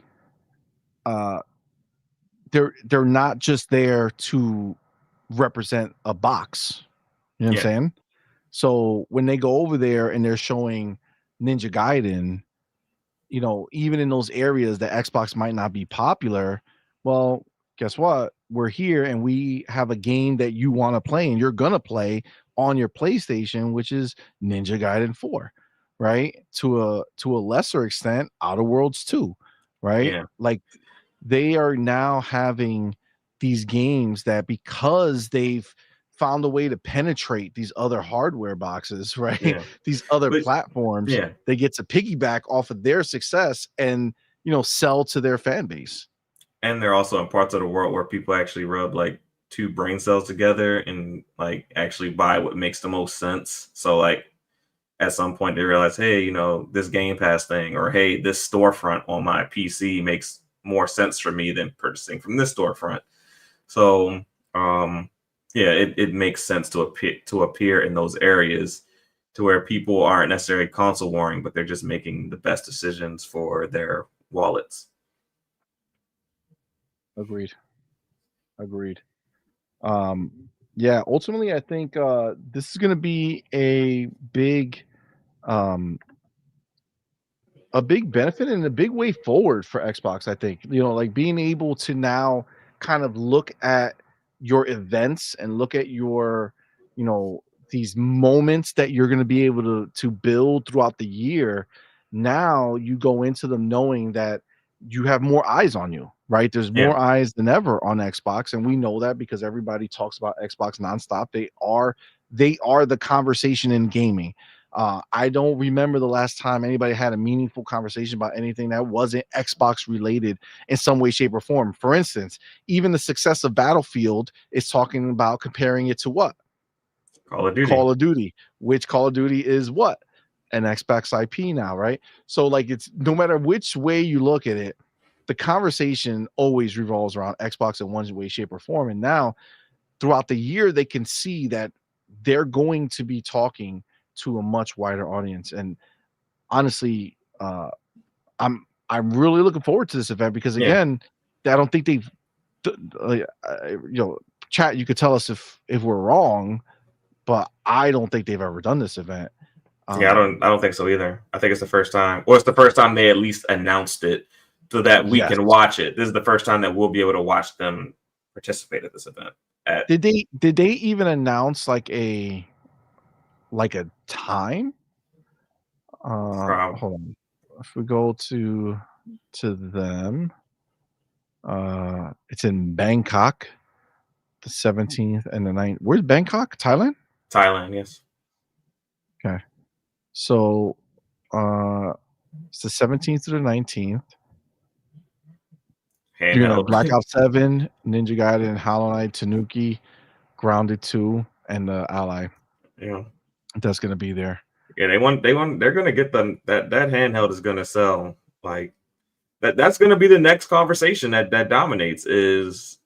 B: they're not just there to represent a box. You know what I'm saying? So when they go over there and they're showing Ninja Gaiden, even in those areas that Xbox might not be popular, well, guess what? We're here and we have a game that you want to play and you're gonna play on your PlayStation, which is Ninja Gaiden 4, right? To a lesser extent, Outer Worlds 2, right?
C: Yeah.
B: Like, they are now having these games that, because they've found a way to penetrate these other hardware boxes, right?
C: Yeah.
B: These other platforms, they get to piggyback off of their success and sell to their fan base.
C: And they're also in parts of the world where people actually rub like two brain cells together and like actually buy what makes the most sense. So like at some point they realize, hey, this Game Pass thing, or hey, this storefront on my PC makes more sense for me than purchasing from this storefront. So it makes sense to appear in those areas, to where people aren't necessarily console warring, but they're just making the best decisions for their wallets.
B: Agreed. Yeah, ultimately I think this is going to be a big benefit and a big way forward for Xbox. I think, like being able to now kind of look at your events and look at your, these moments that you're going to be able to build throughout the year, now you go into them knowing that you have more eyes on you, right? There's more eyes than ever on Xbox, and we know that because everybody talks about Xbox nonstop. They are the conversation in gaming. I don't remember the last time anybody had a meaningful conversation about anything that wasn't Xbox related in some way, shape, or form. For instance, even the success of Battlefield is talking about comparing it to what?
C: Call of Duty.
B: Call of Duty, which Call of Duty is what? An Xbox IP now, right? So like, it's no matter which way you look at it, the conversation always revolves around Xbox in one way, shape, or form. And now throughout the year, they can see that they're going to be talking to a much wider audience. And honestly, I'm really looking forward to this event because again, I don't think they've, chat. You could tell us if we're wrong, but I don't think they've ever done this event.
C: I don't think so either. I think it's the first time, or it's the first time they at least announced it so that we can watch it. This is the first time that we'll be able to watch them participate at this event.
B: Did they even announce like a time? Hold on. If we go to them, it's in Bangkok, the 17th and the 9th. Where's Bangkok? Thailand?
C: Thailand, yes.
B: Okay. So it's the 17th to the 19th. You're gonna have Black Ops 7, Ninja Gaiden, Hollow Knight, Tanuki, Grounded 2, and the Ally.
C: Yeah.
B: That's gonna be there.
C: Yeah, they're gonna get them that handheld is gonna sell. Like that's gonna be the next conversation that dominates is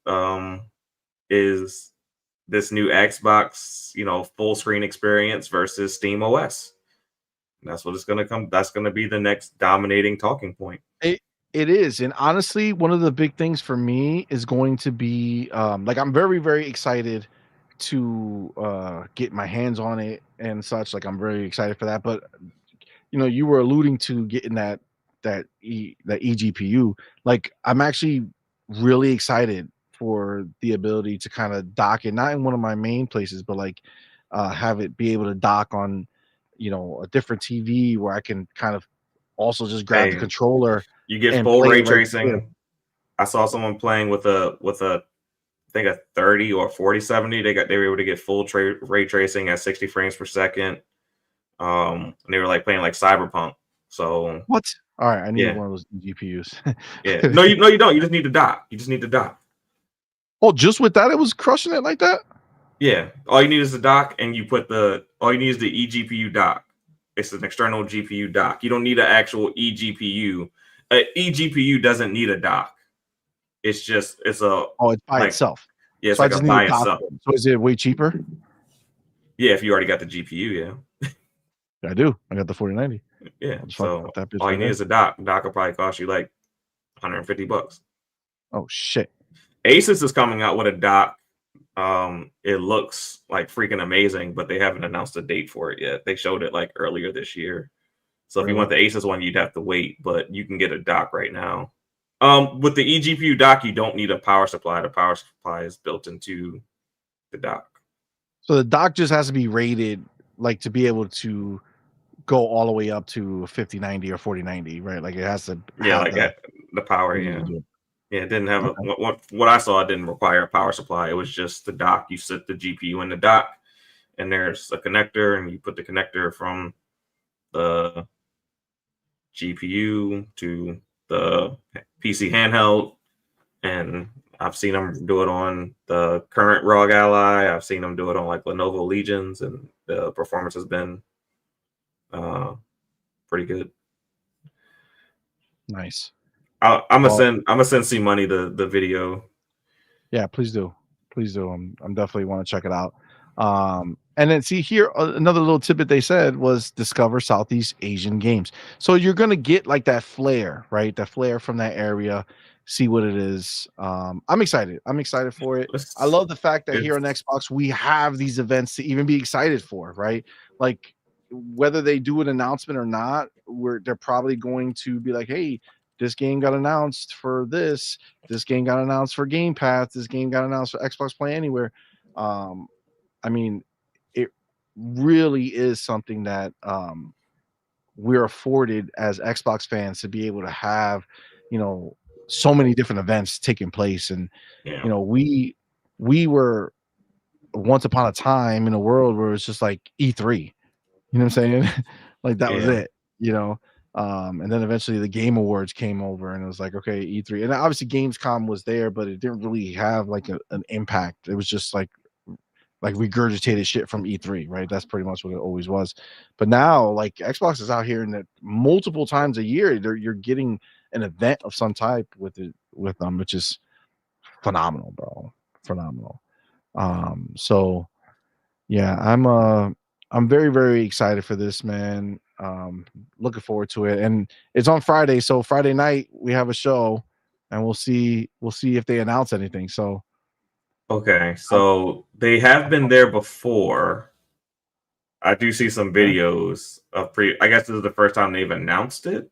C: this new Xbox, full screen experience versus Steam OS. And that's what it's gonna come. That's gonna be the next dominating talking point.
B: It is, and honestly, one of the big things for me is going to be like I'm very, very excited to get my hands on it and such. Like I'm very excited for that. But you were alluding to getting that eGPU. Like I'm actually really excited for the ability to kind of dock it, not in one of my main places, but like have it be able to dock on a different TV where I can kind of also just grab the controller.
C: You get full ray tracing. I saw someone playing with a I think a 30 or 4070. They were able to get full ray tracing at 60 frames per second. And they were like playing like Cyberpunk. So
B: what? All right, I need one of those GPUs.
C: Yeah. No, you don't. You just need to dock.
B: Oh, just with that, it was crushing it like that?
C: Yeah. All you need is the dock, and all you need is the eGPU dock. It's an external GPU dock. You don't need an actual eGPU. An eGPU doesn't need a dock. It's by
B: itself.
C: Yeah, it's so like by itself.
B: So is it way cheaper?
C: Yeah, if you already got the GPU, yeah.
B: I do. I got the 4090.
C: Yeah. So all you need is a dock. Dock will probably cost you like $150.
B: Oh shit.
C: Asus is coming out with a dock. It looks like freaking amazing, but they haven't announced a date for it yet. They showed it like earlier this year. So if you want the Asus one, you'd have to wait, but you can get a dock right now. With the eGPU dock, you don't need a power supply. The power supply is built into the dock.
B: So the dock just has to be rated like to be able to go all the way up to 5090 or 4090, right? Like it has to
C: the power, yeah. Yeah, it didn't have what I saw, it didn't require a power supply. It was just the dock. You set the GPU in the dock, and there's a connector, and you put the connector from the GPU to the PC handheld. And I've seen them do it on the current ROG Ally. I've seen them do it on like Lenovo Legions, and the performance has been pretty good.
B: Nice.
C: I'm gonna send CMoney the video.
B: Yeah, please do. I'm definitely want to check it out. And then see here, another little tidbit they said was discover Southeast Asian games. So you're gonna get like that flair, right? That flair from that area. See what it is. I'm excited. I'm excited for it. I love the fact that here on Xbox we have these events to even be excited for, right? Like whether they do an announcement or not, they're probably going to be like, hey, this game got announced for this game got announced for Game Pass, this game got announced for Xbox Play Anywhere. I mean, it really is something that we're afforded as Xbox fans to be able to have, so many different events taking place. And, we were once upon a time in a world where it's just like E3, you know what I'm saying? Like that was it, and then eventually the Game Awards came over and it was like, okay, E3. And obviously Gamescom was there, but it didn't really have like an impact. It was just like regurgitated shit from E3, right? That's pretty much what it always was. But now, like, Xbox is out here and that multiple times a year, you're getting an event of some type with them, which is phenomenal, bro. Phenomenal. So yeah, I'm very, very excited for this, man. Looking forward to it. And it's on Friday, so Friday night we have a show and we'll see if they announce anything. So
C: okay, so they have been there before. I do see some videos of I guess this is the first time they've announced it.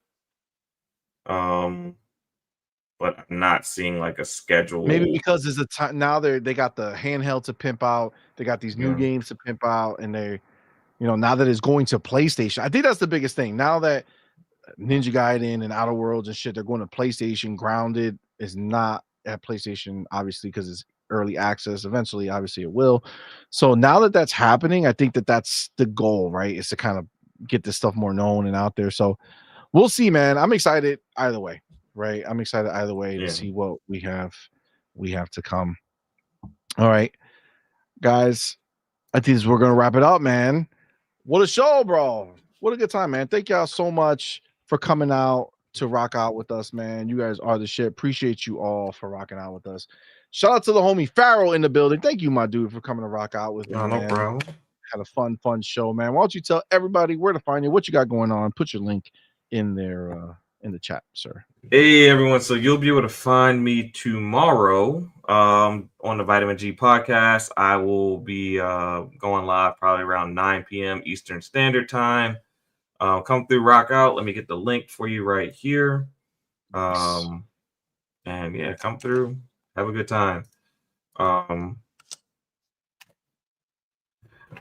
C: But I'm not seeing like a schedule.
B: Maybe because it's a time now they got the handheld to pimp out. They got these new games to pimp out, and they, now that it's going to PlayStation. I think that's the biggest thing. Now that Ninja Gaiden and Outer Worlds and shit, they're going to PlayStation. Grounded is not at PlayStation, obviously, because it's early access. Eventually, obviously, it will. So now that that's happening, I think that that's the goal, right? Is to kind of get this stuff more known and out there. So we'll see, man. I'm excited either way, right? I'm excited either way to see what we have to come. All right, guys. I think we're gonna wrap it up, man. What a show, bro. What a good time, man. Thank y'all so much for coming out to rock out with us, man. You guys are the shit. Appreciate you all for rocking out with us. Shout out to the homie Farrell in the building. Thank you, my dude, for coming to rock out with me, man.
C: No problem.
B: Had a fun show, man. Why don't you tell everybody where to find you, what you got going on? Put your link in there in the chat, sir.
C: Hey everyone, so you'll be able to find me tomorrow on the Vitamin G podcast. I will be going live probably around 9 p.m. Eastern Standard Time. Come through, rock out. Let me get the link for you right here. And yeah, come through, have a good time.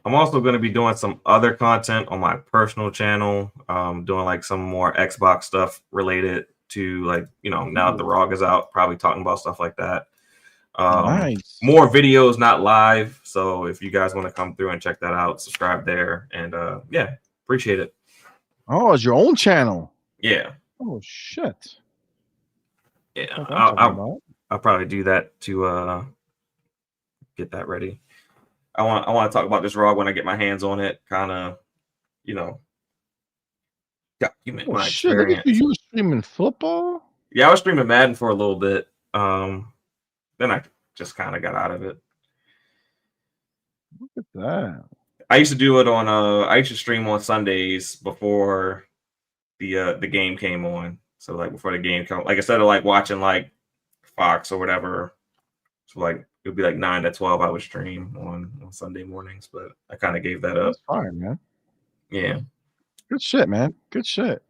C: I'm also going to be doing some other content on my personal channel, doing like some more Xbox stuff related to, like, now that the ROG is out, probably talking about stuff like that.
B: Nice.
C: More videos, not live. So if you guys want to come through and check that out, subscribe there. And yeah, appreciate it.
B: Oh, it's your own channel.
C: Yeah.
B: Oh shit.
C: Yeah. I'll probably do that to get that ready. I want to talk about this ROG when I get my hands on it, kind of, document my experience.
B: You were streaming football?
C: Yeah, I was streaming Madden for a little bit. Then I just kind of got out of it.
B: Look at that.
C: I used to do it on I used to stream on Sundays before the game came on. So like before the game came, like instead of like watching like Fox or whatever, so like it would be like 9 to 12 I would stream on Sunday mornings, but I kind of gave that up.
B: That's fine, man.
C: Yeah.
B: Good shit, man. Good shit.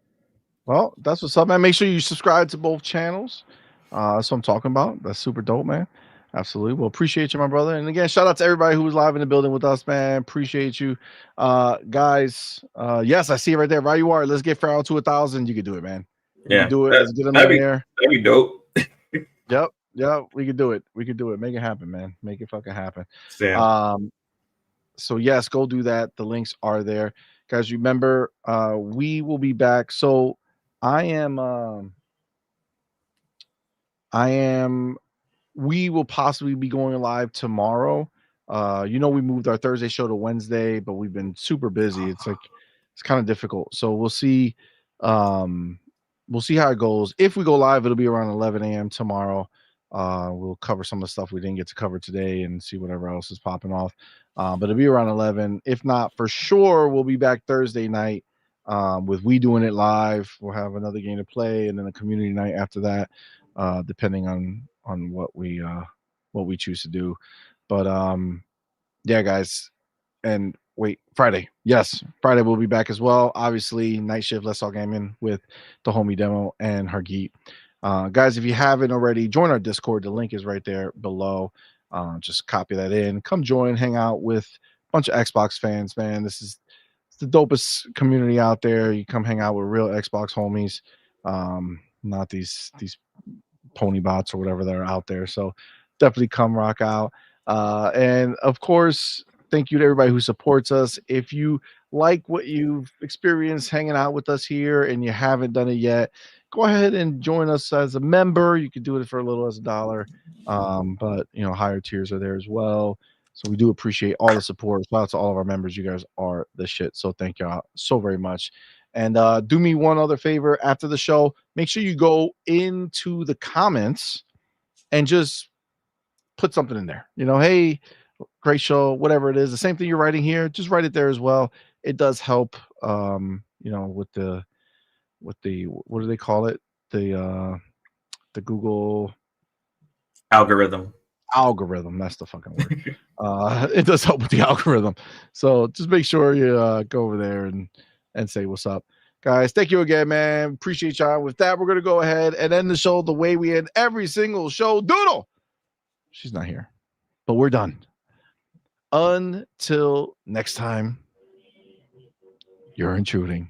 B: Well, that's what's up, man. Make sure you subscribe to both channels. That's what I'm talking about. That's super dope, man. Absolutely. Well, appreciate you, my brother. And again, shout out to everybody who was live in the building with us, man. Appreciate you. Guys, yes, I see it right there. Right you are. Let's get Farrell to 1,000. You can do it, man. You can do it. Let's get him in there.
C: That'd be dope.
B: Yep, we could do it. We could do it. Make it happen, man. Make it fucking happen.
C: Sam.
B: So yes, go do that. The links are there. Guys, remember, we will be back. So we will possibly be going live tomorrow. We moved our Thursday show to Wednesday, but we've been super busy. It's kind of difficult. So we'll see. We'll see how it goes. If we go live, it'll be around 11 a.m. tomorrow. We'll cover some of the stuff we didn't get to cover today and see whatever else is popping off. But it'll be around 11. If not, for sure, we'll be back Thursday night with we doing it live. We'll have another game to play and then a community night after that, depending on what we choose to do. But yeah, guys, and Friday. Yes, Friday we'll be back as well. Obviously, night shift, Let's All Gaming with the homie demo and Hargeet. Guys, if you haven't already, join our Discord. The link is right there below. Just copy that in. Come join, hang out with a bunch of Xbox fans, man. This is the dopest community out there. You come hang out with real Xbox homies, not these pony bots or whatever that are out there. So definitely come rock out. And of course, thank you to everybody who supports us. If you like what you've experienced hanging out with us here and you haven't done it yet, go ahead and join us as a member. You can do it for a little as $1. But you know, higher tiers are there as well. So we do appreciate all the support. Shout out to all of our members. You guys are the shit. So thank y'all so very much. And do me one other favor after the show. Make sure you go into the comments and just put something in there. You know, hey, great show, whatever it is. The same thing you're writing here, just write it there as well. It does help. You know, with the what do they call it? The Google
C: algorithm.
B: That's the fucking word. It does help with the algorithm. So just make sure you go over there and say what's up. Guys, thank you again, man. Appreciate y'all. With that, we're going to go ahead and end the show the way we end every single show. Doodle! She's not here, but we're done. Until next time, you're intruding.